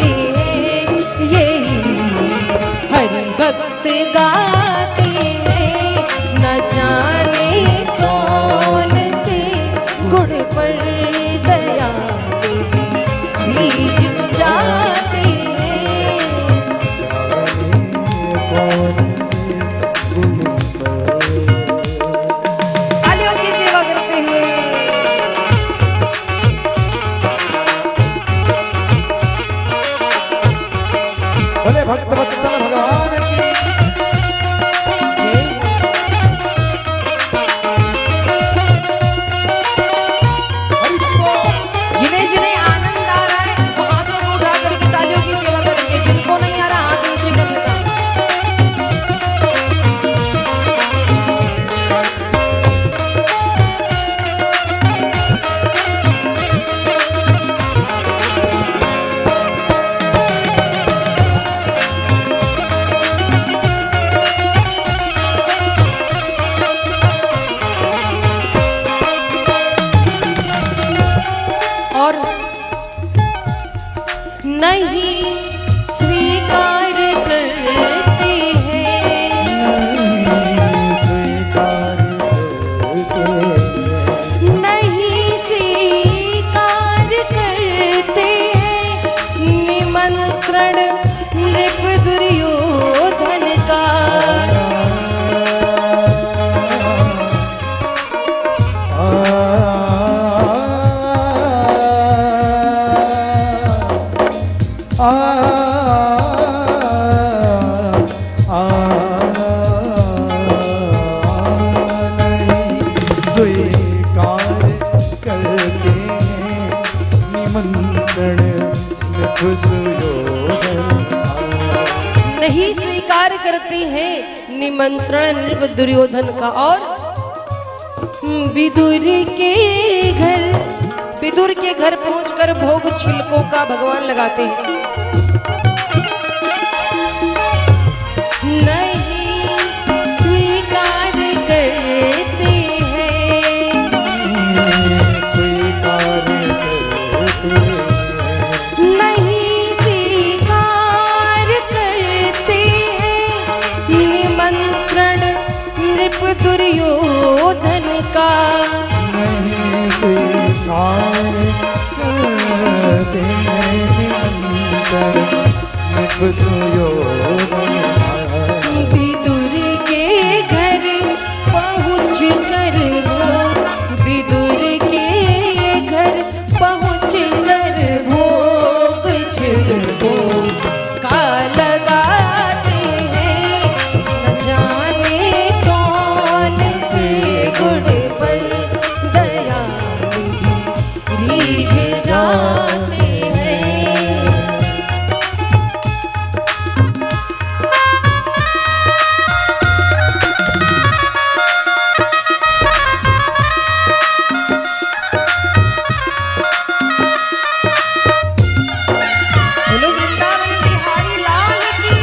B: बोले भक्त वत्सल भगवान की
D: जिन्हें जिन्हें आनंद आ रहा है वो हाथों को उठा करके तालियों की सेवा करेंगे, जिनको नहीं आ रहा हाथ नीचे कर लेना। और नहीं स्वीकार करते हैं, नहीं स्वीकार करते हैं निमंत्रण नृप दुर्योधन का। नहीं स्वीकार करते हैं निमंत्रण नृप दुर्योधन का। और विदुर के घर पहुंचकर भोग छिलकों का भगवान लगाते हैं। नहीं स्वीकार करते हैं, नहीं स्वीकार करते हैं निमंत्रण नृप दुर्योधन का। विदुर के घर पहुँच कर विदुर के घर पहुँच कर भोग छिलकों का लगाते हैं। न जाने कौन से गुण पर दया रीझ जाते हैं। बोलो वृंदावन बिहारी लाल की।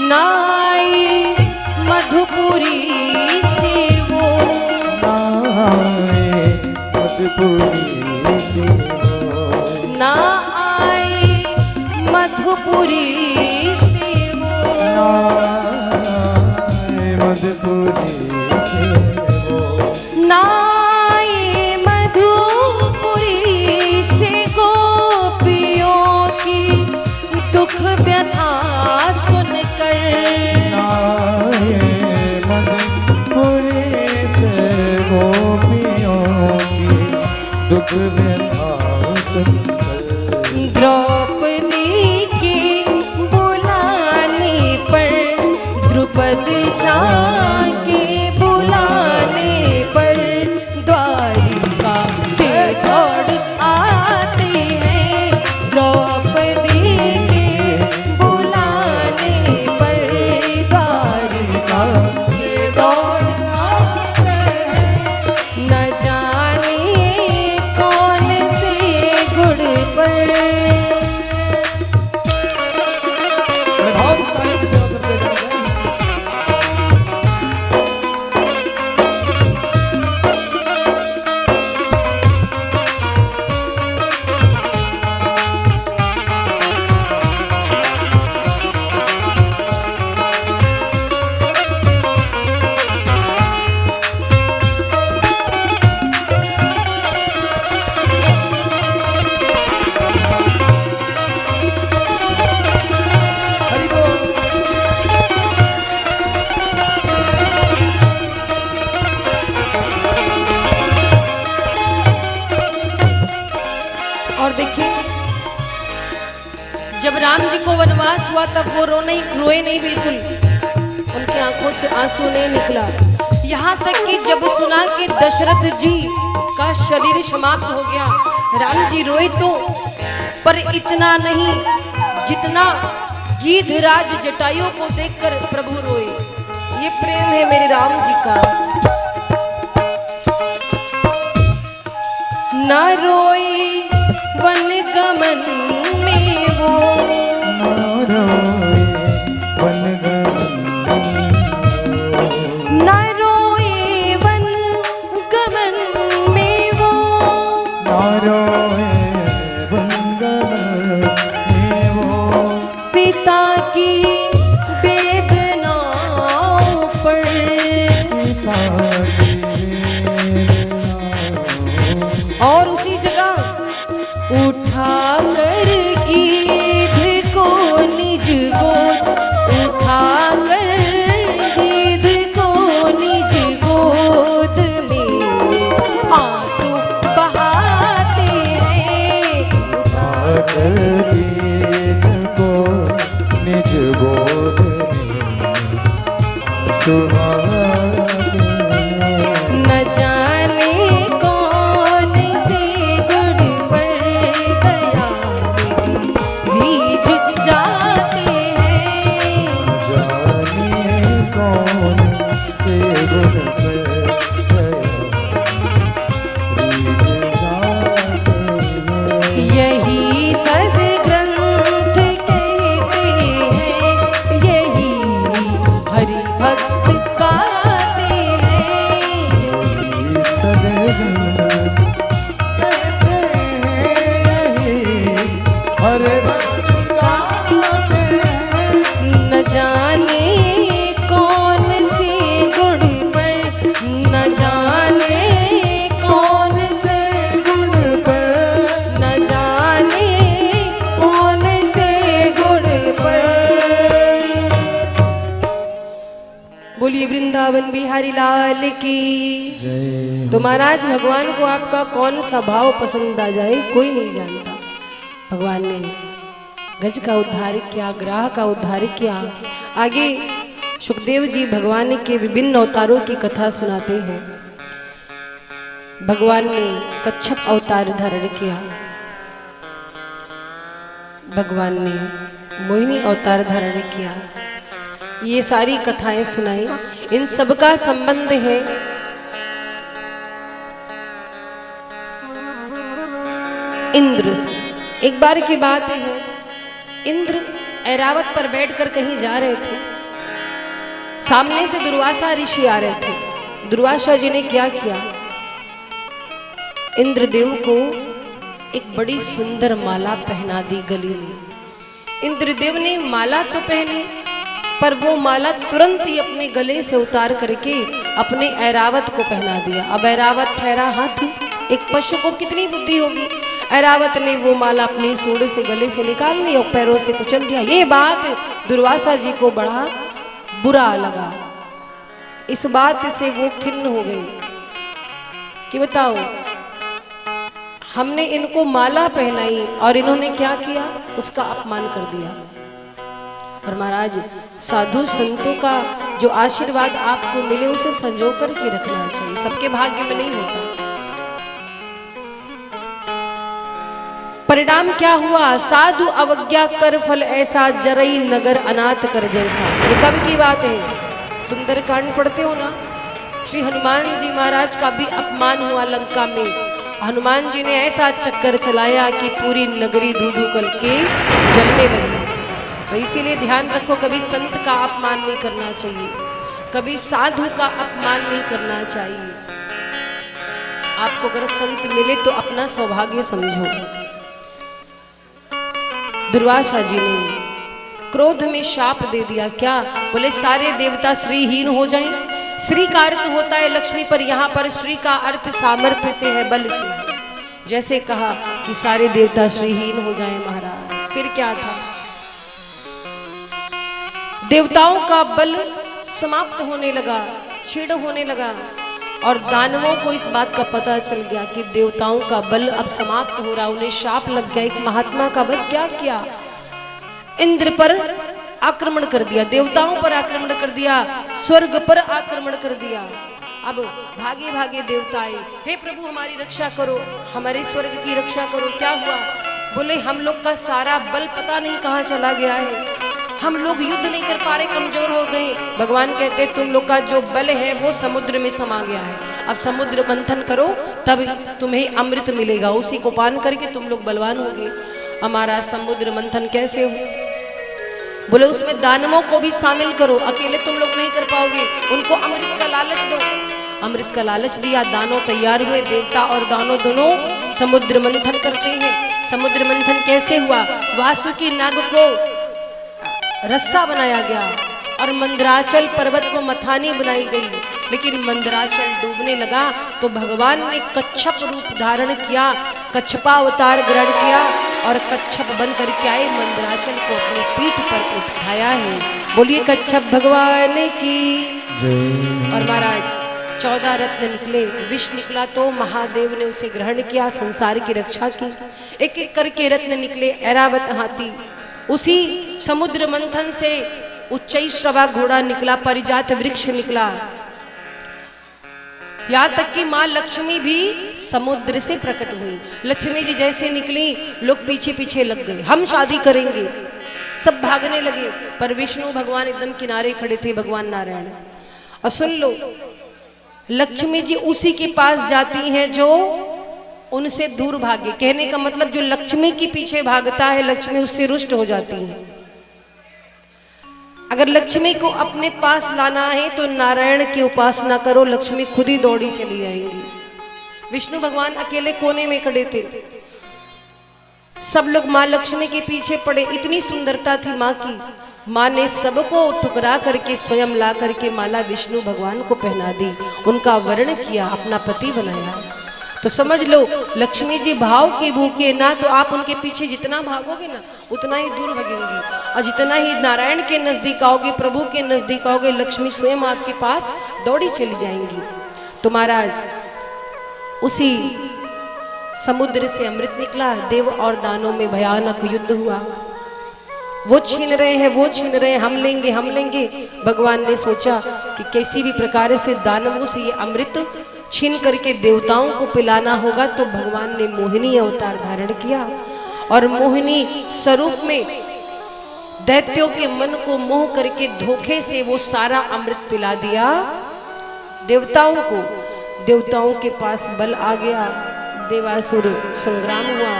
D: नाई मधुपुरी से वो ना आए मधुपुरी से वो ना आए मधुपुरी से गोपियों की दुख व्यथा सुनकर। द्रौपदी के बुलाने पर द्रुपद जाके बुलाने पर द्वारिका से दौड़ आते हैं। द्रौपदी के जब राम जी को वनवास हुआ तब वो रोए नहीं बिल्कुल, उनकी आंखों से आंसू नहीं निकला। यहाँ तक कि जब सुना कि दशरथ जी का शरीर समाप्त हो गया, राम जी रोए तो, पर इतना नहीं जितना गिद्धराज जटायु को देखकर प्रभु रोए। ये प्रेम है मेरे राम जी का। ना रोए वन गमन में वो, ना रोए वन गमन में वो, ना रोए वन गमन में वो, पिता की वेदनाओं पर, और उसी जगह उठा कर गिद्ध को निज गोद, उठा कर गिद्ध को निज गोद में आंसू बहाते हैं, उठा कर गिद्ध को निज गोद में न जाने कौन से गुण पर दया रीझ जाते हैं, जाने कौन से गुण पर यही सदग्रंथ कहते हैं, यही हरि भक्त गाते हैं, न जाने कौन से गुण पर, न जाने कौन से गुण पर, न जाने कौन से गुण पर। बोलिए वृंदावन बिहारी लाल की। तो महाराज भगवान को आपका कौन सा भाव पसंद आ जाए कोई नहीं जानता। भगवान ने गज का उद्धार किया, ग्राह का उद्धार किया। आगे सुखदेव जी भगवान के विभिन्न अवतारों की कथा सुनाते हैं। भगवान ने कच्छप अवतार धारण किया, भगवान ने मोहिनी अवतार धारण किया। ये सारी कथाएं सुनाई। इन सबका संबंध है इंद्र से। एक बार की बात है, इंद्र ऐरावत पर बैठकर कहीं जा रहे थे। सामने से दुर्वासा ऋषि आ रहे थे। दुर्वासा जी ने क्या किया, इंद्रदेव को एक बड़ी सुंदर माला पहना दी गले में। इंद्रदेव ने माला तो पहनी, पर वो माला तुरंत ही अपने गले से उतार करके अपने ऐरावत को पहना दिया। अब ऐरावत ठहरा हाथी, एक पशु को कितनी बुद्धि होगी। ऐरावत ने वो माला अपनी सूंड से गले से निकाल ली और पैरों से कुचल दिया। ये बात दुर्वासा जी को बड़ा बुरा लगा। इस बात से वो खिन्न हो गई कि बताओ, हमने इनको माला पहनाई और इन्होंने क्या किया, उसका अपमान कर दिया। और महाराज साधु संतों का जो आशीर्वाद आपको मिले उसे संजो करके रखना चाहिए, सबके भाग्य में नहीं होता। परिणाम क्या हुआ, साधु अवज्ञा कर फल ऐसा, जरई नगर अनाथ कर जैसा। ये कब की बात है, सुंदरकांड पढ़ते हो ना। श्री हनुमान जी महाराज का भी अपमान हुआ लंका में। हनुमान जी ने ऐसा चक्कर चलाया कि पूरी नगरी धू-धू करके जलने लगी। तो इसीलिए ध्यान रखो, कभी संत का अपमान नहीं करना चाहिए, कभी साधु का अपमान नहीं करना चाहिए। आपको अगर संत मिले तो अपना सौभाग्य समझो। दुर्वासा जी ने क्रोध में शाप दे दिया। क्या बोले, सारे देवता श्रीहीन हो जाएं। श्री का अर्थ होता है लक्ष्मी, पर यहाँ पर श्री का अर्थ सामर्थ्य से है, बल से है। जैसे कहा कि सारे देवता श्रीहीन हो जाएं महाराज, फिर क्या था, देवताओं का बल समाप्त होने लगा, क्षीण होने लगा। और दानवों को इस बात का पता चल गया कि देवताओं का बल अब समाप्त हो रहा, उन्हें शाप लग गया। एक महात्मा का बस क्या किया, इंद्र पर आक्रमण कर दिया, देवताओं पर आक्रमण कर दिया, स्वर्ग पर आक्रमण कर दिया। अब भागे भागे देवता आए, हे प्रभु हमारी रक्षा करो, हमारे स्वर्ग की रक्षा करो। क्या हुआ? बोले हम लोग का सारा बल पता नहीं कहाँ चला गया है, हम लोग युद्ध नहीं कर पा रहे, कमजोर हो गए। भगवान कहते तुम लोग का जो बल है वो समुद्र में समा गया है, अब समुद्र मंथन करो तब तुम्हें अमृत मिलेगा, उसी को पान करके तुम लोग बलवान होगे। हमारा समुद्र मंथन कैसे हो? बोले उसमें दानवों को भी शामिल करो, अकेले तुम लोग नहीं कर पाओगे, उनको अमृत का लालच दो। अमृत का लालच दिया, दानव तैयार हुए, देवता और दानव दोनों समुद्र मंथन करते हैं। समुद्र मंथन कैसे हुआ? वासुकी नाग को रस्सा बनाया गया और मंदराचल पर्वत को मथानी बनाई गई, लेकिन मंदराचल डूबने लगा तो भगवान ने कच्छप रूप धारण किया, कच्छपावतार ग्रहण किया और कच्छप बन करके आए, मंदराचल को अपनी पीठ पर उठाया है। बोलिए कच्छप भगवान की जय। और महाराज 14 रत्न निकले, विष निकला तो महादेव ने उसे ग्रहण किया, संसार की रक्षा की। एक एक करके रत्न निकले, ऐरावत हाथी, उसी समुद्र मंथन से उच्चैश्रवा घोड़ा निकला, परिजात वृक्ष निकला, यहाँ तक कि माँ लक्ष्मी भी समुद्र से प्रकट हुई। लक्ष्मी जी जैसे निकली, लोग पीछे पीछे लग गए, हम शादी करेंगे, सब भागने लगे, पर विष्णु भगवान एकदम किनारे खड़े थे, भगवान नारायण। और सुन लो, लक्ष्मी जी उसी के पास जाती हैं जो उनसे दूर भागे, कहने का मतलब जो लक्ष्मी के पीछे भागता है, लक्ष्मी उससे रुष्ट हो जाती है। अगर लक्ष्मी को अपने पास लाना है तो नारायण की उपासना करो, लक्ष्मी खुद ही दौड़ी चली आएंगी। विष्णु भगवान अकेले कोने में खड़े थे, सब लोग माँ लक्ष्मी के पीछे पड़े। इतनी सुंदरता थी माँ की, माँ ने सबको ठुकरा करके स्वयं ला करके माला विष्णु भगवान को पहना दी, उनका वर्ण किया, अपना पति बनाया। तो समझ लो लक्ष्मी जी भाव के भूखे ना, तो आप उनके पीछे जितना भागोगे ना उतना ही दूर भगेंगी, और जितना ही नारायण के नजदीक आओगे, प्रभु के नजदीक आओगे, लक्ष्मी स्वयं आपके पास दौड़ी चली जाएंगी। तो महाराज उसी समुद्र से अमृत निकला, देव और दानों में भयानक युद्ध हुआ, वो छीन रहे हैं, वो छीन रहे हैं, हम लेंगे हम लेंगे। भगवान ने सोचा कि किसी भी प्रकार से दानवों से ये अमृत छीन करके देवताओं को पिलाना होगा, तो भगवान ने मोहिनी अवतार धारण किया और मोहिनी स्वरूप में दैत्यों के मन को मोह करके धोखे से वो सारा अमृत पिला दिया देवताओं को। देवताओं के पास बल आ गया, देवासुर संग्राम हुआ,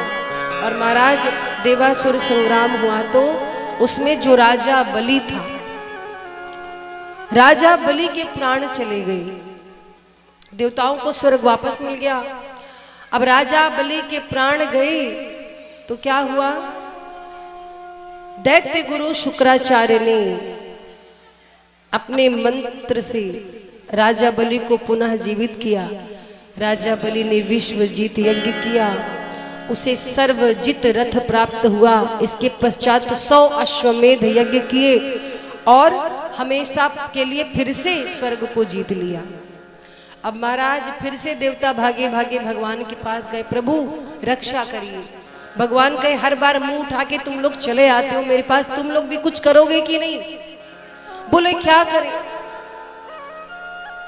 D: और महाराज देवासुर संग्राम हुआ तो उसमें जो राजा बलि था, राजा बलि के प्राण चले गए, देवताओं को स्वर्ग वापस मिल गया। अब राजा बलि के प्राण गए तो क्या हुआ? दैत्य गुरु शुक्राचार्य ने अपने मंत्र से राजा बलि को पुनः जीवित किया। राजा बलि ने विश्वजीत यज्ञ किया, उसे सर्वजित रथ प्राप्त हुआ। इसके पश्चात 100 अश्वमेध यज्ञ किए और हमेशा के लिए फिर से स्वर्ग को जीत लिया। अब महाराज फिर से देवता भागे भागे भगवान के पास गए, प्रभु रक्षा करिए। भगवान कहे हर बार मुंह उठा के तुम लोग चले आते हो मेरे पास, तुम लोग भी कुछ करोगे कि नहीं? बोले क्या करें?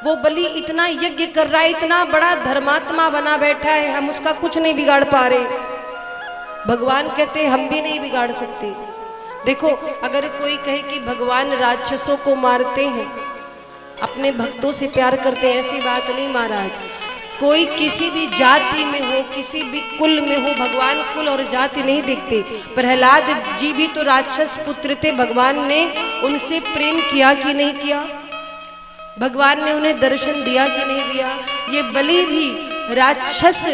D: वो बलि इतना यज्ञ कर रहा है, इतना बड़ा धर्मात्मा बना बैठा है, हम उसका कुछ नहीं बिगाड़ पा रहे। भगवान कहते हम भी नहीं बिगाड़ सकते। देखो अगर कोई कहे कि भगवान राक्षसों को मारते हैं, अपने भक्तों से प्यार करते हैं, ऐसी बात नहीं महाराज। कोई किसी भी जाति में हो, किसी भी कुल में हो, भगवान कुल और जाति नहीं देखते। प्रहलाद जी भी तो राक्षस पुत्र थे, भगवान ने उनसे प्रेम किया कि नहीं किया? भगवान ने उन्हें दर्शन दिया कि नहीं दिया? ये बलि भी राक्षस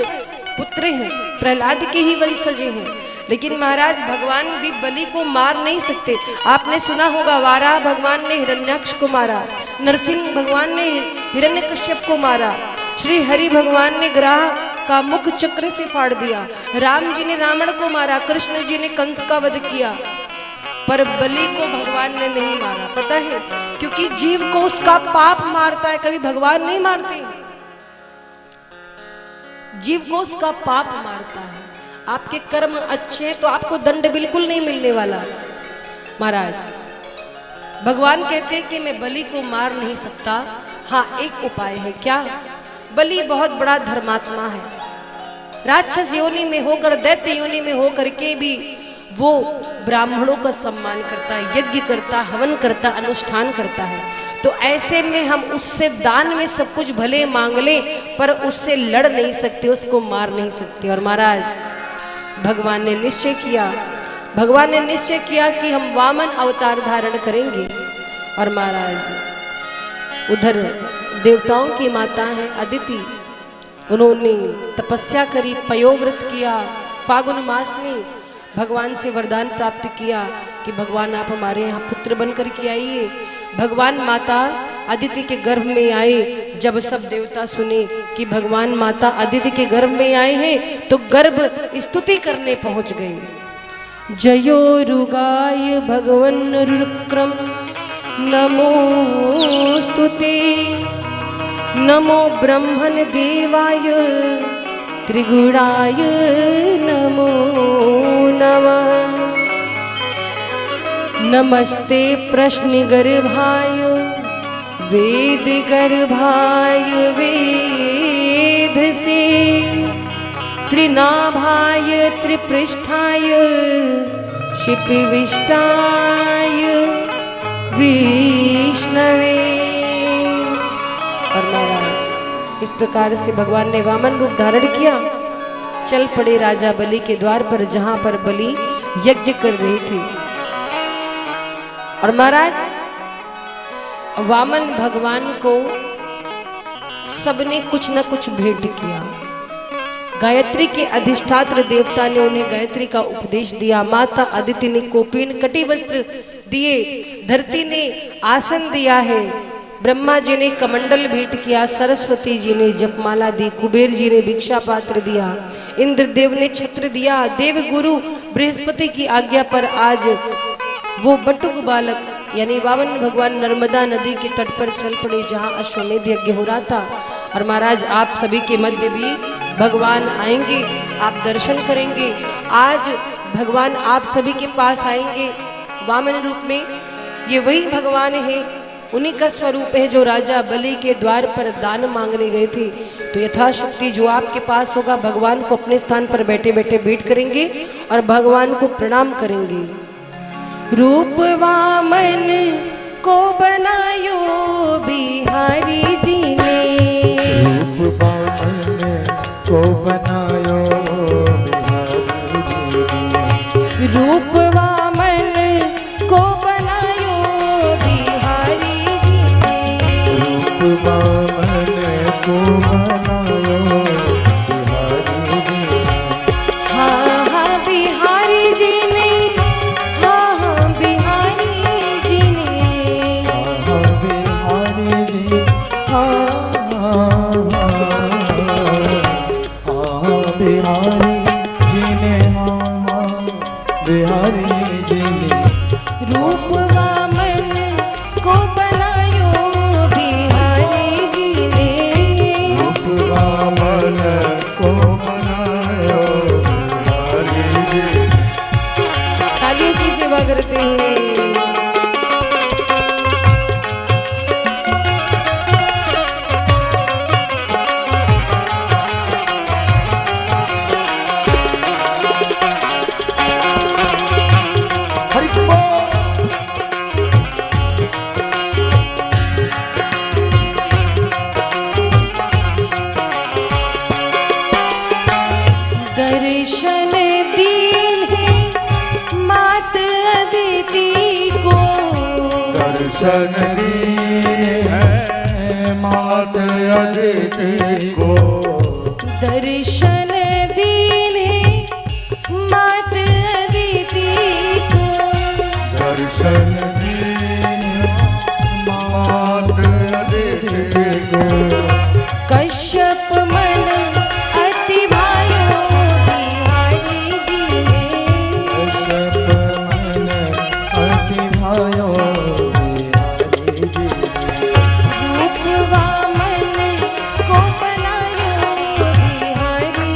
D: पुत्र हैं, प्रहलाद के ही वंशज हैं, लेकिन महाराज भगवान भी बलि को मार नहीं सकते। आपने सुना होगा वाराह भगवान ने हिरण्याक्ष को मारा, नरसिंह भगवान ने हिरण्यकश्यप को मारा, श्री हरि भगवान ने ग्राह का मुख चक्र से फाड़ दिया, राम जी ने रावण को मारा, कृष्ण जी ने कंस का वध किया, पर बलि को भगवान ने नहीं मारा। पता है क्योंकि जीव को उसका पाप मारता है, कभी भगवान नहीं मारते। जीव को उसका पाप मारता है। आपके कर्म अच्छे हैं तो आपको दंड बिल्कुल नहीं मिलने वाला। महाराज भगवान कहते हैं कि मैं बलि को मार नहीं सकता, हाँ एक उपाय है। क्या? बलि बहुत बड़ा धर्मात्मा है, राक्षस योनि में होकर, दैत्य योनि में होकर के भी वो ब्राह्मणों का सम्मान करता है, यज्ञ करता, हवन करता, अनुष्ठान करता है। तो ऐसे में हम उससे दान में सब कुछ भले मांग ले, पर उससे लड़ नहीं सकते, उसको मार नहीं सकते। और महाराज भगवान ने निश्चय किया, भगवान ने निश्चय किया कि हम वामन अवतार धारण करेंगे। और महाराज उधर देवताओं की माता है अदिति, उन्होंने तपस्या करी, पयोव्रत किया, फागुन मास में भगवान से वरदान प्राप्त किया कि भगवान आप हमारे यहाँ पुत्र बनकर के आइए। भगवान माता अदिति के गर्भ में आए। जब सब देवता सुने कि भगवान माता अदिति के गर्भ में आए हैं, तो गर्भ स्तुति करने पहुंच गए। जयो रुगाय भगवन रुक्रम नमो स्तुते, नमो ब्रह्मण देवाय त्रिगुणाय नमो नमः। नमस्ते प्रश्न गर्भाय वेद गर्भाय वेद से, त्रिनाभाय त्रिपृष्ठाय शिपिविष्टाय विष्णवे। और महाराज इस प्रकार से भगवान ने वामन रूप धारण किया, चल पड़े राजा बलि के द्वार पर, जहां पर बलि यज्ञ कर रही थी। और महाराज वामन भगवान को सबने कुछ न कुछ भेंट किया। गायत्री के अधिष्ठात्र देवता ने उन्हें गायत्री का उपदेश दिया, माता अदिति ने कोपीन कटी वस्त्र दिए, धरती ने आसन दिया है, ब्रह्मा जी ने कमंडल भेंट किया, सरस्वती जी ने जपमाला दी, कुबेर जी ने भिक्षा पात्र दिया, इंद्रदेव ने छत्र दिया, देव गुरु बृहस्पति की आज्ञा पर आज वो बटुक बालक यानी वामन भगवान नर्मदा नदी के तट पर चल पड़े, जहाँ अश्वमेध यज्ञ हो रहा था। और महाराज आप सभी के मध्य भी भगवान आएंगे, आप दर्शन करेंगे। आज भगवान आप सभी के पास आएंगे वामन रूप में। ये वही भगवान है, उन्हीं का स्वरूप है जो राजा बलि के द्वार पर दान मांगने गए थे। तो यथाशक्ति जो आपके पास होगा भगवान को अपने स्थान पर बैठे बैठे भेंट करेंगे और भगवान को प्रणाम करेंगे। रूप वामन को बनायो बिहारी जी ने,
B: रूप वामन को बनायो बिहारी जी ने,
D: रूप वामन को बनायो बिहारी जी ने,
B: रूप वामन को बनायो बिहारी जी ने।
D: हाँ हाँ बिहारी जी ने, हाँ हाँ बिहारी जी ने,
B: हाँ बिहारी जी, हाँ बिहारी जी ने, हाँ बिहारी जी ने।
D: रूप वामन को बनायो बिहारी जी ने,
C: रूप वामन को बनायो बिहारी जी।
D: तालियों की सेवा करते हैं। दर्शन दीन है मात अदिति को,
C: दर्शन दीन है मात अदिति को,
D: दर्शन दीन है मात अदिति को,
C: दर्शन दीन मात अदिति को।
D: कश्यप मन अति भायो बिहारी जी ने,
B: कश्यप मन अति भायो बिहारी जी ने।
D: रूप वामन को बनायो बिहारी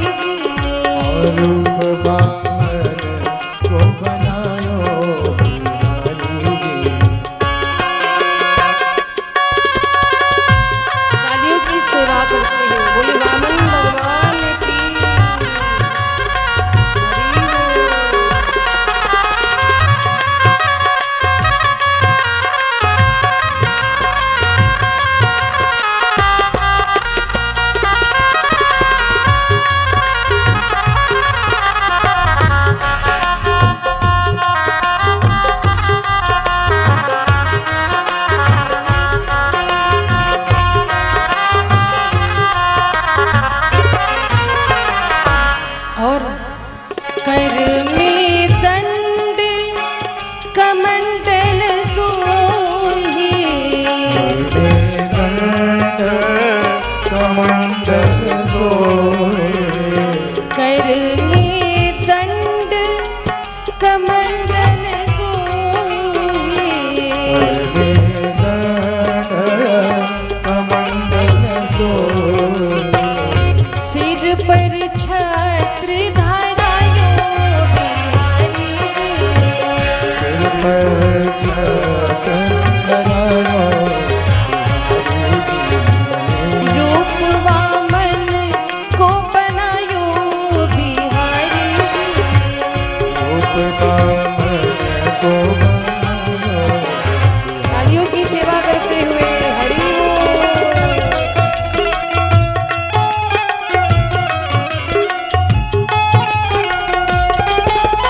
D: तालियों की सेवा करते हुए हरि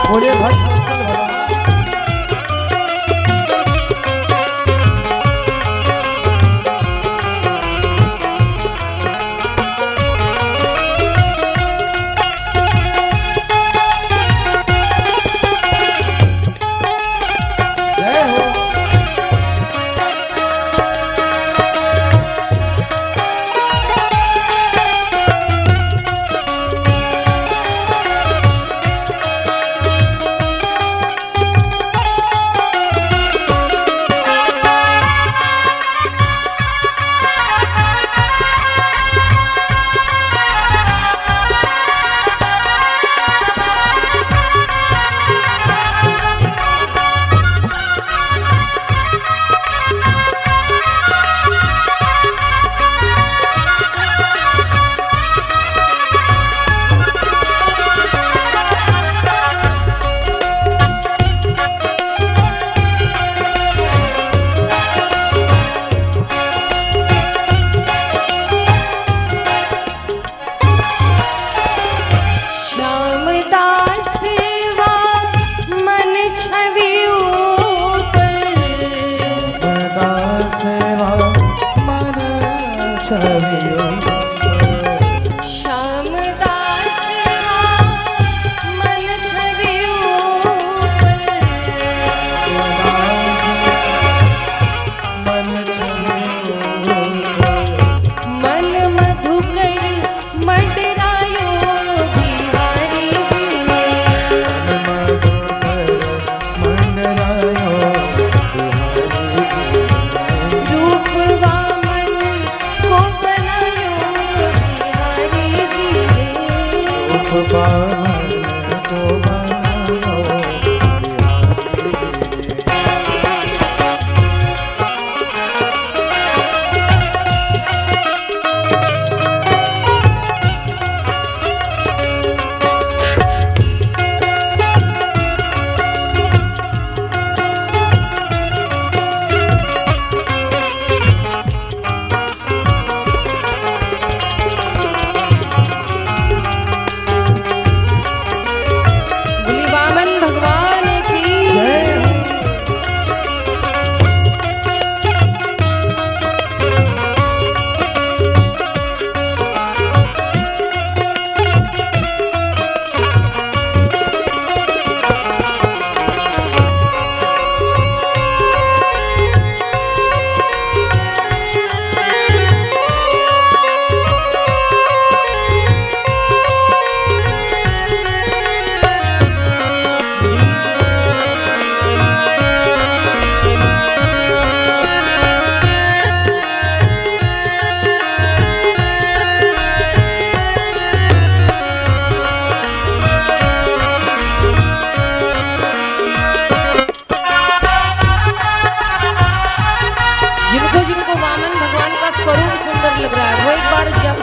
B: बोले भक्त वत्सल भगवान जय हो।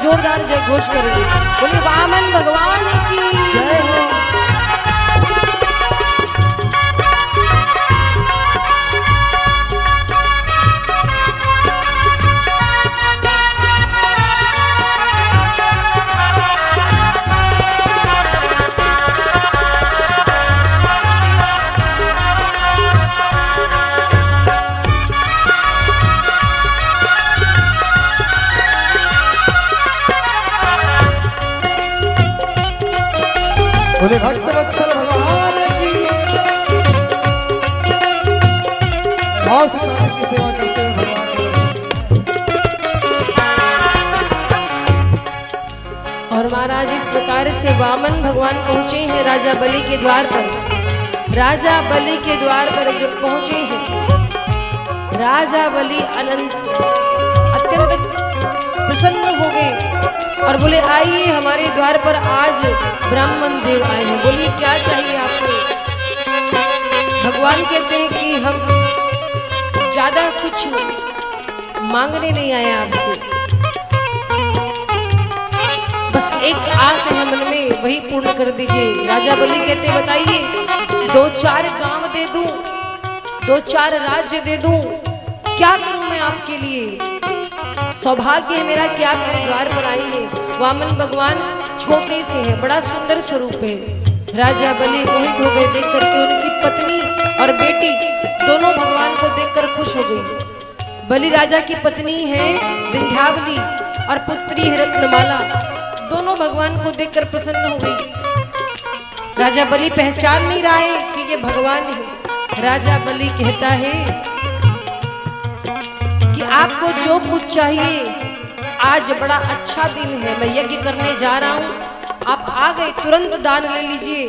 D: जोरदार जय घोष करेंगे। बोलिए वामन भगवान की जय हो।
B: बोले भक्त वत्सल भगवान की भाव से नाम की सेवा करते हैं भगवान।
D: और महाराज इस प्रकार से वामन भगवान पहुंचे हैं राजा बलि के द्वार पर। राजा बलि के द्वार पर जब पहुंचे हैं, राजा बलि अत्यंत प्रसन्न हो गए और बोले आइए हमारे द्वार पर आज ब्राह्मण देव आए हैं। बोलिए क्या चाहिए आपको। भगवान कहते हैं कि हम ज्यादा कुछ मांगने नहीं आए आपसे, बस एक आस है मन में, वही पूर्ण कर दीजिए। राजा बलि कहते बताइए 2-4 गांव दे दूं 2-4 राज्य दे दूं, क्या करूं मैं आपके लिए? सौभाग्य है मेरा कि आप मेरे द्वार पर आई है। वामन भगवान छोटे से है, बड़ा सुंदर स्वरूप है। राजा बलि मोहित हो गए देख करके, उनकी पत्नी और बेटी दोनों भगवान को देखकर खुश हो गई। बलि राजा की पत्नी है विंध्यावली और पुत्री है रत्नमाला, दोनों भगवान को देखकर प्रसन्न हो गई। राजा बलि पहचान नहीं रहा है कि ये भगवान है। राजा बलि कहता है कि आपको जो कुछ चाहिए, आज बड़ा अच्छा दिन है, मैं यज्ञ करने जा रहा हूं, आप आ गए, तुरंत दान ले लीजिए।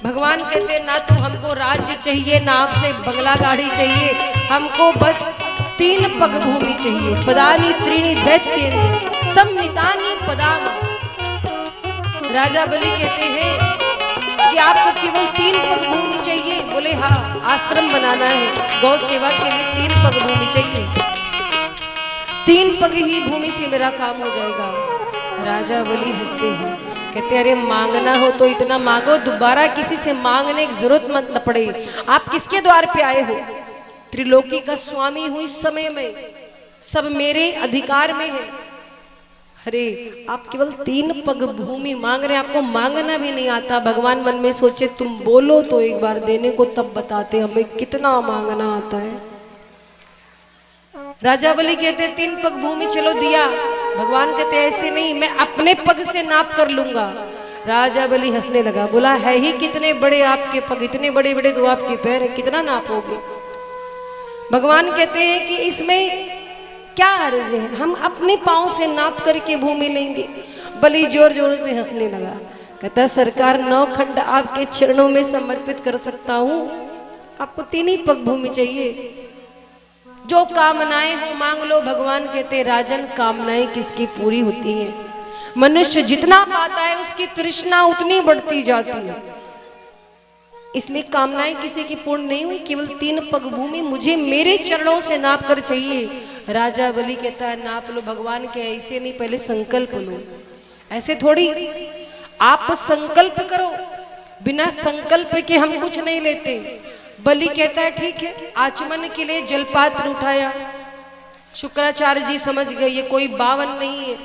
D: भगवान कहते ना तो हमको राज्य चाहिए, ना आपसे बंगला गाड़ी चाहिए, हमको बस 3 पग भूमि चाहिए। पदानी त्रीणी दैत्यानि सम्मितानि पदाम। राजा बलि कहते हैं कि आपको केवल 3 पग भूमि चाहिए। बोले हाँ, आश्रम बनाना है, गौ सेवा के लिए 3 पग भूमि चाहिए, 3 पग ही भूमि से मेरा काम हो जाएगा। राजा बलि हंसते हैं, कहते अरे मांगना हो तो इतना मांगो, दोबारा किसी से मांगने की जरूरत मत न पड़े। आप किसके द्वार पे आए हो? त्रिलोकी का स्वामी हूं, इस समय में सब मेरे अधिकार में है। अरे आप केवल 3 पग भूमि मांग रहे हैं, आपको मांगना भी नहीं आता। भगवान मन में सोचे तुम बोलो तो एक बार देने को तब बताते हमें कितना मांगना आता है। राजा बलि कहते 3 पग भूमि चलो दिया। भगवान कहते ऐसे नहीं, मैं अपने पग से नाप कर लूंगा। राजा बलि हंसने लगा, बोला है ही कितने बड़े आपके पग, इतने बड़े बड़े तो आपके पैर है, कितना नापोगे? भगवान कहते हैं कि इसमें क्या अर्ज है, हम अपने पांव से नाप करके भूमि लेंगे। बलि जोर जोर से हंसने लगा, कहता सरकार 9 खंड आपके चरणों में समर्पित कर सकता हूं, आपको 3 ही पग भूमि चाहिए, जो कामनाएं हो मांग लो। भगवान कहते राजन कामनाएं किसकी पूरी होती हैं? मनुष्य जितना पाता है उसकी तृष्णा उतनी बढ़ती जाती है, इसलिए कामनाएं किसी की पूर्ण नहीं हुई, केवल 3 पग भूमि मुझे मेरे चरणों से नाप कर चाहिए। राजा बलि कहता है नाप लो। भगवान के ऐसे नहीं, पहले संकल्प लो। ऐसे थोड़ी, आप संकल्प करो, बिना संकल्प के हम कुछ नहीं लेते। बलि कहता है ठीक है, आचमन के लिए जलपात्र उठाया। शुक्राचार्य जी समझ गए ये कोई बावन नहीं है,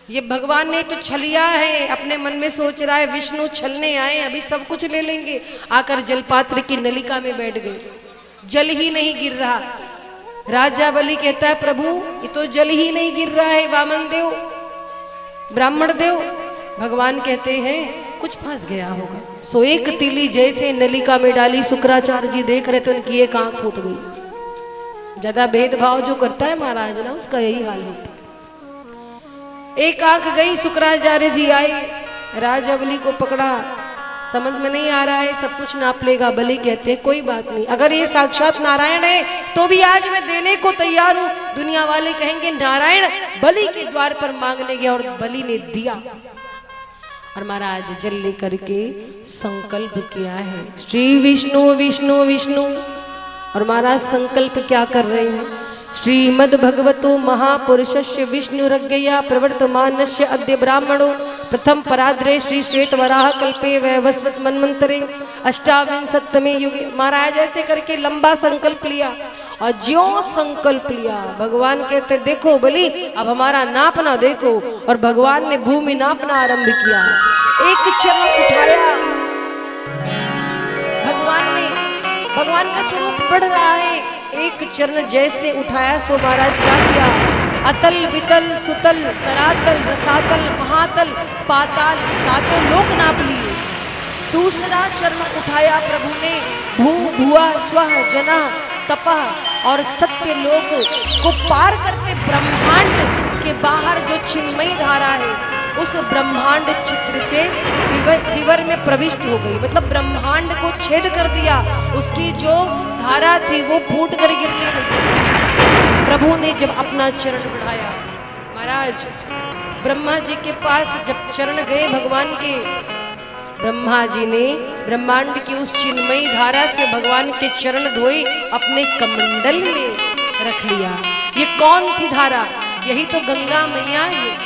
D: ये भगवान ने तो छलिया है। अपने मन में सोच रहा है विष्णु छलने आए, अभी सब कुछ ले लेंगे। आकर जलपात्र की नलिका में बैठ गए, जल ही नहीं गिर रहा। राजा बलि कहता है प्रभु ये तो जल ही नहीं गिर रहा है, वामन देव, ब्राह्मण देव। भगवान कहते हैं कुछ फंस गया होगा। सो एक तीली जैसे नलिका में डाली, शुक्राचार्य जी देख रहे तो उनकी एक आंख फूट गई। ज्यादा भेदभाव जो करता है महाराज ना, उसका यही हाल होता है। एक आंख गई, शुक्राचार्य जी आए, राजा बलि को पकड़ा, समझ में नहीं आ रहा है, सब कुछ नाप लेगा। बलि कहते हैं कोई बात नहीं, अगर ये साक्षात नारायण है तो भी आज मैं देने को तैयार हूं। दुनिया वाले कहेंगे नारायण बलि के द्वार पर मांगने गया और बलि ने दिया। और महाराज जल लेकर के संकल्प किया है श्री विष्णु विष्णु विष्णु। और महाराज संकल्प क्या कर रहे हैं? श्रीमद् भगवतो महापुरुषस्य विष्णुरज्ञया प्रवर्तमानस्य अद्य ब्राह्मणो प्रथम पराद्रे श्री श्वेत वराह कल्पे वैवस्वत मन्वंतरे अष्टाविंशतमे युगे। महाराज ऐसे करके लंबा संकल्प लिया और ज्यों संकल्प लिया भगवान कहते देखो बलि अब हमारा नापना देखो। और भगवान ने भूमि नापना आरंभ किया। एक चरण उठाया भगवान का स्वरूप बढ़ रहा है। एक चरण जैसे उठाया सो महाराज क्या किया? अतल वितल सुतल तरातल रसातल महातल पाताल सातों लोक नाप लिए। दूसरा चरण उठाया प्रभु ने, भू भुआ स्वः जना तपः और सत्य लोक को पार करते ब्रह्मांड के बाहर जो चिन्मयी धारा है उस ब्रह्मांड चित्र से विवर में प्रविष्ट हो गई। मतलब ब्रह्मांड को छेद कर दिया, उसकी जो धारा थी वो फूट कर गिरने लगी। प्रभु ने जब अपना चरण बढ़ाया, महाराज ब्रह्मा जी के पास जब चरण गए भगवान के, ब्रह्मा जी ने ब्रह्मांड की उस चिन्मयी धारा से भगवान के चरण धोए, अपने कमंडल में रख लिया। ये कौन थी धारा? यही तो गंगा मैया है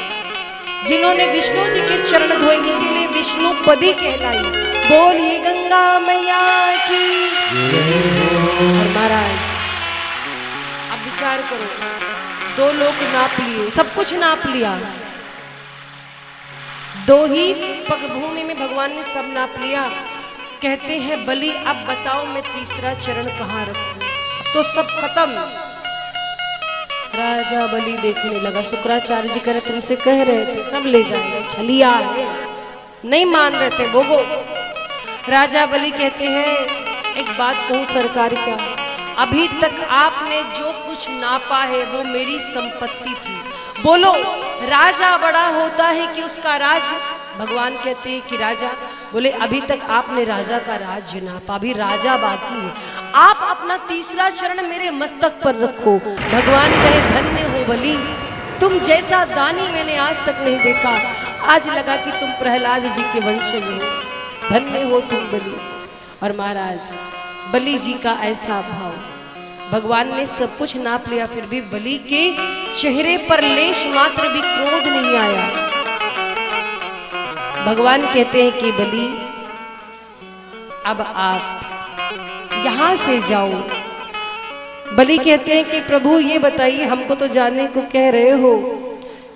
D: जिन्होंने विष्णु जी के चरण धोए, इसीलिए विष्णु पदी कहलाई। बोलिए गंगा मैया की। और विचार करो, 2 लोग नाप लिए, सब कुछ नाप लिया, 2 ही पगभूमि में भगवान ने सब नाप लिया। कहते हैं बलि अब बताओ मैं तीसरा चरण कहाँ रखूं? तो सब खत्म। राजा बलि देखने लगा, शुक्राचार्य जी कह रहे तुमसे कह रहे थे सब ले जाएंगे, छलिया है, नहीं मान रहे थे भोगो। राजा बलि कहते हैं एक बात कहूं सरकार, क्या अभी तक आपने जो कुछ नापा है वो मेरी संपत्ति थी। बोलो राजा बड़ा होता है कि उसका राज? भगवान कहते हैं कि राजा, बोले अभी तक आपने राजा का राज्य नापा, अभी राजा बाकी है, आप अपना तीसरा चरण मेरे मस्तक पर रखो। भगवान कहे धन्य हो बलि, तुम जैसा दानी मैंने आज तक नहीं देखा, आज लगा कि तुम प्रहलाद जी के वंशज हो, धन्य हो तुम बलि। और महाराज बलि जी का ऐसा भाव, भगवान ने सब कुछ नाप लिया फिर भी बलि के चेहरे पर लेश मात्र भी क्रोध नहीं आया। भगवान कहते हैं कि बलि अब आप यहां से जाओ। बलि कहते हैं कि प्रभु ये बताइए, हमको तो जाने को कह रहे हो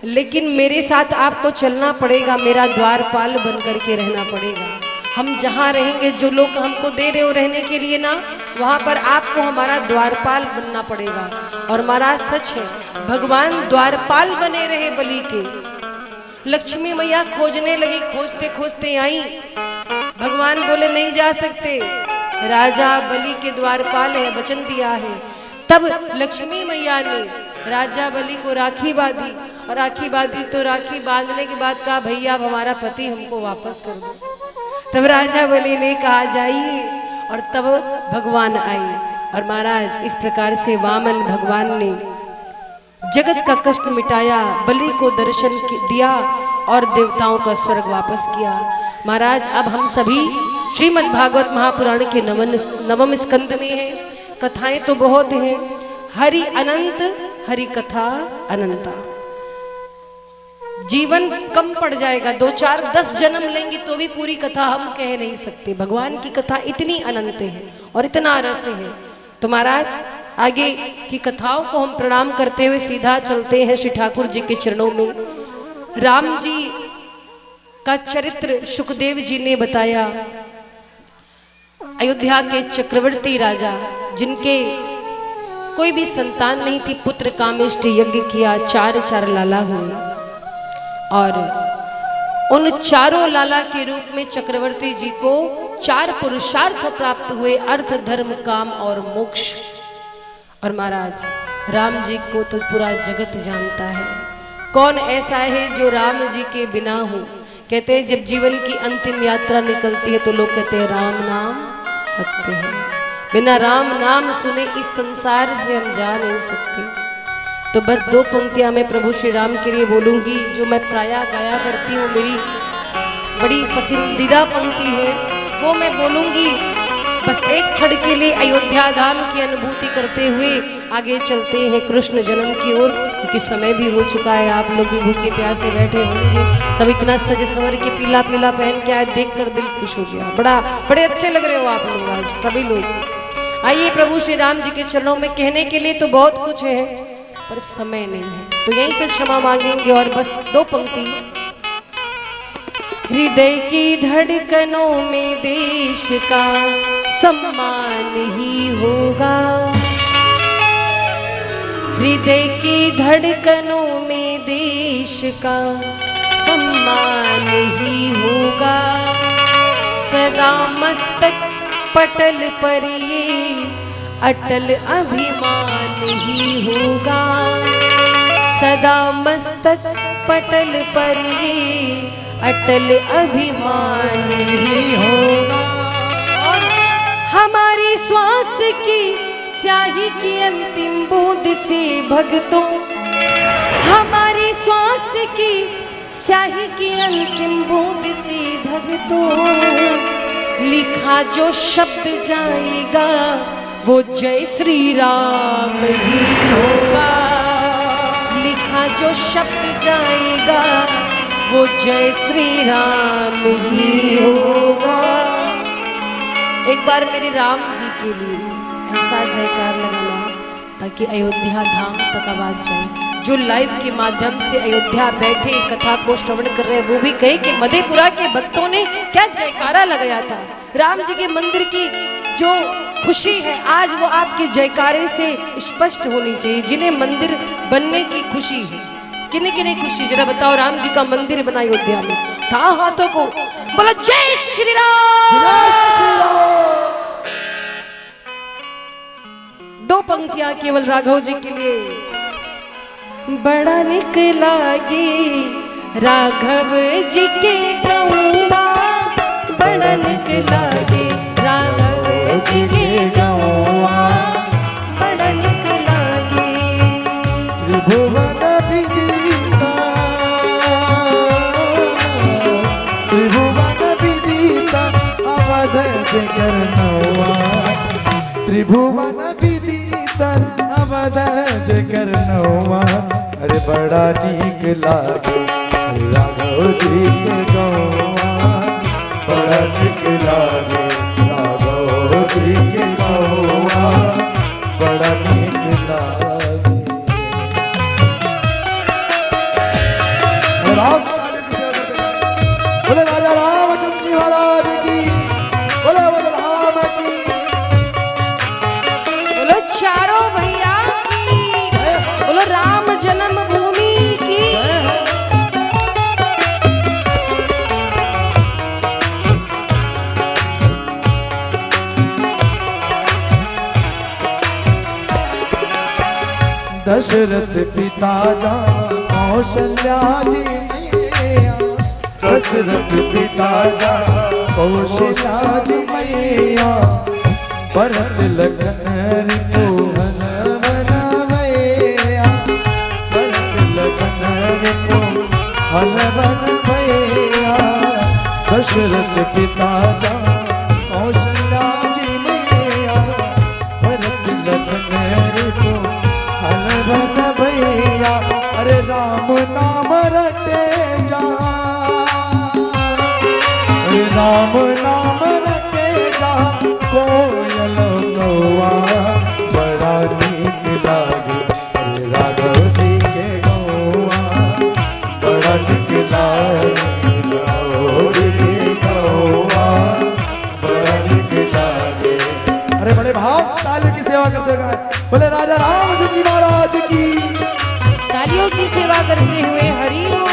D: लेकिन मेरे साथ आपको चलना पड़ेगा, मेरा द्वारपाल बन करके रहना पड़ेगा। हम जहाँ रहेंगे, जो लोग हमको दे रहे हो रहने के लिए ना, वहाँ पर आपको हमारा द्वारपाल बनना पड़ेगा। और महाराज सच है, भगवान द्वारपाल बने रहे बलि के। लक्ष्मी मैया खोजने लगी, खोजते खोजते आई, भगवान बोले नहीं जा सकते, राजा बलि के द्वारपाल है, वचन दिया है। तब लक्ष्मी मैया ने राजा बलि को राखी बांधी, और राखी बांधी तो राखी बांधने के बाद कहा भैया अब हमारा पति हमको वापस कर दो। तब राजा बलि ने कहा जाइए, और तब भगवान आए। और महाराज इस प्रकार से वामन भगवान ने जगत का कष्ट मिटाया, बलि को दर्शन दिया और देवताओं का स्वर्ग वापस किया। महाराज अब हम सभी श्रीमद् भागवत महापुराण के नवम स्कंद में हैं। कथाएं तो बहुत हैं, हरि अनंत, हरि कथा अनंता। जीवन कम पड़ जाएगा, 2 4 10 जन्म लेंगे तो भी पूरी कथा हम कह नहीं सकते। भगवान की कथा इतनी अनंत है और इतना रस है। तो महाराज आगे की कथाओं को हम प्रणाम करते हुए सीधा चलते हैं श्री ठाकुर जी के चरणों में। राम जी का चरित्र शुकदेव जी ने बताया। अयोध्या के चक्रवर्ती राजा, जिनके कोई भी संतान नहीं थी, पुत्र कामेष्टि यज्ञ किया, 4 लाला हुए, और उन 4 लाला के रूप में चक्रवर्ती जी को 4 पुरुषार्थ प्राप्त हुए, अर्थ धर्म काम और मोक्ष। और महाराज राम जी को तो पूरा जगत जानता है, कौन ऐसा है जो राम जी के बिना हो। कहते हैं जब जीवन की अंतिम यात्रा निकलती है तो लोग कहते हैं राम नाम सत्य है, बिना राम नाम सुने इस संसार से हम जा नहीं सकते। तो बस 2 पंक्तियां मैं प्रभु श्री राम के लिए बोलूंगी, जो मैं प्रायः गाया करती हूँ, मेरी बड़ी पसंदीदा पंक्ति है, वो मैं बोलूंगी। बस एक क्षण के लिए अयोध्या धाम की अनुभूति करते हुए आगे चलते हैं कृष्ण जन्म की ओर, क्योंकि समय भी हो चुका है, आप लोग भी भूखे प्यासे बैठे होंगे। सब इतना सज संवर के पीला पीला पहन के आए, देख कर दिल खुश हो गया। बड़े अच्छे लग रहे हो आप लोग आज सभी लोग। आइए प्रभु श्री राम जी के चरणों में, कहने के लिए तो बहुत कुछ है पर समय नहीं है, तो यहीं से क्षमा मांगेंगे। और बस 2 पंक्ति। हृदय की धड़कनों में देश का सम्मान ही होगा, हृदय की धड़कनों में देश का सम्मान ही होगा। सदा मस्तक पटल पर ये अटल अभिमान ही होगा, सदा मस्तक पटल पर ये अटल अभिमान ही होगा। और हमारी श्वास की स्याही की अंतिम बूंद से भक्तों, हमारी श्वास की स्याही की अंतिम बूंद से भक्तों, लिखा जो शब्द जाएगा वो जय श्री राम ही होगा, लिखा जो शब्द जाएगा वो जय श्री राम ही होगा। एक बार मेरे राम जी के लिए ऐसा जयकार लगाना, ताकि अयोध्या धाम तक आवाज जाए। जो लाइव के माध्यम से अयोध्या बैठे कथा को श्रवण कर रहे हैं वो भी कहे कि मधेपुरा के भक्तों ने क्या जयकारा लगाया था। राम जी के मंदिर की जो खुशी है आज वो आपके जयकारे से स्पष्ट होनी चाहिए। जिन्हें मंदिर बनने की खुशी है, किन्हें किन्हें खुशी, जरा बताओ। राम जी का मंदिर बना अयोध्या में, था हाथों को, बोलो जय श्री राम। दो पंक्तियां केवल राघव जी के लिए। बड़ा निक लागे राघव जी के गौवा, बड़ा निक लागे राघव जी के गौवा, बड़ा निक लागे।
B: त्रिभुवन विदिता, त्रिभुवन विदिता अवध जकर नौआ, त्रिभुवन विदिता अवध जकर नौआ। अरे बड़ा नीक लागे राघव जी के गौआ, बड़ा नीक लागे राघव जी के गौआ, बड़ा नीक लागे। बोले राजा रामचंद्र जी महाराज की, बोले बोले राम की,
D: बोलो चारों भैया की, बोलो राम जन्मभूमि की।
B: दशरथ पिता जा कौशल्या जी मैया, दशरथ पिता जा कौशल्या जी मैया, भरत लखन रिपुहन बनवैया, भरत लखन रिपुहन बनवैया। दशरथ पिता जा कौशल्या जी मैया, भरत लखन रिपुहन बनवैया। अरे राम नाम रटे जा, अरे राम नाम रटे जा, कोयल गौआ बड़ा नीक लागे। अरे राघव जी के गौआ बड़ा नीक लागे, राघव जी के गौआ बड़ा नीक लागे। अरे बड़े भाव ताली की सेवा करते गए, बोले राजा रामचंद्र जी महाराज की।
D: तालियों की सेवा करते हुए हरि ओम।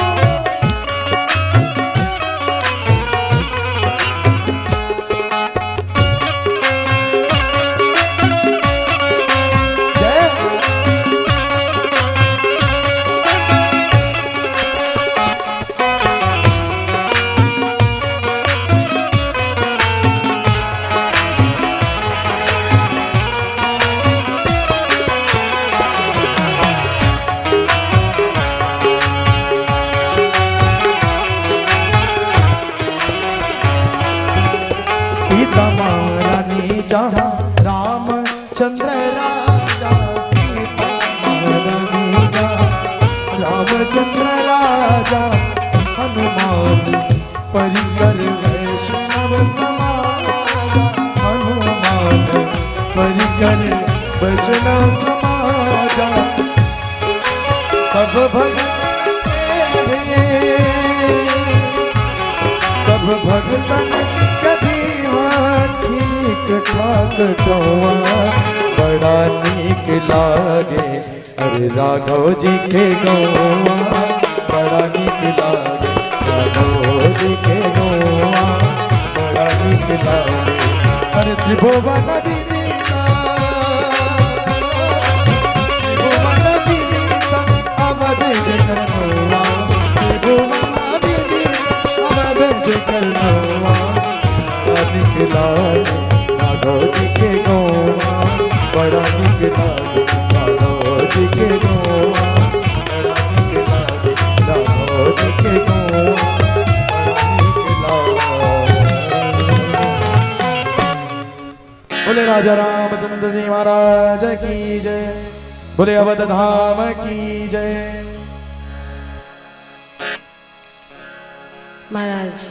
B: सीता महारानी जहाँ रामचंद्र राजा, सीता महारानी जहाँ रामचंद्र राजा, हनुमान परिकर वैष्णव समाजा, हनुमान परिकर वैष्णव समाजा। सब भगत सब भगतन कभी ठीक ठाक चौआ, बड़ा नीक लागे। अरे राघव जी के गौआ बड़ा नीक लागे, राघव जी के गौआ बड़ा नीक लागे। अरे त्रिभुवन विदिता, त्रिभुवन विदिता अवध जकर नौआ, त्रिभुवन विदिता अवध जकर नौआ। नीक लागे राघव जी के गौआ बड़ा नीक लागे, राघव जी के गौआ बड़ा नीक लागे, राघव जी के गौआ बड़ा नीक लागे। बोले राजा रामचंद्र जी महाराज की जय, बोले अवध धाम की जय।
D: महाराज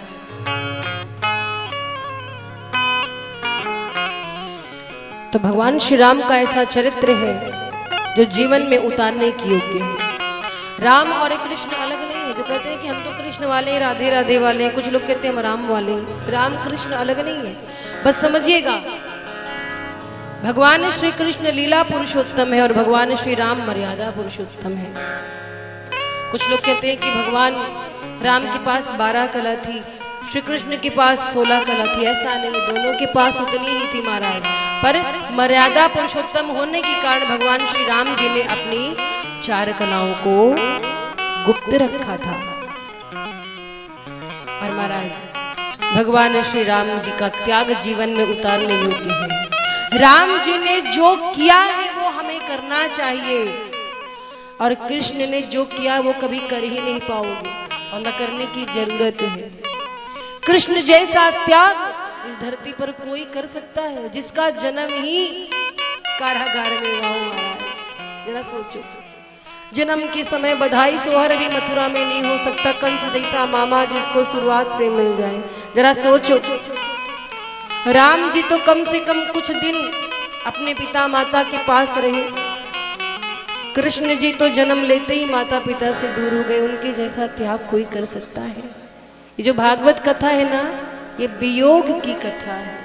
D: तो भगवान श्री राम का ऐसा चरित्र है जो जीवन में उतारने की योग्य है। राम और कृष्ण अलग नहीं है। जो कहते हैं कि हम तो कृष्ण वाले, राधे राधे वाले, कुछ लोग कहते हैं हम राम वाले। राम कृष्ण अलग नहीं है। बस समझिएगा, भगवान श्री कृष्ण लीला पुरुषोत्तम है और भगवान श्री राम मर्यादा पुरुषोत्तम है। कुछ लोग कहते हैं कि भगवान राम के पास 12 कला थी, श्री कृष्ण के पास 16 कला थी। ऐसा नहीं, दोनों के पास उतनी ही थी महाराज, पर मर्यादा पुरुषोत्तम होने के कारण भगवान श्री राम जी ने अपनी 4 कलाओं को गुप्त रखा था। और महाराज भगवान श्री राम जी का त्याग जीवन में उतारने योग्य है। राम जी ने जो किया है वो हमें करना चाहिए, और कृष्ण ने जो किया वो कभी कर ही नहीं पाओगे और न करने की जरूरत है। कृष्ण जैसा त्याग इस धरती पर कोई कर सकता है, जिसका जन्म ही कारागार में हुआ हो। महाराज जरा सोचो, जन्म के समय बधाई सोहर भी मथुरा में नहीं हो सकता, कंस जैसा मामा जिसको शुरुआत से मिल जाए। जरा सोचो, राम जी तो कम से कम कुछ दिन अपने पिता माता के पास रहे, कृष्ण जी तो जन्म लेते ही माता पिता से दूर हो गए। उनके जैसा त्याग कोई कर सकता है? ये जो भागवत कथा है ना, ये वियोग की कथा है,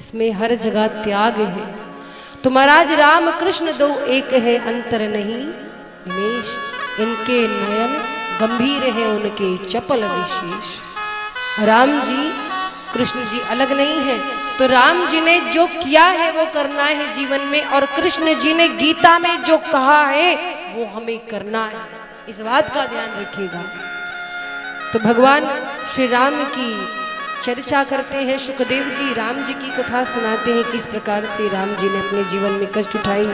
D: इसमें हर जगह त्याग है। तो महाराज राम कृष्ण दो एक है, अंतर नहीं निमेश, इनके नयन गंभीर है, उनके चपल विशेष। राम जी कृष्ण जी अलग नहीं है। तो राम जी ने जो किया है वो करना है जीवन में, और कृष्ण जी ने गीता में जो कहा है वो हमें करना है। इस बात का ध्यान रखिएगा। तो भगवान श्री राम की चर्चा करते हैं। सुखदेव जी राम जी की कथा सुनाते हैं, किस प्रकार से राम जी ने अपने जीवन में कष्ट उठाई,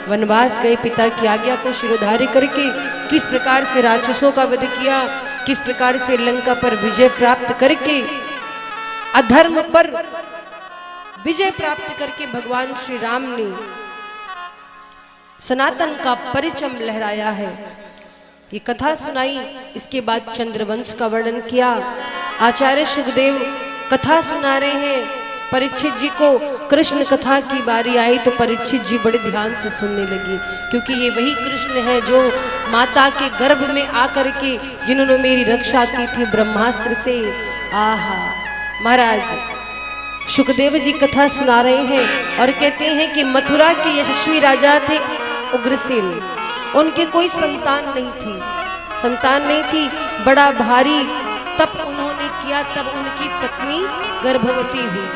D: वनवास गए, पिता की आज्ञा को शिरोधार्य करके किस प्रकार से राक्षसों का वध किया, किस प्रकार से लंका पर विजय प्राप्त करके, अधर्म पर विजय प्राप्त करके भगवान श्री राम ने सनातन का परिचम लहराया है। ये कथा सुनाई, इसके बाद चंद्रवंश का वर्णन किया। आचार्य सुखदेव कथा सुना रहे हैं परीक्षित जी को। कृष्ण कथा की बारी आई तो परीक्षित जी बड़े ध्यान से सुनने लगे, क्योंकि ये वही कृष्ण है जो माता के गर्भ में आकर के जिन्होंने मेरी रक्षा की थी ब्रह्मास्त्र से। आहा महाराज सुखदेव जी कथा सुना रहे हैं और कहते हैं कि मथुरा के यशस्वी राजा थे उग्रसेन। उनके कोई संतान नहीं थी, बड़ा भारी तप उन्होंने किया, तब उनकी पत्नी गर्भवती हुई।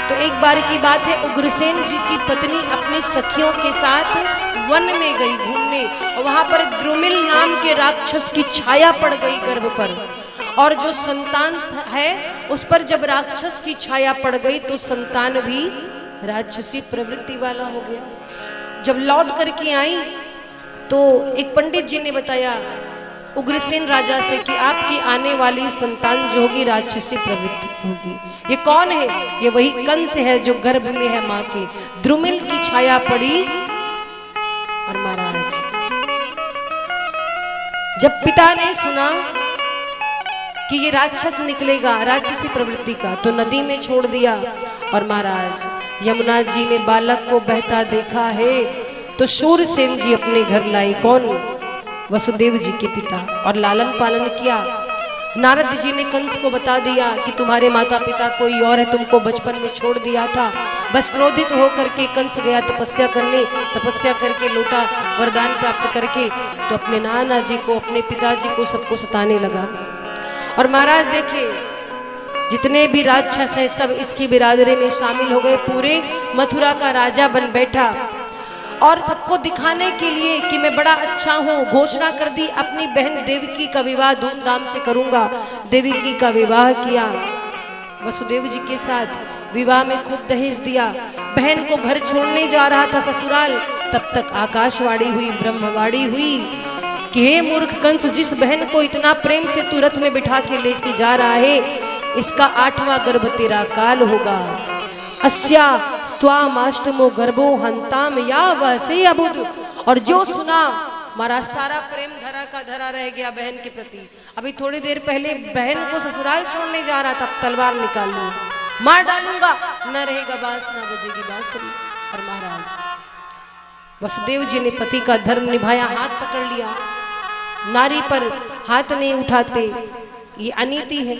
D: तो एक बार की बात है, उग्रसेन जी की पत्नी अपनी सखियों के साथ वन में गई घूमने, और वहां पर द्रुमिल नाम के राक्षस की छाया पड़ गई गर्भ पर, और जो संतान है उस पर जब राक्षस की छाया पड़ गई तो संतान भी राक्षसी प्रवृत्ति वाला हो गया। जब लौट करके आई तो एक पंडित जी ने बताया उग्रसेन राजा से कि आपकी आने वाली संतान जो होगी राक्षसी प्रवृत्ति होगी। ये कौन है? ये वही कंस है जो गर्भ में है मां के। द्रुमिल की छाया पड़ी। और महाराज जब पिता ने सुना कि ये राक्षस निकलेगा राक्षसी प्रवृत्ति का, तो नदी में छोड़ दिया। और महाराज यमुना जी में बालक को बहता देखा है तो शूरसेन जी अपने घर लाए। कौन? वसुदेव जी के पिता। और लालन पालन किया। नारद जी ने कंस को बता दिया कि तुम्हारे माता पिता कोई और है, तुमको बचपन में छोड़ दिया था। बस क्रोधित होकर के कंस गया तपस्या करने, तपस्या करके लौटा वरदान प्राप्त करके, तो अपने नाना जी को, अपने पिताजी को, सबको सताने लगा। और महाराज देखिए जितने भी राक्षस हैं सब इसकी बिरादरी में शामिल हो गए। पूरे मथुरा का राजा बन बैठा और सबको दिखाने के लिए कि मैं बड़ा अच्छा हूँ, घोषणा कर दी अपनी बहन देवकी का विवाह धूमधाम से करूंगा। देवकी का विवाह किया वसुदेव जी के साथ। विवाह में खूब दहेज दिया। बहन को घर छोड़ने जा रहा था ससुराल, तब तक आकाशवाणी हुई, ब्रह्मवाणी हुई कि हे मूर्ख कंस, जिस बहन को इतना प्रेम से तू रथ में बिठा के ले के जा रहा है, इसका 8वां गर्भ तेरा काल होगा। अस्या स्वामाष्टमो गर्भो हंताम या वसे अबुद। और जो सुना हमारा सारा प्रेम धरा का धरा रह गया बहन के प्रति। अभी थोड़ी देर पहले बहन को ससुराल छोड़ने जा रहा था, तलवार निकाल लूंगा, मार डालूंगा, न रहेगा बांस न बजेगी बांसुरी। और महाराज वसुदेव जी ने पति का धर्म निभाया, हाथ पकड़ लिया, नारी पर हाथ नहीं उठाते, ये अनीति है।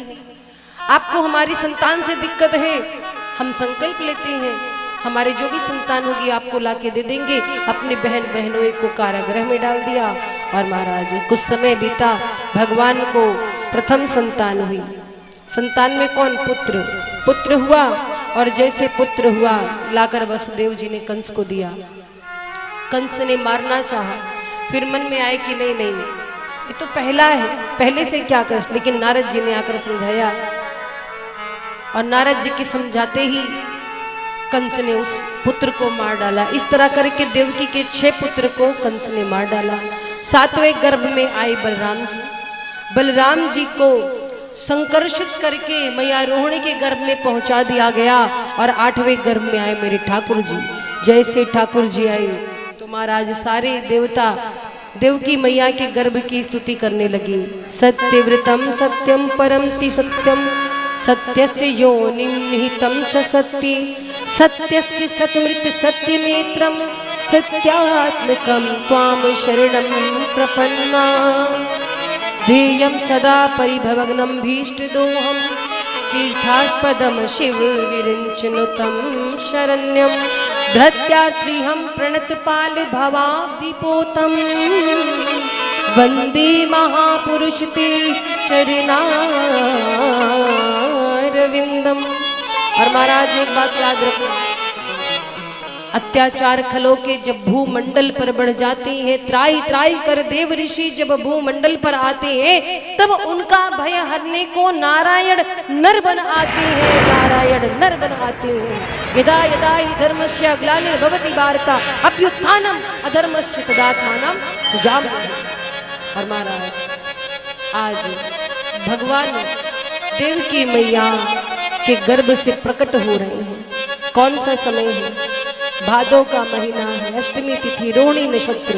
D: आपको हमारी संतान से दिक्कत है, हम संकल्प लेते हैं हमारे जो भी संतान होगी आपको लाके दे देंगे। अपने बहन बहनों को कारागृह में डाल दिया। और महाराज कुछ समय बीता, भगवान को प्रथम संतान हुई। संतान में कौन? पुत्र। पुत्र हुआ और जैसे पुत्र हुआ लाकर वसुदेव जी ने कंस को दिया। कंस ने मारना चाहा, फिर मन में आए कि नहीं नहीं ये तो पहला है, पहले से क्या कष्ट। लेकिन नारद जी ने आकर समझाया और नारद जी की समझाते ही कंस ने उस पुत्र को मार डाला। इस तरह करके देवकी के 6 पुत्र को कंस ने मार डाला। 7वें गर्भ में आए बलराम जी। बलराम जी को संकर्षित करके मैया रोहिणी के गर्भ में पहुंचा दिया गया और 8वें गर्भ में आए मेरे ठाकुर जी। जैसे ठाकुर जी आए तो महाराज सारे देवता देवकी मैया के गर्भ की स्तुति करने लगी। सत्यव्रतम सत्यम परमति सत्यम सत्यस्य योनिं निहितं च सत्ये सत्यस्य सतमृत सत्यनेत्रं सत्यात्मकं त्वां शरणं प्रपन्ना ध्येयं सदा परिभवग्नं भीष्टदोहं तीर्थास्पदं शिव विरिञ्चनुतं शरण्यं धृत्यार्थिहं प्रणतपाल भवाब्धिपोतं वंदे महापुरुष ते चरणारविंदम। और महाराज एक बात याद रखो, अत्याचार खलो के जब भूमंडल पर बढ़ जाते हैं, त्राई त्राई कर देव ऋषि जब भूमंडल पर आते हैं, तब उनका भय हरने को नारायण नर बन आते हैं। नारायण नर बन आते हैं। यदा यदा हि धर्मस्य ग्लानिर्भवति भारत अभ्युत्थानम् अधर्मस्य तदात्मानं सुजाम्यहम्। और महाराज आज भगवान देवकी मैया के गर्भ से प्रकट हो रहे हैं। कौन सा समय है? भादों का महीना है, अष्टमी तिथि, रोहिणी नक्षत्र।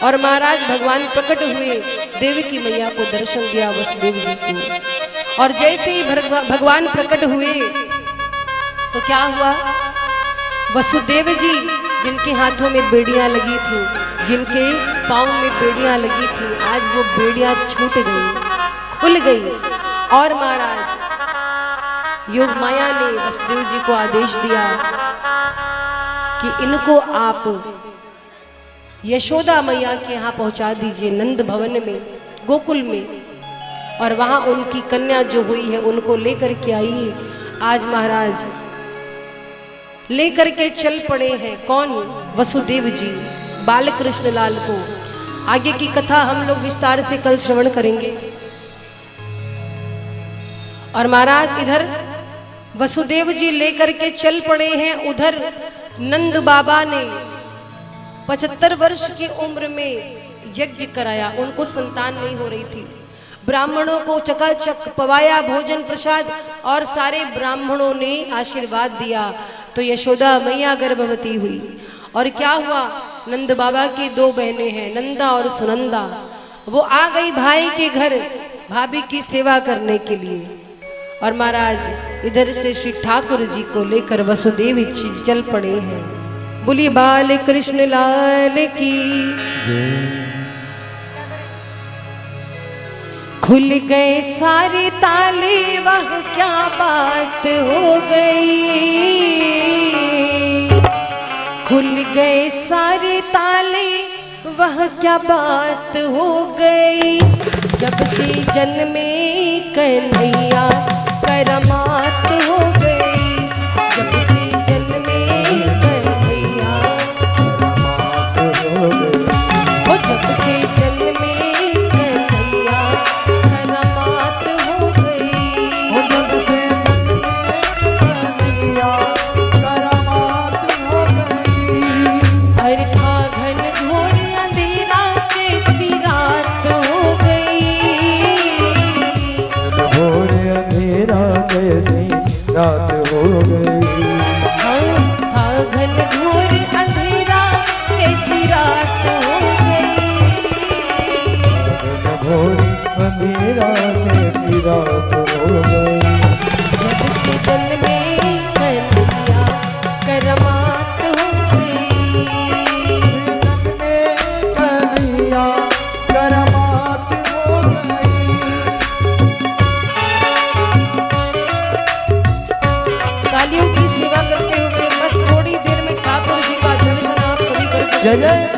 D: और महाराज भगवान प्रकट हुए, देवकी मैया को दर्शन दिया वसुदेव जी को। और जैसे ही भगवान प्रकट हुए तो क्या हुआ? वसुदेव जी जिनके हाथों में बेड़ियां लगी थी, जिनके पाँव में बेड़ियां लगी थी, आज वो बेड़ियां छूट गई, खुल गई। और महाराज योग माया ने वसुदेव जी को आदेश दिया कि इनको आप यशोदा मैया के यहाँ पहुंचा दीजिए, नंद भवन में, गोकुल में, और वहां उनकी कन्या जो हुई है उनको लेकर के आइए। आज महाराज लेकर के चल पड़े हैं। कौन? वसुदेव जी बाल कृष्ण लाल को। आगे की कथा हम लोग विस्तार से कल श्रवण करेंगे। और महाराज इधर वसुदेव जी लेकर के चल पड़े हैं, उधर नंद बाबा ने 75 वर्ष की उम्र में यज्ञ कराया। उनको संतान नहीं हो रही थी। ब्राह्मणों को चकाचक पवाया भोजन प्रसाद और सारे ब्राह्मणों ने आशीर्वाद दिया। तो यशोदा मैया गर्भवती हुई। और क्या हुआ? नंद बाबा की 2 बहनें हैं, नंदा और सुनंदा। वो आ गई भाई के घर भाभी की सेवा करने के लिए। और महाराज इधर से श्री ठाकुर जी को लेकर वसुदेव जी चल पड़े हैं। बोलिए बाल कृष्ण लाल की। खुल गए सारे ताले, वह क्या बात हो गई। खुल गए सारे ताले, वह क्या बात हो गई। जब से जन्मे कन्हैया करमात हो गई। जब से जन्मे कन्हैया करमात हो गई। ओ जब से जन्मे कन्हैया करमात हो गई।
B: ओ जब से कन्हैया करमात हो गई।
D: हर था घन घोर अंधेरा, कैसी रात हो गई।
B: घोर अंधेरा कैसी जय जय।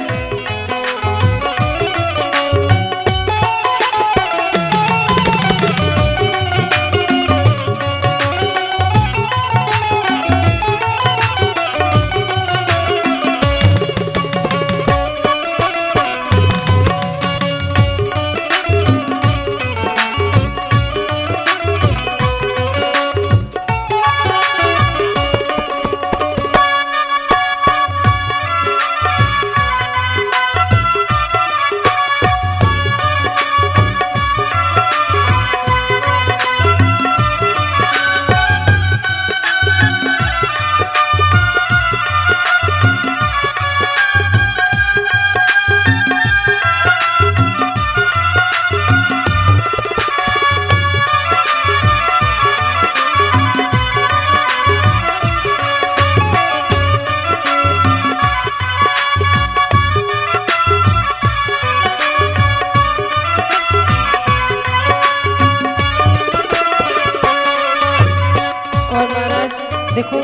D: देखो,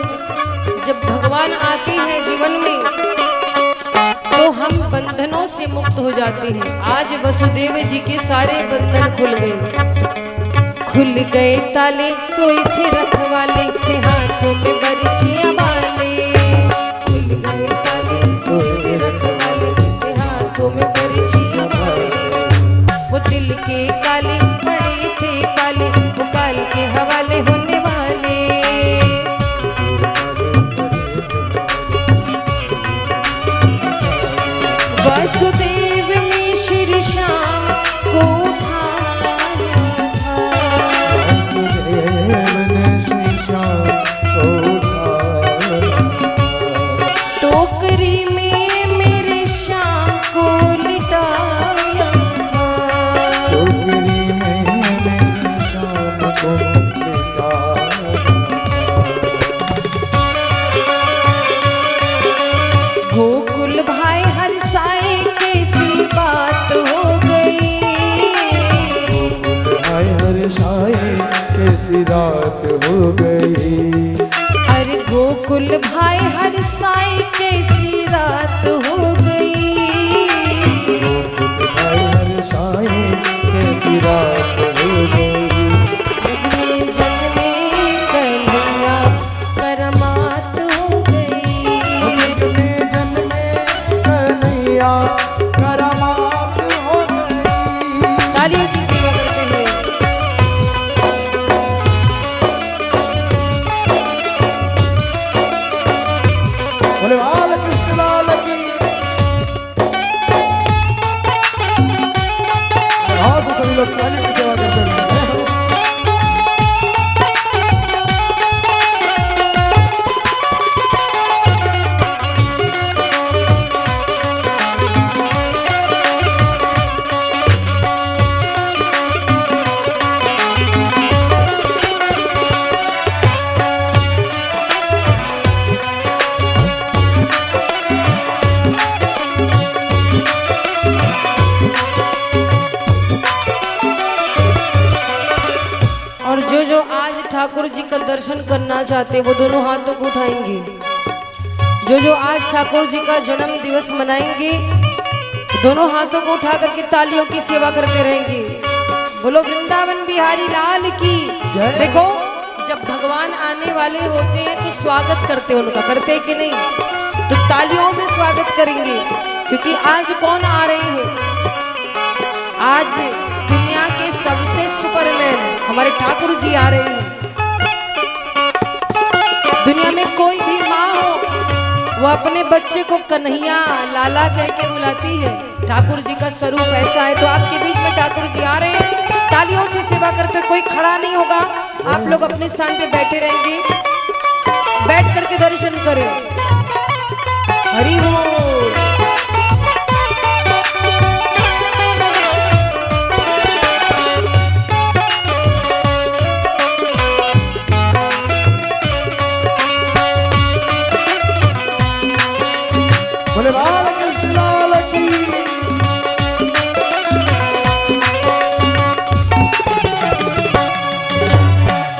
D: जब भगवान आते हैं जीवन में तो हम बंधनों से मुक्त हो जाते हैं। आज वसुदेव जी के सारे बंधन खुल गए ताले, सोए थे रखवाले, थे हाथों में बरछियां वाले। खुल गए ताले, सोए थे रखवाले, थे हाथों में बरछियां वाले। वो दिल के काले पड़े थे काले, वो काल के हवाले होने वाले। वसुदेव ने श्री श्याम को उठाया था,
B: वसुदेव ने श्री श्याम को उठाया था।
D: टोकरी में मेरे श्याम को लिटाया था।
B: टोकरी में मेरे श्याम को लिटाया था।
D: गोकुल भाई हर साए कैसी बात हो गई।
B: हाय हर साए कैसी रात हो गई।
D: अरे गोकुल भाई हर साए कैसी रात हो गई।
B: हाय हर साए कैसी रात हो गई।
D: जन्मे कन्हैया करमात हो गई।
B: जन्मे कन्हैया करामात हो गई।
D: तालियों की सेवा करते हुए
B: बोले बाल कृष्ण लाल की। हाँ तो सभी लोग तालियों की सेवा करते हैं।
D: और जो आज ठाकुर जी का दर्शन करना चाहते वो दोनों हाथों को उठाएंगे। जो आज ठाकुर जी का जन्म दिवस मनाएंगे दोनों हाथों को उठा करके तालियों की सेवा करते रहेंगे। बोलो वृंदावन बिहारी लाल की। देखो, जब भगवान आने वाले होते हैं तो स्वागत करते हैं उनका, करते हैं कि नहीं? तो तालियों से स्वागत करेंगे क्योंकि आज कौन आ रहे हैं? आज दुनिया के सबसे सुपरमैन हमारे ठाकुर जी आ रहे हैं। दुनिया में कोई भी माँ हो वो अपने बच्चे को कन्हैया लाला कह के बुलाती है। ठाकुर जी का स्वरूप ऐसा है। तो आपके बीच में ठाकुर जी आ रहे हैं, तालियों से सेवा करते। कोई खड़ा नहीं होगा, आप लोग अपने स्थान पे बैठे रहेंगे। बैठ करके दर्शन करें। हरि बोल।
B: बोले बाल कृष्ण लाल की।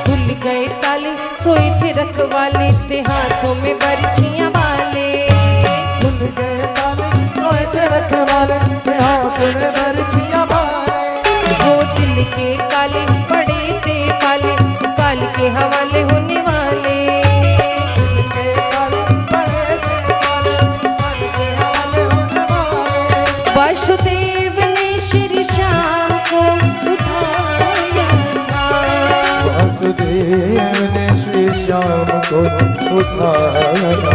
D: खुल गए ताले, सोए थे रखवाले, थे हाथों में बरछियां वाले।
B: खुल गए ताले, उठाना।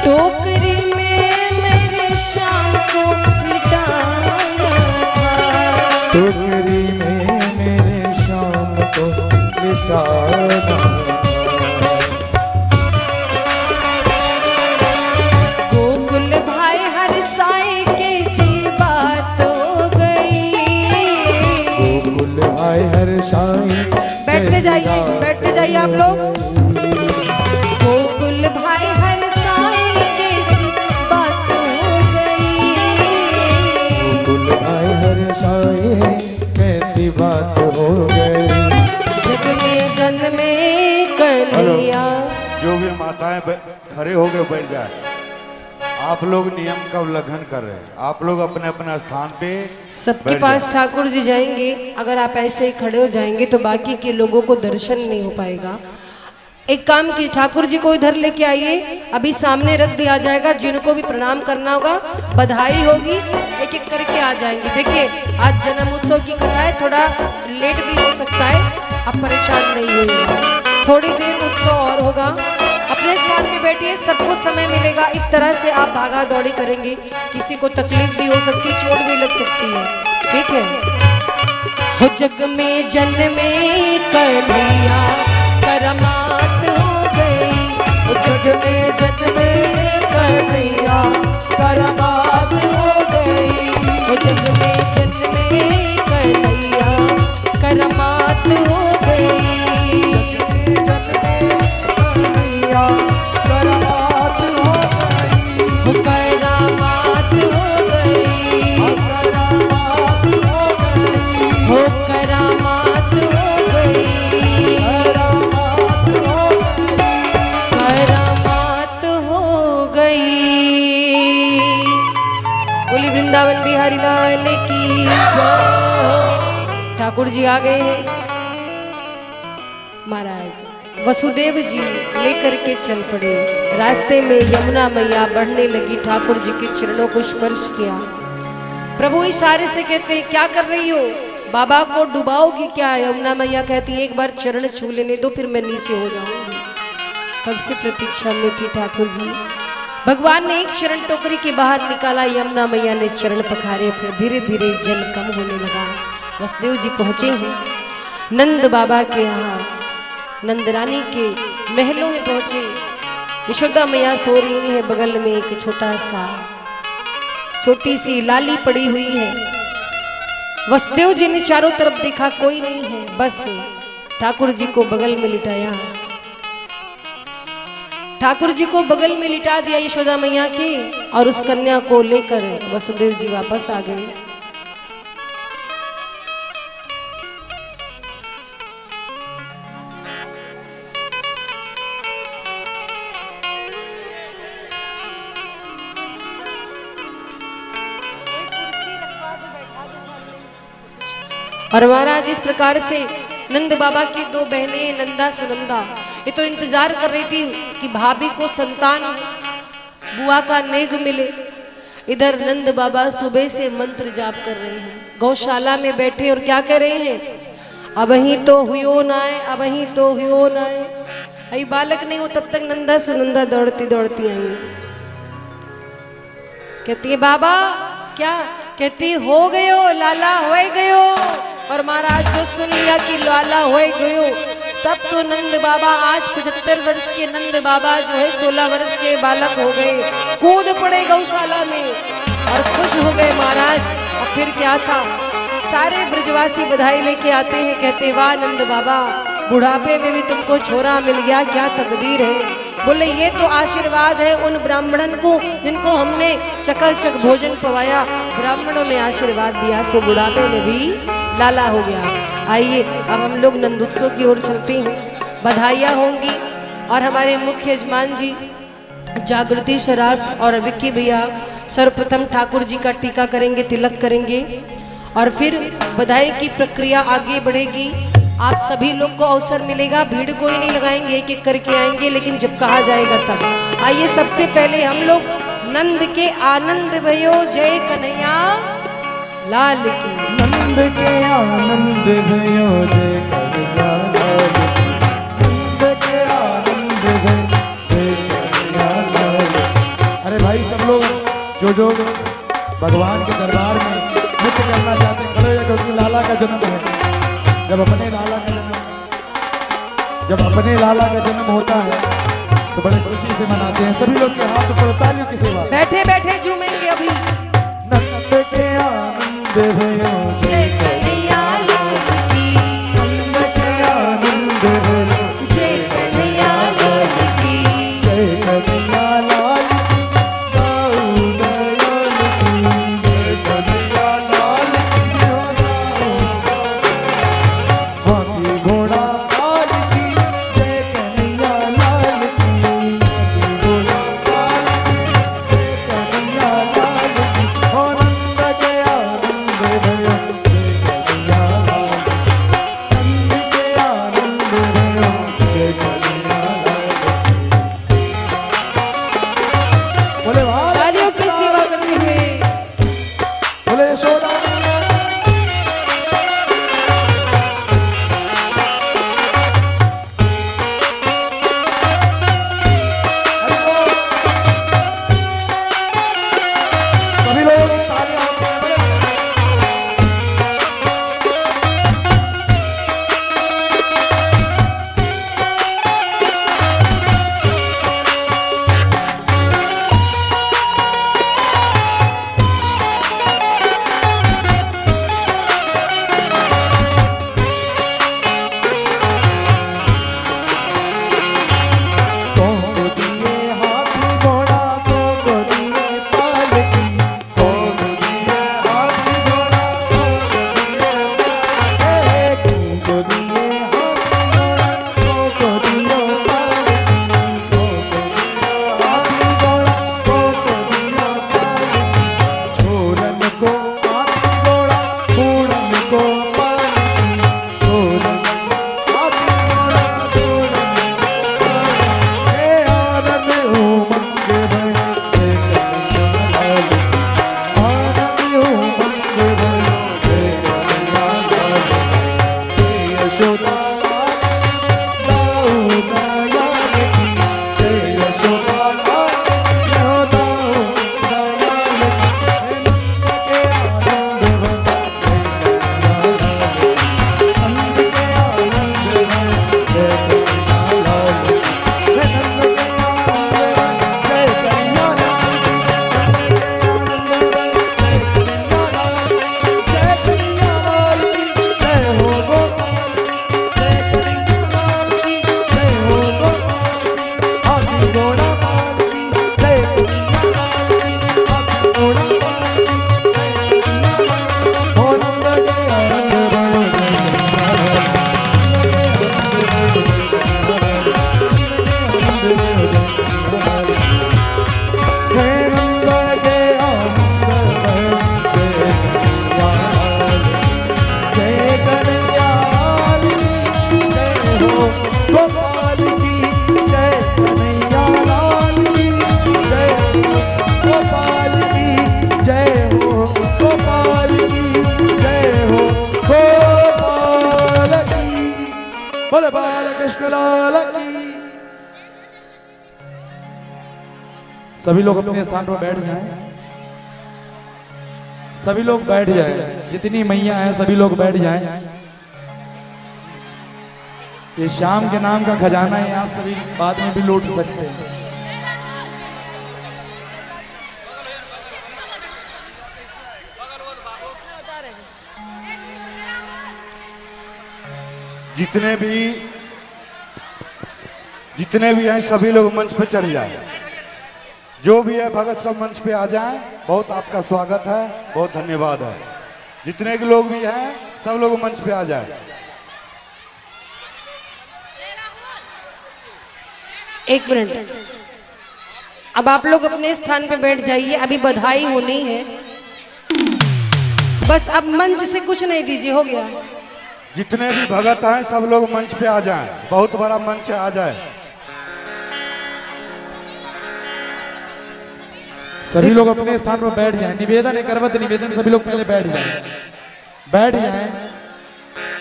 D: टोकरी में मेरे शाम को लिटाना था।
B: टोकरी में मेरे शाम को लिटाना।
D: गोकुल भाई हर साई कैसी बात हो गई।
B: गोकुल भाई हर साई।
D: बैठते जाइए आप लोग। गोकुल भाई हर साई कैसी बात हो गई।
B: गोकुल भाई हर साई कैसी बात हो गई।
D: जग में जन्मे कन्हैया।
C: जो भी माताएं खड़े हो गए बैठ जाए। आप लोग नियम का उल्लंघन कर रहे हैं। आप लोग अपने अपने स्थान पे
D: सबके
C: बैठ
D: पास
C: जाएं।
D: ठाकुर जी जाएंगे। अगर आप ऐसे ही खड़े हो जाएंगे तो बाकी के लोगों को दर्शन नहीं हो पाएगा। एक काम की, ठाकुर जी को इधर लेके आइए, अभी सामने रख दिया जाएगा। जिनको भी प्रणाम करना होगा, बधाई होगी, एक एक करके आ जाएंगे। देखिए आज जन्म उत्सव की कथा है, थोड़ा लेट भी हो सकता है, आप परेशान नहीं होइएगा। थोड़ी देर उत्सव और होगा। अपने स्थान पे बैठिए, सबको समय मिलेगा। इस तरह से आप भागा दौड़ी करेंगे, किसी को तकलीफ भी हो सकती है, चोट भी लग सकती है, ठीक है। हो जग में जन्मे कन्हैया करमात हो गई। हो जग में जन्मे कन्हैया करमात हो गई। हो जग में जन्मे कन्हैया करमात हो गई।
B: करामात हो गई।
D: हो करामात हो गई। हो करामात हो गई। करामात हो गई। बोली वृंदावन बिहारी लाल की जय। ठाकुर जी आ गए हैं। महाराज वसुदेव जी लेकर के चल पड़े। रास्ते में यमुना मैया बढ़ने लगी, ठाकुर जी के चरणों को स्पर्श किया। प्रभु इशारे से कहते हैं क्या कर रही हो, बाबा को डुबाओगी क्या? यमुना मैया कहती है एक बार चरण छू लेने दो, फिर मैं नीचे हो जाऊंगी। कब से प्रतीक्षा में थी ठाकुर जी। भगवान ने एक चरण टोकरी के बाहर निकाला, यमुना मैया ने चरण पखारे, फिर धीरे धीरे जल कम होने लगा। वसुदेव जी पहुंचे हैं नंद बाबा के यहाँ, नंदरानी के महलों में पहुंचे। यशोदा मैया सो रही है, बगल में एक छोटी सी लाली पड़ी हुई है। वसुदेव जी ने चारों तरफ देखा, कोई नहीं है, बस ठाकुर जी को बगल में लिटाया। ठाकुर जी को बगल में लिटा दिया यशोदा मैया के, और उस कन्या को लेकर वसुदेव जी वापस आ गए। और महाराज इस प्रकार से नंद बाबा की दो बहनें नंदा सुनंदा ये तो इंतजार कर रही थी कि भाभी को संतान बुआ का नेग मिले। इधर नंद बाबा सुबह से मंत्र जाप कर रहे हैं, गौशाला में बैठे, और क्या कह रहे हैं, अब ही तो हुयो ना है, अब ही तो हुयो ना है। अभी बालक नहीं हो तब तक नंदा सुनंदा दौड़ती दौड़ती आई। कहती है बाबा क्या? कहती हो गयो लाला हो गयो। और महाराज जो सुन लिया कि लाला हो गयो, तब तो नंद बाबा आज 75 वर्ष के नंद बाबा जो है 16 वर्ष के बालक हो गए, कूद पड़े गौशाला में और खुश हो गए महाराज। और फिर क्या था, सारे ब्रजवासी बधाई लेके आते हैं, कहते वाह नंद बाबा, बुढ़ापे में भी तुमको छोरा मिल गया, क्या तकदीर है। बोले ये तो आशीर्वाद है उन ब्राह्मणन को जिनको हमने चकाचक भोजन पवाया, ब्राह्मणों ने आशीर्वाद दिया, सो बुढ़ापे में भी लाला हो गया। आइए अब हम लोग नंदोत्सव की ओर चलते हैं, बधाइयाँ होंगी। और हमारे मुख्य यजमान जी जागृति शराफ और विक्की भैया सर्वप्रथम ठाकुर जी का टीका करेंगे, तिलक करेंगे, और फिर बधाई की प्रक्रिया आगे बढ़ेगी। आप सभी लोग को अवसर मिलेगा, भीड़ कोई नहीं लगाएंगे, एक एक करके आएंगे, लेकिन जब कहा जाएगा तब। आइए सबसे पहले हम लोग नंद के आनंद भयो जय कन्हैया लाल की।
B: नंद के आनंद भयो जय कन्हैया लाल की। नंद के आनंद भयो भाई सब लोग जो भगवान के दरबार में नृत्य करना चाहते हैं, खड़े हो जाकर उसकी लाला का जन्म है। जब अपने लाला का जन्म होता है तो बड़े खुशी से मनाते हैं। सभी लोग के हाथ ऊपर, तालियों की सेवा।
D: बैठे बैठे झूमेंगे अभी।
B: नंद के आनंद भयो
D: जय कन्हैया लाल की,
B: नंद के आनंद भयो
D: जय कन्हैया लाल की,
B: जय कन्हैया लाल की, गाऊ दयाल की, जय कन्हैया लाल की, हाथी घोड़ा लाल की, जय कन्हैया लाल की, हाथी घोड़ा लाल की, जय कन्हैया लाल की, हो नंद के आनंद भयो जय कन्हैया लाल की, नंद के आनंद भयो जय कन्हैया लाल की। बोले वाह,
D: तालियों की सेवा करते हुए
B: बोले यशोदा मैया। सभी लोग तालियां होती हैं, बोले को दिए हाथी घोड़ा, को दिए पालकी, को दिए हाथी घोड़ा, को दिए पालकी, को दिए हाथी घोड़ा, को दिए पालकी, को दिए हाथी घोड़ा, को दिए पालकी, छोरन को हाथी घोड़ा, बूढ़न को पालकी, छोरन को हाथी घोड़ा, बूढ़न हे आनंद उमंग भय जय कन्हैया लाल की, आनंद उमंग भय जय कन्हैया लाल की, जय यशोदा लाल की, दाऊ दयाल की, जय यशोदा लाल की, जय दाऊ दयाल की, हे नंद के आनंद भय जय कन्हैया लाल की, नंद के आनंद भय जय कन्हैया लाल की, हे नंद के आनंद भय जय कन्हैया लाल की, जय कन्हैया लाल की, जय हो गोपाल की, जय कन्हैया लाल की, जय हो गोपाल की, हाथी घोड़ा लाल की, जय कन्हैया लाल की, हाथी घोड़ा लाल की, जय कन्हैया लाल की, हो नंद के आनंद भयो जय कन्हैया लाल की, हे नंद के आनंद भयो जय कन्हैया लाल की, जय कन्हैया लाल की, जय हो गोपाल की, जय कन्हैया लाल की, जय हो गोपाल की, जय हो गोपाल की, जय हो गोपाल की, बोले बाल कृष्ण लाल की। सभी लोग अपने स्थान पर बैठ जाएं, सभी लोग बैठ जाएं, जितनी मैया हैं सभी लोग बैठ जाएं। ये श्याम के नाम का खजाना है, आप सभी बाद में भी लूट सकते हैं।
C: जितने भी हैं सभी लोग मंच पे चढ़ जाए। जो भी है भगत सब मंच पे आ जाएं। बहुत आपका स्वागत है, बहुत धन्यवाद है। जितने के लोग भी हैं सब लोग मंच पे आ जाए।
D: एक मिनट, अब आप लोग अपने स्थान पे बैठ जाइए, अभी बधाई होनी है। बस अब मंच से कुछ नहीं दीजिए, हो गया।
C: जितने भी भगत हैं सब लोग मंच पे आ जाएं। बहुत बड़ा मंच है, आ जाए।
B: सभी लोग अपने स्थान पर बैठ जाएं। निवेदन है, करवत निवेदन, सभी लोग पहले बैठ जाएं। बैठ जाएं,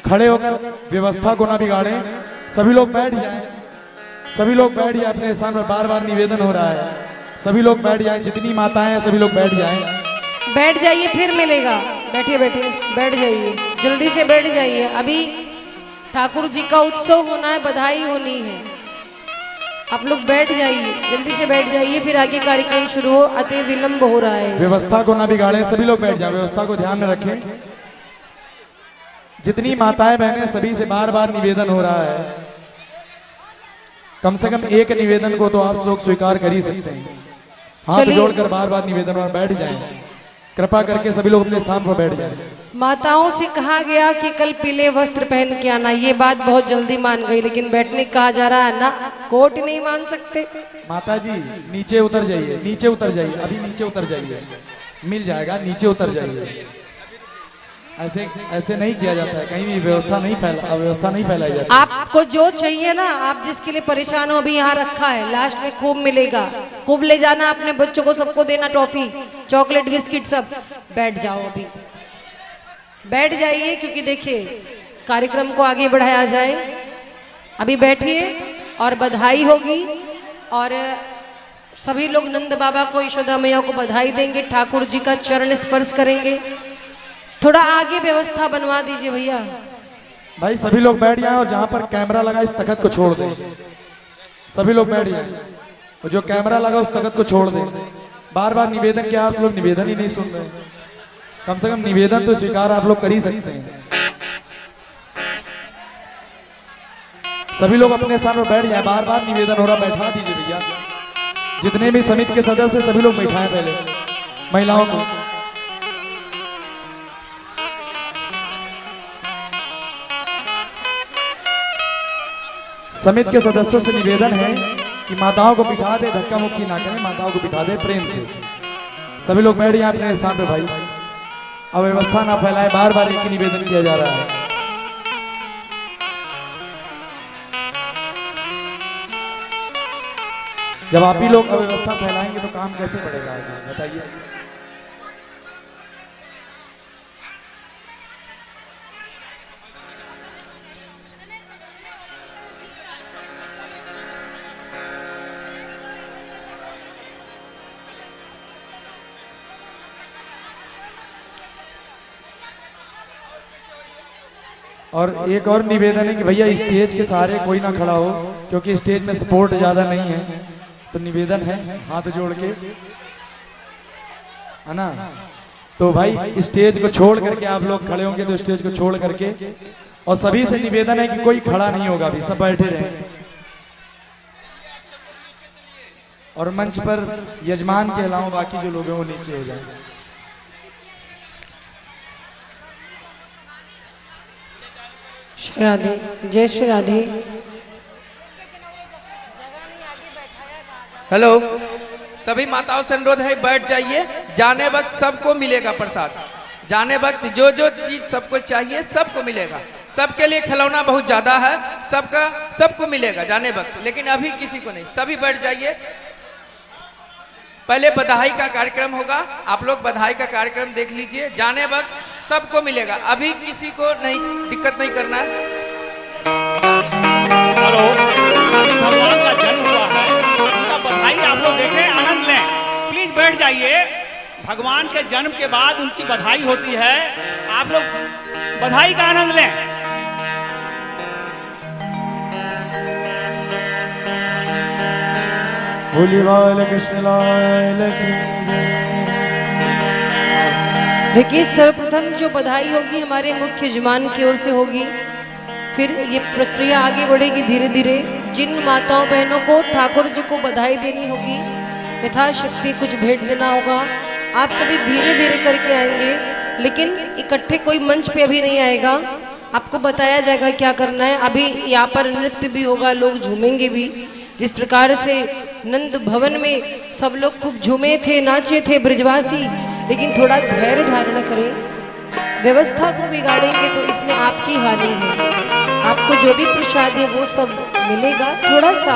B: खड़े होकर व्यवस्था को ना बिगाड़ें। सभी लोग बैठ जाएं, सभी लोग बैठ जाएं अपने स्थान पर। बार बार निवेदन हो रहा है, सभी लोग बैठ जाएं, जितनी माताएं हैं सभी लोग बैठ जाएं।
D: बैठ जाइए, फिर मिलेगा। बैठिए बैठिए, बैठ जाइए, जल्दी से बैठ जाइए। अभी ठाकुर जी का उत्सव होना है, बधाई होनी है। आप लोग बैठ जाइए, जल्दी से बैठ जाइए, फिर आगे कार्यक्रम शुरू हो, अति विलंब हो रहा है।
B: व्यवस्था को ना बिगाड़ें, सभी लोग बैठ जाएं, व्यवस्था को ध्यान में रखें। जितनी माताएं बहनें, सभी से बार बार निवेदन हो रहा है, कम से कम एक निवेदन को तो आप लोग स्वीकार कर ही सकते हैं। हाथ जोड़कर बार बार निवेदन और बैठ जाएं। कृपा करके सभी लोग अपने स्थान पर बैठ जाएं।
D: माताओं से कहा गया कि कल पीले वस्त्र पहन के आना, ये बात बहुत जल्दी मान गई, लेकिन बैठने कहा जा रहा है ना, कोट नहीं मान सकते।
B: माता जी नीचे उतर जाइए, नीचे उतर जाइए, अभी नीचे उतर जाइए, मिल जाएगा, नीचे उतर जाइए। ऐसे ऐसे नहीं किया जाता है, कहीं भी व्यवस्था नहीं फैलाई जाती।
D: आपको जो चाहिए ना, आप जिसके लिए परेशान हो, अभी यहाँ रखा है, लास्ट में खूब मिलेगा, खूब ले जाना, अपने बच्चों को सबको देना, टॉफी, चॉकलेट, बिस्किट सब। बैठ जाओ, अभी बैठ जाइए, क्योंकि देखिए कार्यक्रम को आगे बढ़ाया जाए। अभी बैठिए और बधाई होगी, और सभी लोग नंद बाबा को, यशोदा मैया को बधाई देंगे, ठाकुर जी का चरण स्पर्श करेंगे। थोड़ा आगे व्यवस्था बनवा दीजिए भैया।
B: भाई सभी लोग बैठ जाएं, और जहां पर कैमरा लगा इस तख्त को छोड़ दें। सभी लोग बैठ जाएं, और जो कैमरा लगा उस तख्त को छोड़ दें। बार बार निवेदन किया, आप लोग निवेदन ही नहीं सुन रहे। कम से कम निवेदन तो स्वीकार आप लोग कर ही सकते हैं। सभी लोग अपने स्थान पर बैठ जाएं, बार बार निवेदन हो रहा, बैठा दीजिए भैया। जितने भी समिति के सदस्य सभी लोग बैठाएं, पहले महिलाओं को। समिति के सदस्यों से निवेदन है कि माताओं को बिठा दे, धक्का मुक्की ना करें, माताओं को बिठा दे प्रेम से। सभी लोग बैठ जाएं अपने स्थान पे भाई, अव्यवस्था ना फैलाए, बार बार एक ही निवेदन किया जा रहा है। जब आप ही लोग अव्यवस्था फैलाएंगे तो काम कैसे बढ़ेगा आगे, बताइए। और एक और निवेदन है कि भैया स्टेज के सहारे कोई ना खड़ा हो, क्योंकि स्टेज में सपोर्ट ज्यादा नहीं है। तो निवेदन है हाथ जोड़ के, है ना। तो भाई स्टेज को छोड़ करके आप लोग खड़े होंगे, तो स्टेज को छोड़ करके, और सभी से निवेदन है कि कोई खड़ा नहीं होगा, अभी सब बैठे रहे। और मंच पर यजमान के अलावा बाकी जो लोग हैं वो नीचे हो जाए।
D: श्री राधे, जय श्री राधे।
E: हेलो, सभी माताओं से अनुरोध है बैठ जाइए। जाने वक्त सबको मिलेगा प्रसाद, जाने वक्त जो जो चीज सबको चाहिए सबको मिलेगा। सबके लिए खिलौना बहुत ज्यादा है, सबको मिलेगा जाने वक्त, लेकिन अभी किसी को नहीं। सभी बैठ जाइए। पहले बधाई का कार्यक्रम होगा, आप लोग बधाई का कार्यक्रम देख लीजिए। जाने वक्त सबको मिलेगा, अभी किसी को नहीं, दिक्कत नहीं करना है।
F: हेलो, भगवान का जन्म हुआ है, उनका बधाई आप लोग देखें, आनंद लें। प्लीज बैठ जाइए। भगवान के जन्म के बाद उनकी बधाई होती है, आप लोग बधाई का आनंद लें।
B: बोली बाल कृष्ण लाल की जय।
D: देखिए, सर्वप्रथम जो बधाई होगी हमारे मुख्य यजमान की ओर से होगी, फिर ये प्रक्रिया आगे बढ़ेगी धीरे धीरे। जिन माताओं बहनों को ठाकुर जी को बधाई देनी होगी, यथाशक्ति कुछ भेंट देना होगा, आप सभी धीरे धीरे करके आएंगे, लेकिन इकट्ठे कोई मंच पे अभी नहीं आएगा। आपको बताया जाएगा क्या करना है। अभी यहाँ पर नृत्य भी होगा, लोग झूमेंगे भी। जिस प्रकार से नंद भवन में सब लोग खूब झूमे थे, नाचे थे ब्रजवासी, लेकिन थोड़ा धैर्य धारण करें। व्यवस्था को बिगाड़ेंगे तो इसमें आपकी हानि है। आपको जो भी प्रसाद है वो सब मिलेगा, थोड़ा सा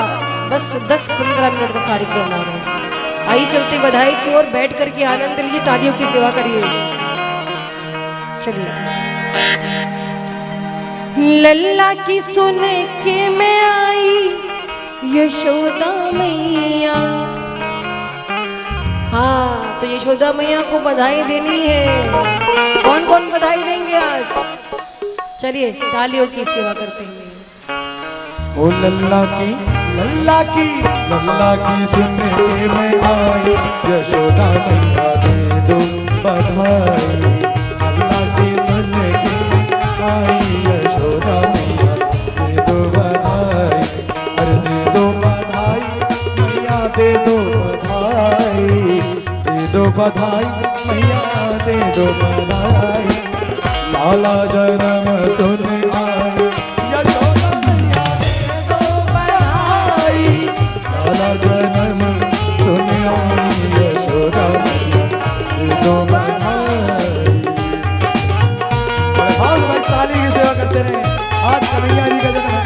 D: बस 10-15 मिनट का कार्यक्रम हो रहा है। आइए चलते बधाई की ओर, बैठ करके आनंद लीजिए, तालियों की सेवा करिए। चलिए। लल्ला की सुन के मैं आई यशोदा मैया, हाँ, तो यशोदा मैया को बधाई देनी है। कौन कौन बधाई देंगे आज? चलिए तालियों की सेवा करते हैं।
B: ओ लल्ला की सुनने में आई, यशोदा मैया दे दो बधाई। लल्ला की सुनने में आई, यशोदा मैया दे दो बधाई। अरे दे दो बधाई मैया, दे दो बधाई, दे दो बधाई मैया, दे दो बधाई। लाला जन्म सुन आई, यशोदा मैया दे दो बधाई। लाला जन्म सुन आई, यशोदा मैया दे दो बधाई। भाई ताली की सेवा करते रहे, आज कन्हैया जी का जन्म है।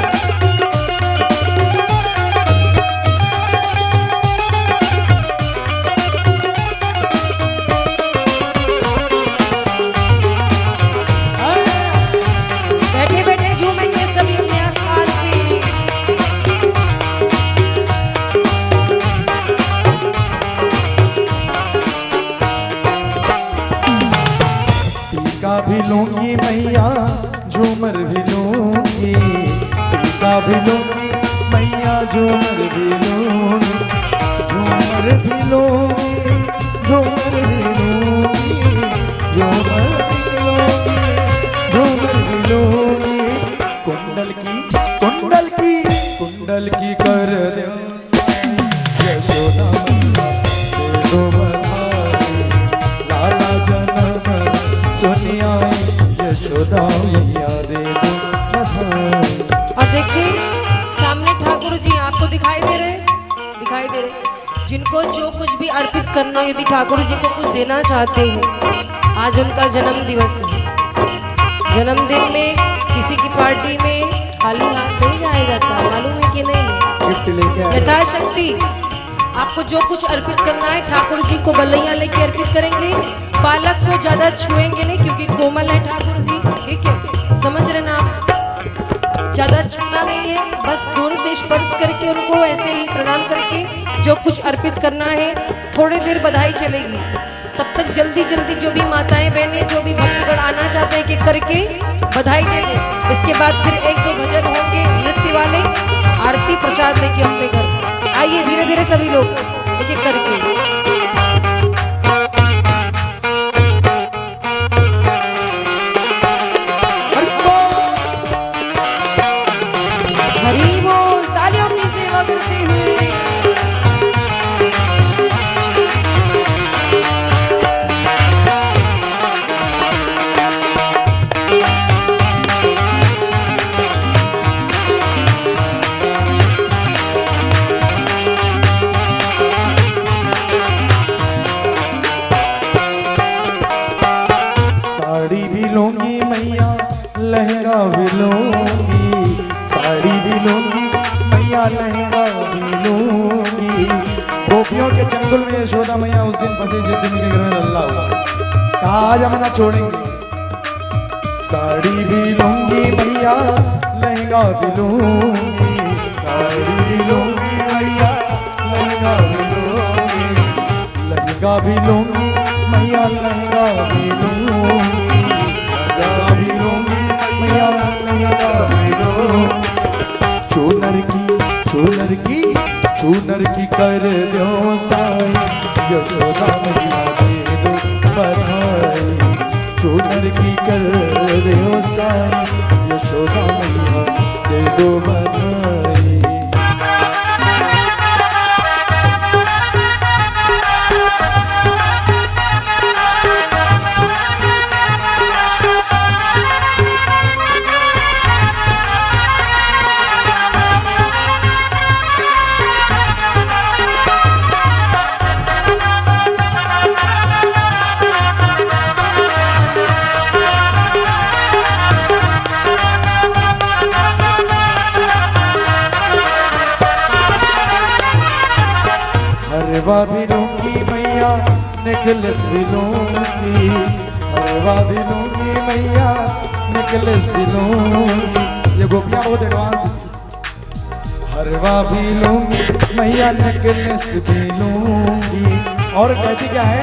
D: बैठे बैठे झूमेंगे सभी अपने आसपास के।
B: टीका भी लूंगी मैया, झूमर भी लूंगी। टीका भी लूंगी मैया, झूमर भी लूंगी। झूमर भी लूंगी, झूमर भी लूंगी, झूमर भी लूंगी, झूमर भी लूंगी। कुंडल की कर दो यशोदा मैया दे दो बधाई। लाला जन्म सुन आई, यशोदा मैया दे दो बधाई।
D: और देखिए सामने ठाकुर जी आपको दिखाई दे रहे, जिनको जो कुछ भी अर्पित करना, यदि ठाकुर जी को कुछ देना चाहते हैं, आज उनका जन्म दिवस है। जन्मदिन में किसी की पार्टी में खाली हाथ नहीं जाया जाता, मालूम है कि नहीं?
B: गिफ्ट लेके आए।
D: यथाशक्ति आपको जो कुछ अर्पित करना है, ठाकुर जी को बलैया लेके अर्पित करेंगे। बालक को ज्यादा छुएंगे नहीं, क्योंकि कोमल है ठाकुर जी, ठीक है, समझ रहे ना आप? ज्यादा छूना नहीं है, बस दूर से स्पर्श करके उनको ऐसे ही प्रणाम करके जो कुछ अर्पित करना है। थोड़ी देर बधाई चलेगी, तब तक जल्दी जल्दी जो भी माताएं बहनें, जो भी भक्तगण आना चाहते हैं कि करके बधाई देंगे। इसके बाद फिर एक दो भजन होंगे नृत्य वाले, आरती प्रसाद लेके अपने घर। आइए धीरे धीरे सभी लोग एक एक करके। हरि बोल, तालियों की सेवा करते हुए।
B: साड़ी भी लूंगी मैया, लहंगा भी लूंगी। साड़ी भी लूंगी मैया, लहंगा भी लूंगी। गोपियों के जंगल में यशोदा मैया उस दिन फंसी जिस दिन के घर में लल्ला हुआ, कहा आज हम ना छोड़ेंगे। साड़ी भी लूंगी मैया, लहंगा भी लूंगी। साड़ी भी लूंगी मैया, लहंगा भी लूंगी। लहंगा भी लूंगी मैया, लहंगा भी लूंगी। लहंगा भी लूंगी मैया, लहंगा भी लूंगी। चूनर की कर दो साई, यशोदा मैया दे दो बधाई। चूनर की कर दो साई, यशोदा मैया दे दो बधाई। हरवा भी लूंगी मैया, नेकलेस भी लूंगी। हरवा भी लूंगी मैया, नेकलेस भी लूंगी। ये गोपियां बहुत एडवांस। हरवा भी लूंगी मैया, नेकलेस भी लूंगी। और कहती क्या है,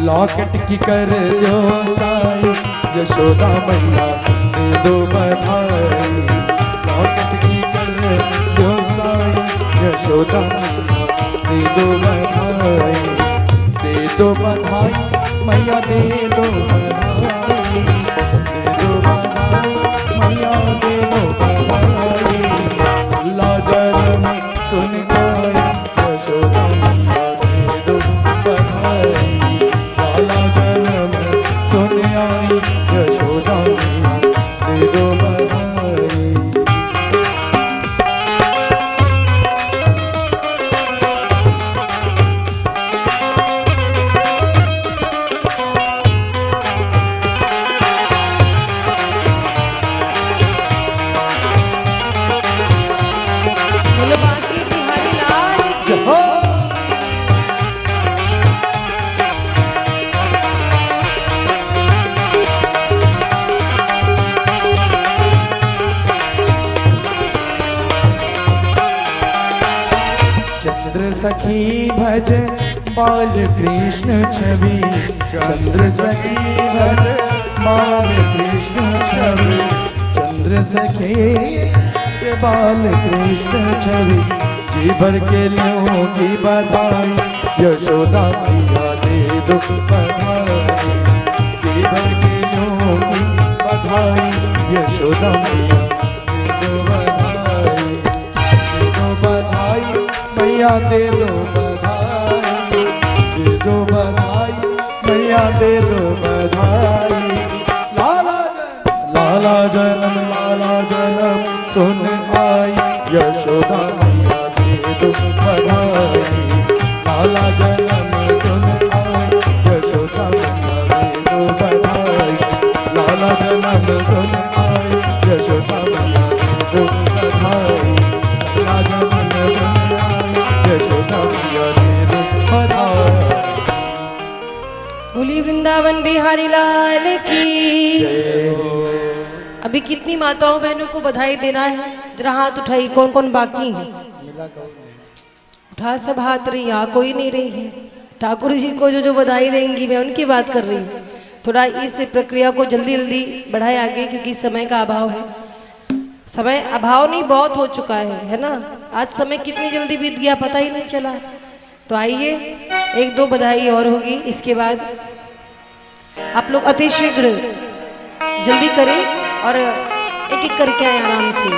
B: लॉकेट की कर जो साई यशोदा मैया दे दो बधाई, लॉकेट की कर जो साई यशोदा मैया दे दो बधाई, दे दो बधाई मैया दे दो बधाई, दे दो बधाई मैया दे दो बधाई, लाजर में सुन आई यशोदा मैया दे दो बधाई, लाजर में सुन आई यशोदा मैया दे दो बधाई।
D: बोलो बांके बिहारी लाल की।
B: चंद्र सखी भज बाल कृष्ण छवि, चंद्र सखी भज बाल कृष्ण छवि, चंद्र सखी बाल कृष्ण छवि, जी भर के लोगी बधाई यशोदा मैया दे दो बधाई, जी भर के लोगी बधाई यशोदा मैया दे दो बधाई, दे दो बधाई मैया दे दो बधाई, दे दो बधाई मैया दे दो बधाई, लाला जन्म सुन आई यशोदा मैया दे दो बधाई, लाला जन्म सुन आई यशोदा मैया दे दो बधाई, लाला जन्म सुन आई यशोदा मैया दे दो बधाई, लाला जन्म सुन आई यशोदा मैया दे दो बधाई।
D: बोली वृंदावन बिहारी लाल की। अभी कितनी माताओं बहनों को बधाई देना है, जरा हाथ उठाई, कौन कौन बाकी है? उठा सब हाथ, रही यहाँ कोई नहीं रही है। ठाकुर जी को जो जो बधाई देंगी मैं उनकी बात कर रही हूँ। थोड़ा इस प्रक्रिया को जल्दी जल्दी बढ़ाए आगे, क्योंकि समय का अभाव है। समय अभाव नहीं, बहुत हो चुका है ना। आज समय कितनी जल्दी बीत गया पता ही नहीं चला। तो आइए एक दो बधाई और होगी, इसके बाद आप लोग अति शीघ्र जल्दी करें और एक एक करके आए आराम से।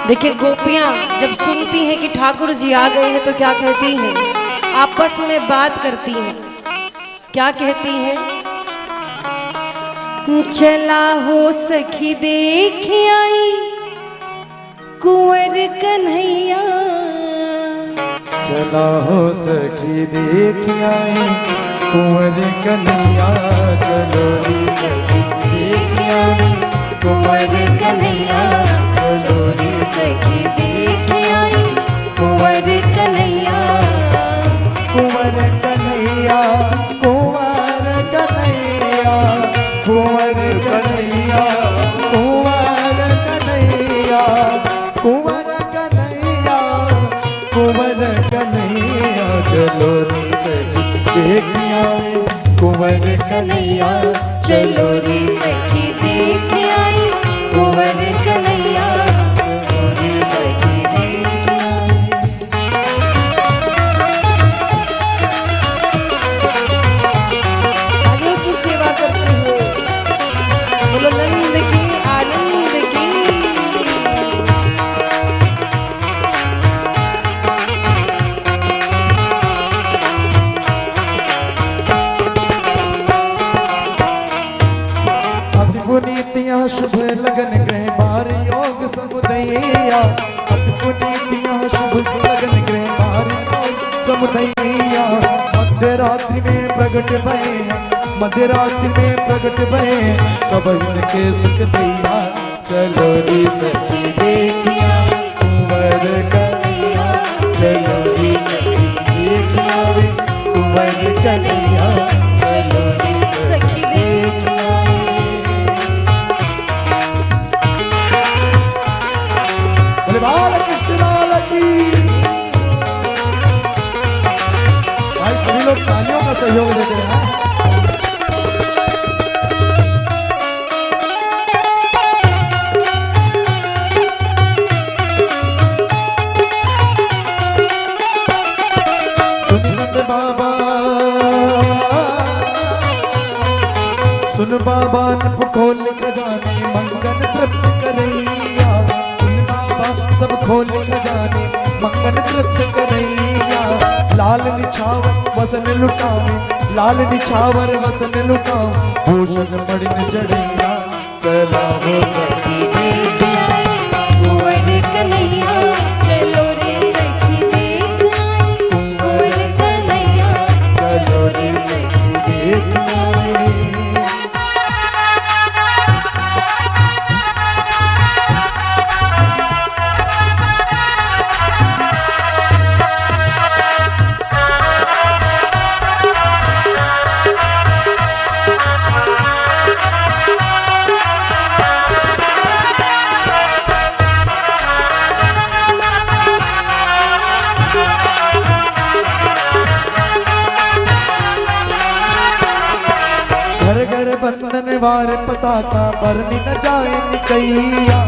D: देखिए गोपियां जब सुनती हैं कि ठाकुर जी आ गए हैं तो क्या कहती हैं, आपस में बात करती हैं। क्या कहती हैं? चला हो सखी देख आई कुंवर कन्हैया,
B: चला हो सखी देख आई कुंवर कन्हैया, चलो रे सखी देख आई
D: कुंवर कन्हैया, चलो रे सखी देख आई कुंवर कन्हैया,
B: कुंवर कन्हैया, कुंवर कन्हैया, कुंवर कन्हैया, कुंवर कन्हैया, कुंवर कन्हैया, कुंवर कन्हैया, चलो रे सखी देख आई कुंवर
D: कन्हैया, चलो रे सखी देख आई कुंवर कन्हैया, चलो रे सखी देख आई। आगे की सेवा करते हुए बोलो नंद की आनंद की।
B: पुनीतियाँ शुभ लगन ग्रह बार योग समुदैया, अति पुनीतियाँ शुभ लगन ग्रह बार योग समुदैया, मध्य रात्रि में प्रगट भये, मध्य रात्रि में प्रगट भये, सब इनके सुख दैया, चलो रे सखी देख आई कुंवर कन्हैया, चलो रे सखी देख आई कुंवर कन्हैया, चलो रे भगवान खोल खजाने मंगन तृप्त करैया। सुन बाबा सब खोल खजाने मंगन तृप्त करैया। लाल निछावर वसन लुटावे, लाल निछावर वसन लुटावे, भूषण मणि जड़ैया। चला हो सखी
D: देख आए कुंवर कन्हैया, चलो रे सखी देख आए कुंवर कन्हैया, चलो रे सखी देख आए।
B: बंधन वार पताका बरनी न जाए निकैया।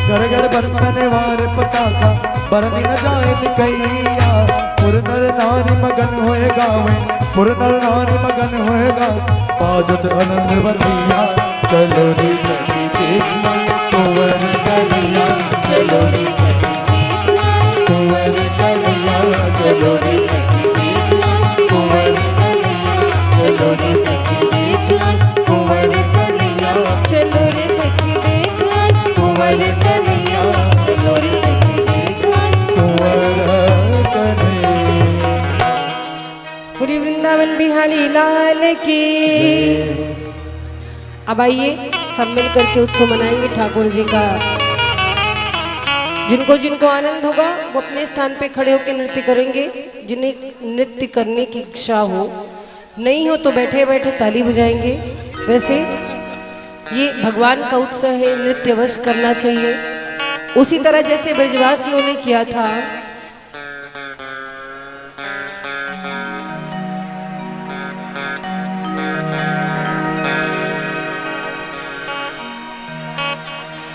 B: घर घर बंधन वार पताका बरनी न जाए निकैया। पुर नर नारी मगन होए गावे, पुर नर नारी मगन होए गावे, बाजत आनंद बधिया। चलो रे सखी देख आए कुंवर कन्हैया, चलो रे सखी देख आए कुंवर कन्हैया, चलो रे सखी देख आए कुंवर कन्हैया, चलो रे सखी देख आए कुंवर कन्हैया, चलो रे सखी देख आए कुंवर कन्हैया, चलो रे सखी देख आए कुंवर कन्हैया।
D: पूरी वृंदावन बिहारी लाल की। अब आइए सब मिलकर के उत्सव मनाएंगे ठाकुर जी का। जिनको जिनको आनंद होगा वो अपने स्थान पे खड़े होकर नृत्य करेंगे। जिन्हें नृत्य करने की इच्छा हो, नहीं हो तो बैठे बैठे ताली बजाएंगे। वैसे ये भगवान का उत्सव है, नृत्य अवश्य करना चाहिए, उसी तरह जैसे ब्रजवासियों ने किया था।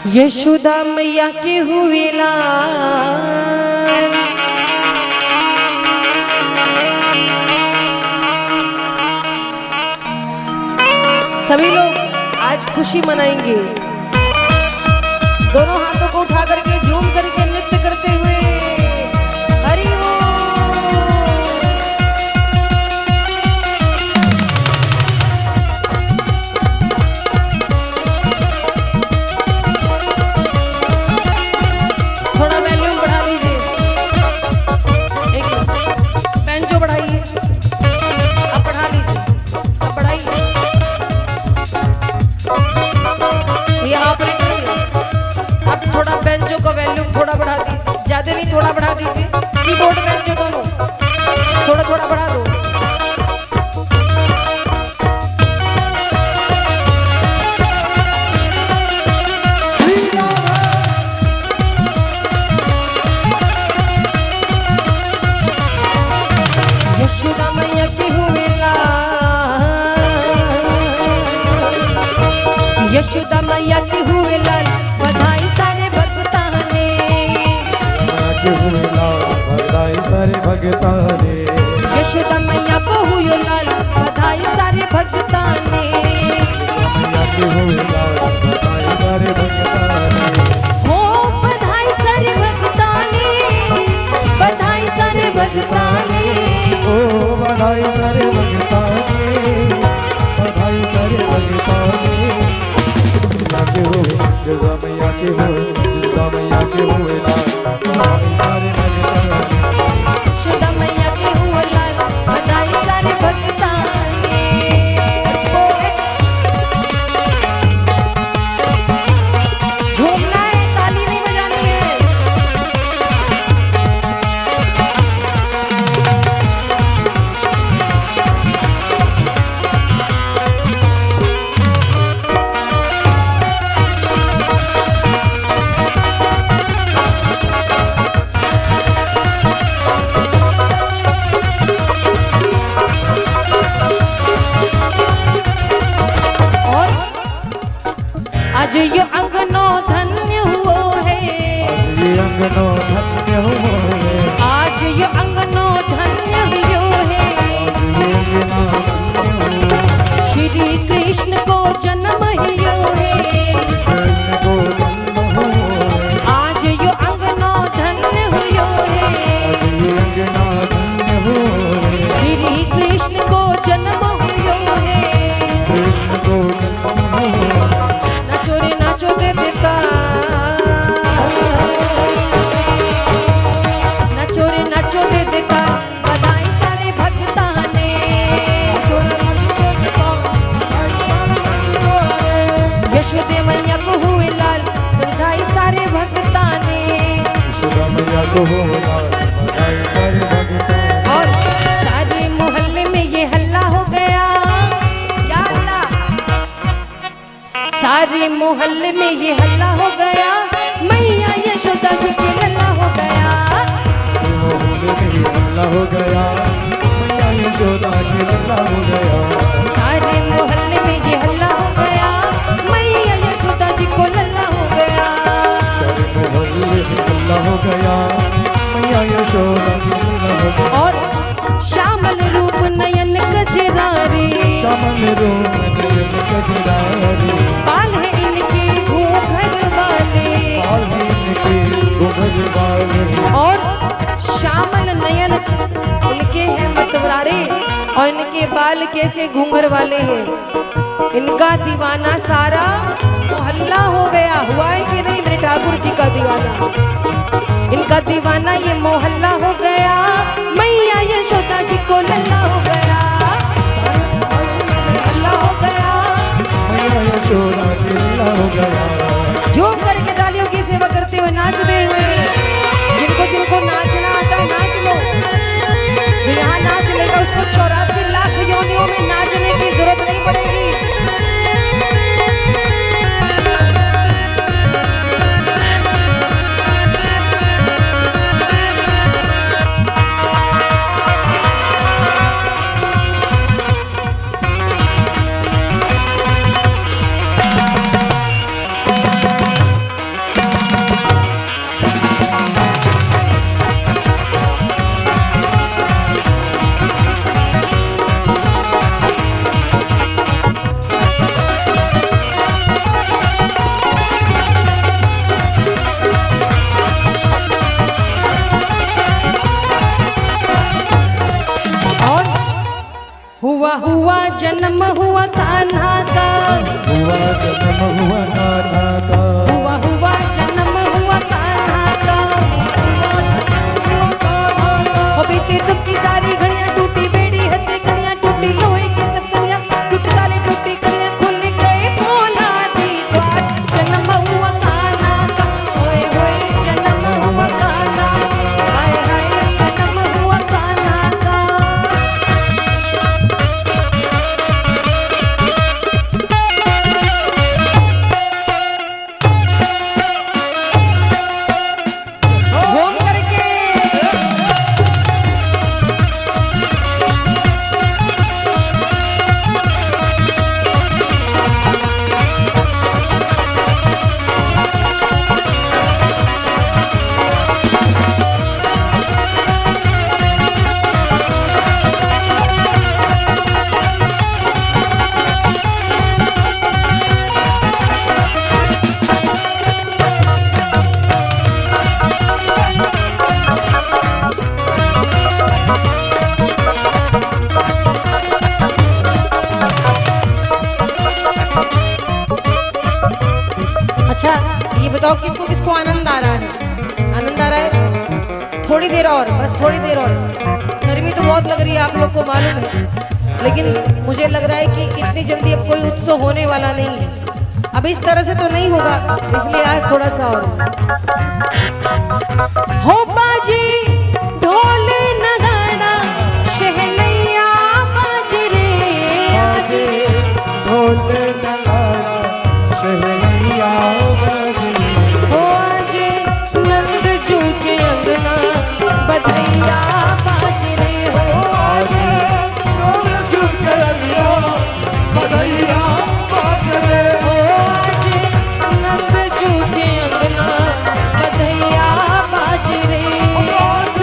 D: यशोदा मैया के हुए लाल, सभी लोग आज खुशी मनाएंगे। दोनों हाथों को उठा करके झूम करके नृत्य करते हुए हरि थोड़ा वॉल्यूम बढ़ा लीजिए, एक बेंचो बढ़ाइए, अब बढ़ा लीजिए, अब बढ़ाइए, ये ऑपरेटर अब थोड़ा बेंचो का वॉल्यूम थोड़ा बढ़ा दीजिए, ज्यादा नहीं थोड़ा बढ़ा दीजिए, कीबोर्ड बेंचो दोनों थोड़ा थोड़ा बढ़ा दो। यशोदा मैया के हुए लाल, यशोदा मैया के हुए लाल, बधाई सारे भक्तां ने,
B: के हुए लाल बधाई सारे भक्तां ने।
D: यशोदा मैया को हुए लाल, बधाई सारे भक्तां ने,
B: के हुए लाल बधाई सारे भक्तां ने।
D: हो बधाई सारे भक्तां ने, बधाई सारे भक्तां ने।
B: ओ बधाई सारे भक्तां ने, बधाई सारे भक्तां ने। के हुए दुर्गा मैया के हुए, दुर्गा मैया के हुए लाल बधाई सारे भक्तां ने।
D: यशोदा मैया के हुए लाल, बधाई सारे भक्तां ने। झूमना है, ताली नहीं बजानी है। और आज यो अंगनो धन्य हुओ है,
B: ये अंगनो धन्य हुए,
D: आज यो अंगनो धन्य हुओ है।
B: ये अंगनो धन्य हुए।
D: श्री कृष्ण को जन्म हियो है,
B: कृष्ण को जन्म हुए,
D: आज यो अंगनो धन्य हुयो है,
B: अभी अंगना धन्य हुए,
D: श्री कृष्ण को जन्म हुयो है।
B: कृष्ण को जन्म हुए,
D: नाचो रे नाचो दे देता, नाचो रे नाचो दे देता, बधाई सारे भक्ता ने, यशोदे मैया को हुए लाल, बधाई सारे भक्ता ने।
B: यशोदा मैया को हुए लाल, बधाई सारे भक्ता ने।
D: और सारे मोहल्ले में ये हल्ला हो गया, क्या हल्ला? सारे मोहल्ले में ये हल्ला हो गया, मैया यशोदा जी के लल्ला हो गया।
B: मोहल्ले में ये हल्ला हो गया, मैया यशोदा के लल्ला हो गया।
D: सारे मोहल्ले में ये हल्ला हो गया, मैया यशोदा जी को लल्ला हो गया।
B: सारे मोहल्ले में हल्ला हो गया, मैया यशोदा के लल्ला हो गया।
D: और श्यामल रूप नयन कजरारे,
B: श्यामल रूप नयन कजरारे,
D: बाल है इनके घूंघट वाले,
B: बाल है इनके घूंघट वाले।
D: और श्यामल नयन इनके हैं मतवारे, और इनके बाल कैसे घूंघर वाले हैं। इनका दीवाना सारा मोहल्ला हो गया, हुआ है कि नहीं मेरे ठाकुर जी का दीवाना? इनका दीवाना ये मोहल्ला हो गया, मैया यशोदा जी को लल्ला हो गया, लल्ला हो गया।
B: मैया यशोदा के लल्ला हो गया।
D: झूम करके तालियों की सेवा करते हुए नाच रहे हुए, जिनको नाचना आता है नाच लो, जो यहाँ नाच लेगा उसको 84 लाख योनियों में नाचने की जरूरत नहीं पड़ेगी। हुआ जन्म हुआ कान्हा का,
B: हुआ जन्म हुआ कान्हा का,
D: हुआ जन्म हुआ कान्हा का। ओ बीते दुख की सारी घड़ियां टूटी, बेड़ी हथे घड़ियां टूटी, लोहे की सब घड़ियां टूट तारे टूटी घड़ियां, खुल गए भोला दी द्वार। जन्म हुआ कान्हा का, ओए होए जन्म हुआ कान्हा, हाय हाय जन्म हुआ कान्हा का। घूम करके अच्छा ये बताओ किसको किसको आनंद आ रहा है? आनंद आ रहा है? थोड़ी देर और, बस थोड़ी देर और। गर्मी तो बहुत लग रही है, आप लोग को मालूम है, लेकिन मुझे लग रहा है कि इतनी जल्दी अब कोई उत्सव होने वाला नहीं है। अब इस तरह से तो नहीं होगा, इसलिए आज थोड़ा सा और। हो बाजी ढोल नगाड़ा शहनैया बाज रे, आज
B: ढोल नगाड़ा शहनैया बाज रे।
D: हो आज नंद जू के अंगना बधैया बाज रे, हो आज
B: ढोल झुम के अंगना बधैया बाज रे।
D: हो आज नंद जू के अंगना बधैया बाज रे।
B: आज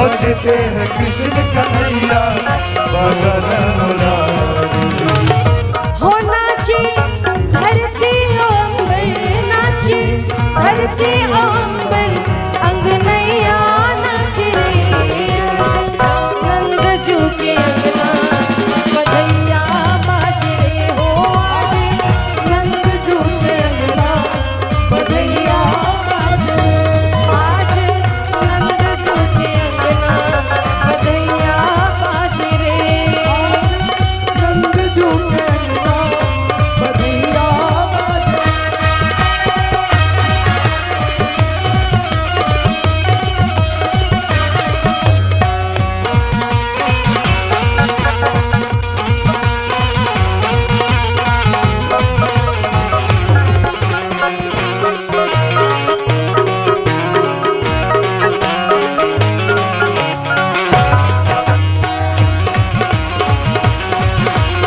B: नाचते हैं कृष्ण कन्हैया बगल मुरारी।
D: हो नाची धरती अंबर, नाची धरती अंबर, अंगनैया नाच रे। नंद जू के अंगना बधैया बाज रे। हो आज नंद जू के अंगना बधैया बाज रे। आज नंद जू के अंगना बधैया बाज रे।
B: नंद जू के अंगना बधैया बाज रे।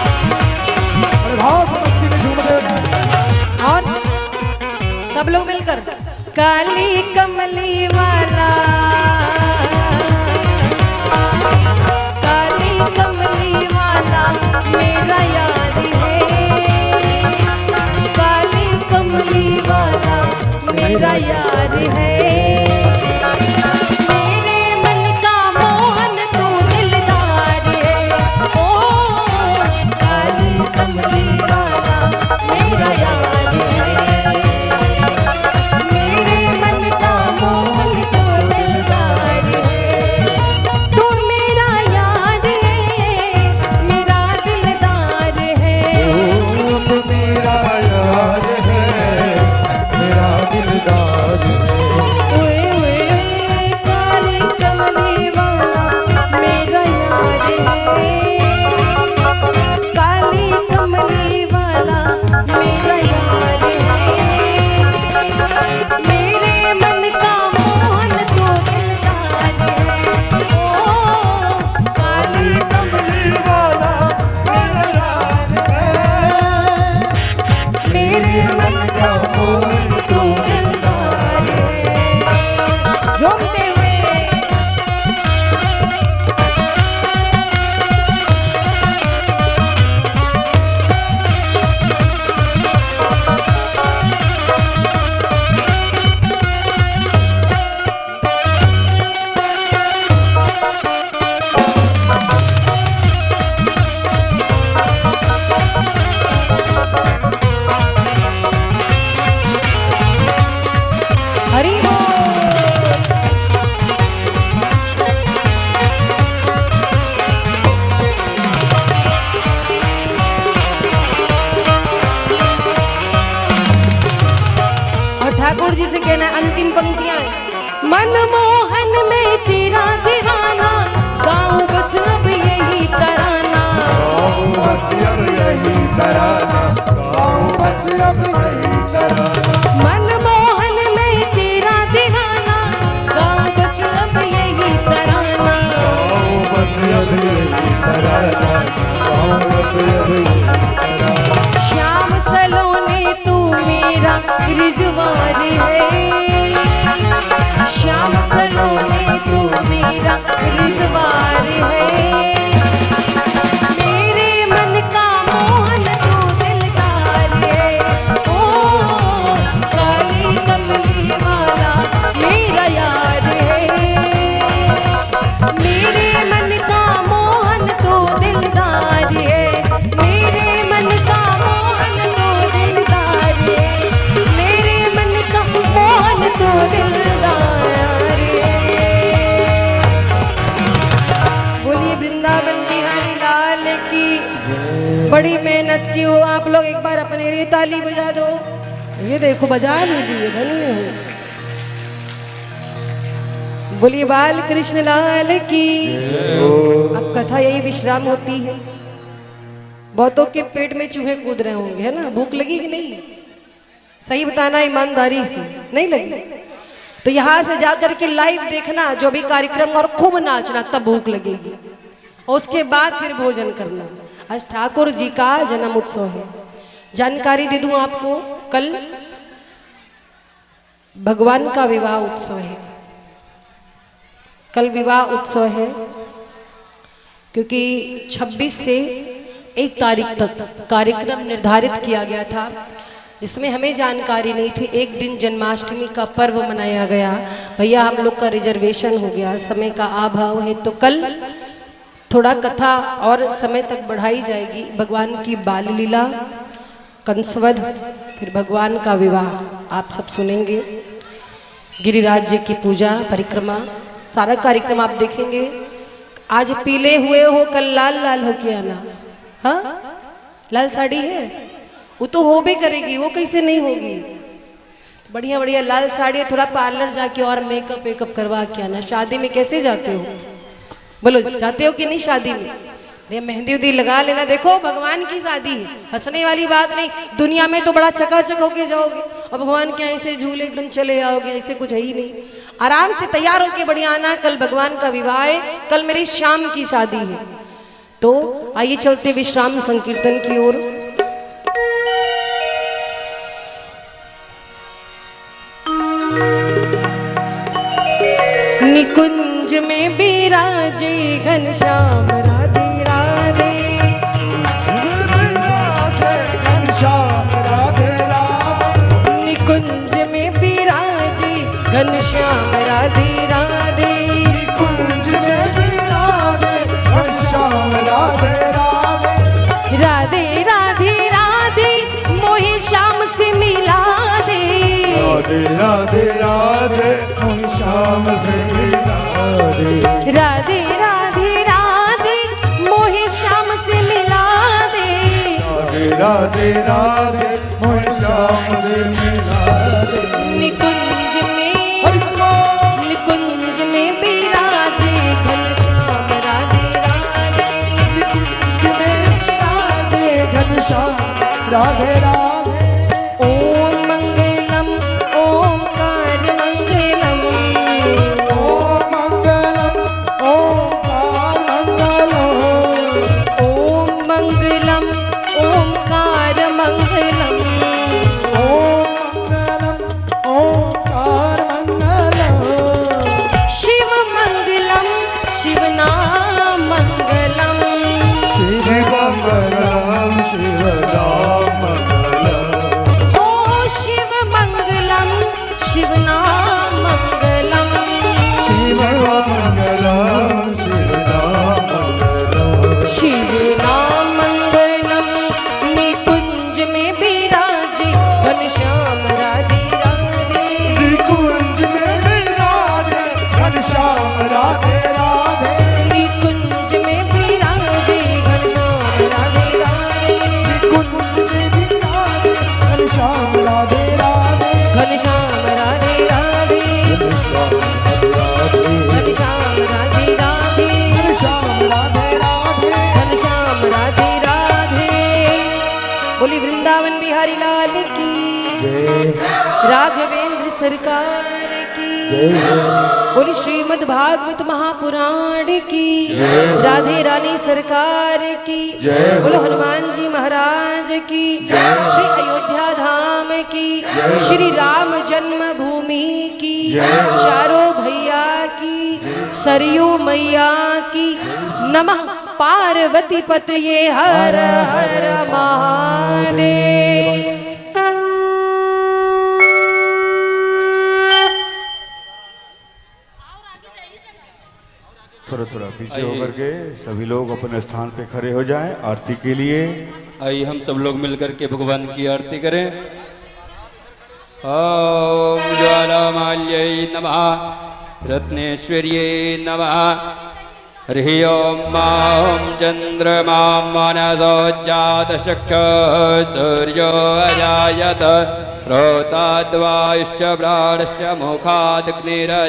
B: अरे भाव से भक्ति में झूम रहे हैं।
D: और सब लोग मिलकर काली कमली वाला, काली कमली वाला मेरा यार है। काली कमली वाला मेरा यार है। मेरे मन का मोहन तू दिलदार है। ओ काली कमली वाला मेरा यार है। मेरे मन का मोहन तू दिलदार है। तू मेरा यार है, मेरा दिलदार है।
B: तू मेरा यार है, मेरा दिलदार है।
D: ओए ओए काली कमली वाला मेरा यार है। काली कमली वाला मेरा यार है। मेरे मन का मोहन तू दिलदार है। ओ काली कमली
B: वाला मेरा यार है।
D: मेरे मन का मोहन तू दिलदार है। झूमते हुए हरि बोल। और ठाकुर जी से कहना है, अंतिम पंक्तियां मनमोहन में तेरा दीवाना, गाँव बस अब यही तराना।
B: बस अब यही तराना, गाँव बस अब यही तराना।
D: मनमोहन में तेरा दीवाना, गाँव बस अब यही तराना।
B: गाँव बस अब यही तराना, गाँव बस अब यही तराना।
D: श्याम सलोने तू मेरा रिजवार है। श्याम सलोने तू मेरा रिजवार है। मेरे मन का मोहन तू दिलदार है। ओ काली कमली वाला मेरा यार है। मेरे मन का मोहन तू दिलदार है। मेरे मन का मोहन तू दिलदार है। मेरे मन का मोहन तू दिलदार है। बोलिए वृंदावन बिहारी लाल की। बड़ी मेहनत की हो आप लोग, एक बार अपने लिए ताली बजा दो। ये देखो बजा नहीं दिए, धन्य हो। बोलिए बाल कृष्ण लाल की। अब कथा यही विश्राम होती है। बहुतों के पेट में चूहे कूद रहे होंगे, है ना? भूख लगी कि नहीं? सही बताना ईमानदारी से, नहीं लगी? तो यहाँ से जाकर के लाइव देखना जो भी कार्यक्रम, और खूब नाचना, तब भूख लगेगी। और उसके बाद फिर भोजन करना। आज ठाकुर जी का जन्म उत्सव है। जानकारी दे दूं आपको, कल भगवान का विवाह उत्सव है। कल विवाह उत्सव है, क्योंकि 26 से 1 तारीख तक कार्यक्रम निर्धारित किया गया था, जिसमें हमें जानकारी नहीं थी। एक दिन जन्माष्टमी का पर्व मनाया गया, भैया हम लोग का रिजर्वेशन हो गया, समय का अभाव है, तो कल थोड़ा कथा और समय तक बढ़ाई जाएगी। भगवान की बाल लीला, कंसवध, फिर भगवान का विवाह आप सब सुनेंगे। गिरिराज जी की पूजा, परिक्रमा, सारा कार्यक्रम आप देखेंगे। आज पीले हुए हो, कल लाल लाल हो के आना। हाँ, लाल साड़ी है, वो तो हो भी करेगी, वो कैसे नहीं होगी। बढ़िया बढ़िया लाल साड़ी, थोड़ा पार्लर जाके और मेकअप वेकअप करवा के आना। शादी में कैसे जाते हो, बोलो जाते हो कि नहीं शादी में? अरे मेहंदी उदी लगा लेना। देखो भगवान की शादी है, हंसने वाली बात नहीं। दुनिया में तो बड़ा चकाचक होके जाओगे और भगवान के ऐसे झूले एकदम चले आओगे, ऐसे कुछ है ही नहीं। आराम से तैयार होके बढ़िया आना। कल भगवान का विवाह है, कल मेरी शाम की शादी है। तो आइए चलते विश्राम संकीर्तन की ओर। निकुंज में बिराजे घनश्याम राधे राधे,
B: घनश्याम राधे राधे,
D: निकुंज में बिराजे घनश्याम राधे राधे,
B: कुंज में विराजे घनश्याम राधे राधे,
D: राधे राधे राधे मोहि श्याम से मिला दे,
B: राधे राधे राधे घनश्याम से मिला दे,
D: राधे राधे राधे मोहि श्याम से मिला दे,
B: राधे राधे घनश्याम से मिला दे।
D: निकुंज में बिराजे घनश्याम राधे राधे,
B: राधे घनश्याम राधे राधे,
D: ओम मंगलम ओंकार मंगलम,
B: ओम मंगलम ओंकार मंगलम,
D: ओम मंगलम ओंकार मंगलम,
B: ओम मंगलम ओंकार मंगलम,
D: शिव मंगलम शिव नाम मंगलम,
B: शिव मंगलम शिव नाम मंगलम,
D: ओ शिव मंगलम शिव नाम मंगलम,
B: शिव मंगलम शिव नाम मंगलम,
D: शिव नाम मंगलम। निकुंज में बिराजे घनश्याम राधे राधे,
B: कुंज में विराजे घनश्याम राधे राधे,
D: निकुंज में बिराजे घनश्याम राधे राधे,
B: कुंज में विराजे घनश्याम राधे राधे,
D: घनश्याम राधे राधे, घनश्याम राधे राधे,
B: घनश्याम राधे राधे,
D: घनश्याम राधे राधे। बोली वृंदावन बिहारी लाल की, राघवेंद्र सरकार की, बोली श्रीमद् भागवत महापुराण की, राधे रानी सरकार की, बोलो हनुमान जी महाराज की, श्री अयोध्या धाम की, श्री राम जन्मभूमि की, चारों भैया की, सरयू मैया की, नमः पार्वती पतये हर हर महादेव।
C: थोड़ा थोड़ा पीछे होकर के सभी लोग अपने स्थान पे खड़े हो जाएं आरती के लिए।
A: आइए हम सब लोग मिलकर के भगवान की आरती करें। ओम ज्वालामाल्यै नमः, रत्नेश्वर्यै नमः, हरि ओम मां चंद्रमा मनसोज्जातशक्तः सूर्यो अजायत, श्रोताद्वायुश्च प्राणश्च मुखादग्निरजायत।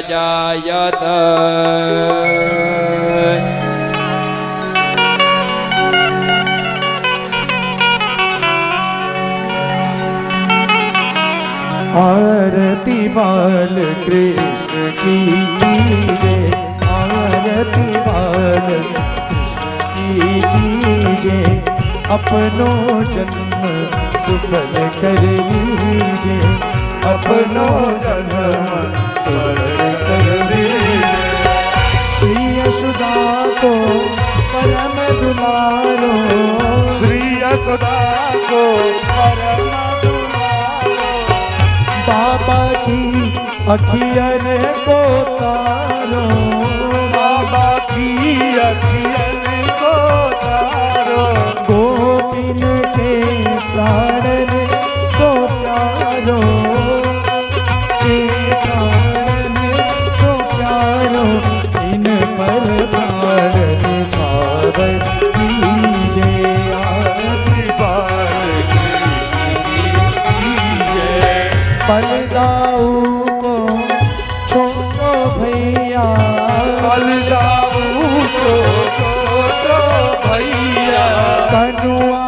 B: आरती बाल कृष्ण की जय, आरती बाल कृष्ण की जय, अपनों जन्म सुफल कर लीजिए, अपनों जन्म सुफल कर लीजिए, दुलारो
C: श्री यशोदा को परम दुलारो
B: बाबा की अखियन को तारो
C: बाबा की अखियन को तारो
B: गोपिन के प्राणन सो प्यारो के प्राणन सो प्यारो इन पर प्राण पावन कीजे आरती बलदाऊ को छोड़ो भैया
C: बलदाऊ को छोड़ो भैया
B: कनुआ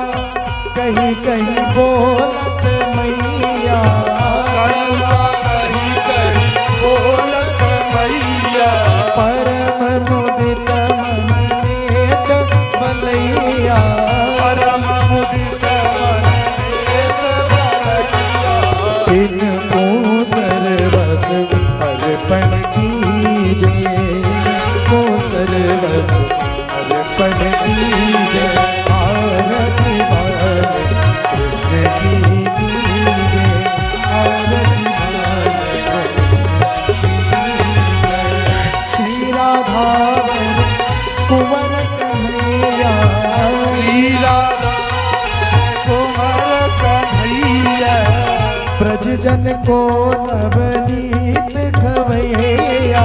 B: कहीं कहीं बोलत मैया
C: करुणा कहीं कहीं बोलत मैया
B: परम मुदित मन नेत बलैया
C: परम मुदित मन नेत बलैया
B: इनको सर्वस अर्पण कीजे को सर्वस अर्पण कीजे आरती बाल कृष्ण की कीजे आरती बाल श्री राधा कुंवर कन्हैया
C: लीला कुमार कन्हैया
B: ब्रज जन को नवनीत खवैया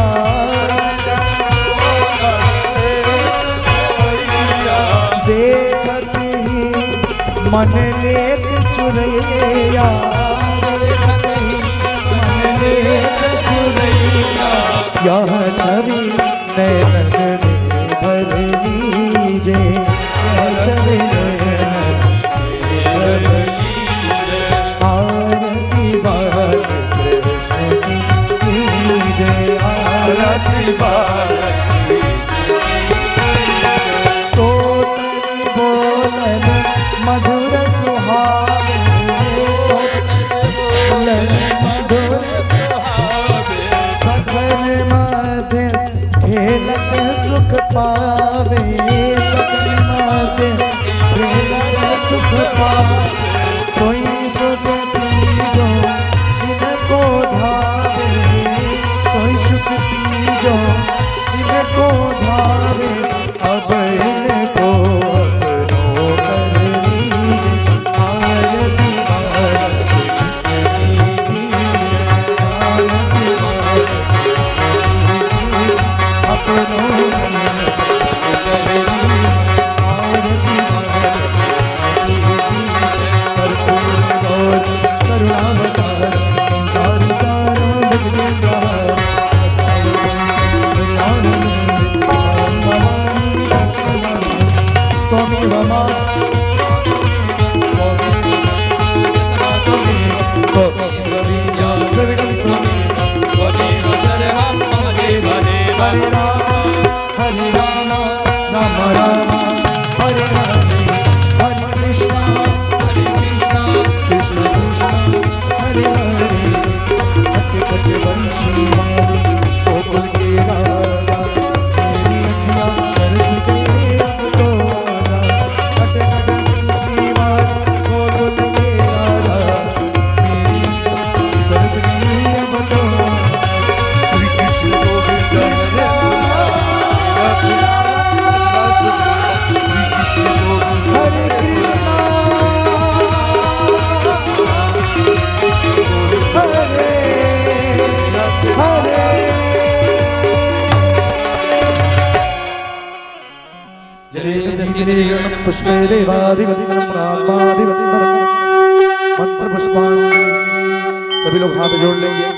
B: देखत ही मन लेत चुरैया देखत ही मन लेत चुरैया यह छवि नैनन में भर लीजे यह छवि नैनन में भर लीजे आरती बाल कृष्ण की जय आरती बाल तो तनि बोलन मधुर सुहावे बोलन मधुर सुहावे सकल माध्य खेलत सुख पावे सकल माध्य खेलत सुख पावे सोई सुख पीजो इनको धावे सोई सुख पीजो इनको धावे अब इनको अपनो कर लीजे आरती बाल आरती बाल अपनो कर लीजे आरती बाल करुणावतार सारी सारो जगदेन्द्रार त्वमेव हरे राम राम राम हरे हरे हरे कृष्णा कृष्ण कृष्ण हरे हरे हरे हरे वंशी वाले गोकुल के राजा मेरी अखियाँ तरसते अब तो आजा हटे हटे वंशी वाले गोकुल के राजा मेरी अखियाँ तरसते अब तो
C: श्री कृष्ण गोविंद
B: हरे कृष्णा हरे हरे जलेन पुष्पे देवाधिपतिगणं ब्रह्माधिपतिगणं मंत्र पुष्पांजलि सभी लोग हाथ जोड़ लेंगे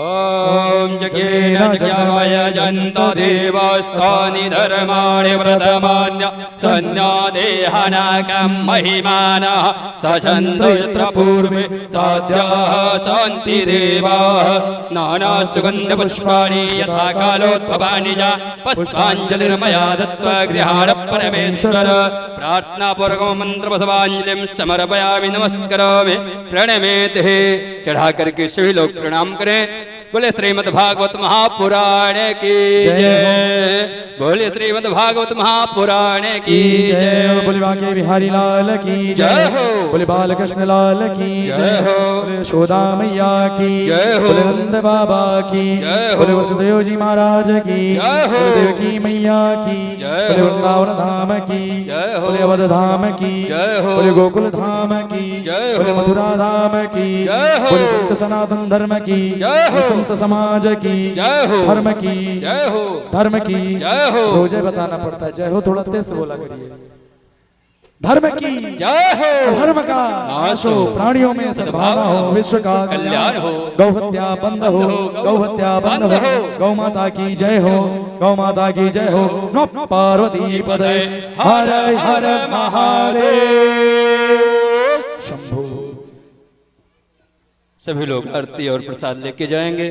A: ॐ जगेन जगाय जन्त देवस्तानि धर्माणि प्रथमान्य सन्न्यादेहनाकं महिमानः सचन्त यत्र पूर्वे साध्याः सन्ति देवाः नानासुगन्धपुष्पाणि यथा कालोद्भवानि च पुष्पाञ्जलिर्मया दत्त्वा गृहाण परमेश्वर प्रार्थनापूर्वकं मन्त्रपुष्पाञ्जलिं समर्पयामि नमस्करोमि प्रणमेते चढ़ा करके सभी लोग प्रणाम करें बोले श्रीमद् भागवत महापुराण की जय। बोले श्रीमद् भागवत महापुराण की जय।
B: बोले बाके बिहारी लाल की
A: जय हो।
B: बोले बालकृष्ण लाल की
A: जय हो।
B: बोले यशोदा मैया की
A: जय हो।
B: बोले नंद बाबा की
A: जय हो।
B: बोले वसुदेव जी महाराज की
A: जय हो।
B: बोले देवकी मैया की
A: जय
B: बोले
A: हो।
B: वृंदावन धाम की
A: जय हो।
B: बोले अवध धाम की
A: जय हो।
B: बोले गोकुल धाम की
A: जय
B: बोले
A: हो।
B: मथुरा धाम की
A: जय हो।
B: बोले संत सनातन धर्म की
A: जय हो।
B: संत समाज की
A: जय हो।
B: धर्म की
A: जय हो।
B: धर्म की
A: जय हो।
B: रोजे बताना पड़ता है। जय हो थोड़ा तेज से बोला करिए। धर्म की
A: जय हो।
B: धर्म का नाश हो, प्राणियों में सद्भावना हो, विश्व का
A: कल्याण हो।
B: गौ हत्या बंद हो, गौ हत्या बंद हो। गौ माता की जय हो, गौ माता की जय हो। नो पार्वती पदे हर हर महादेव शंभो।
A: सभी लोग आरती और प्रसाद लेके जाएंगे।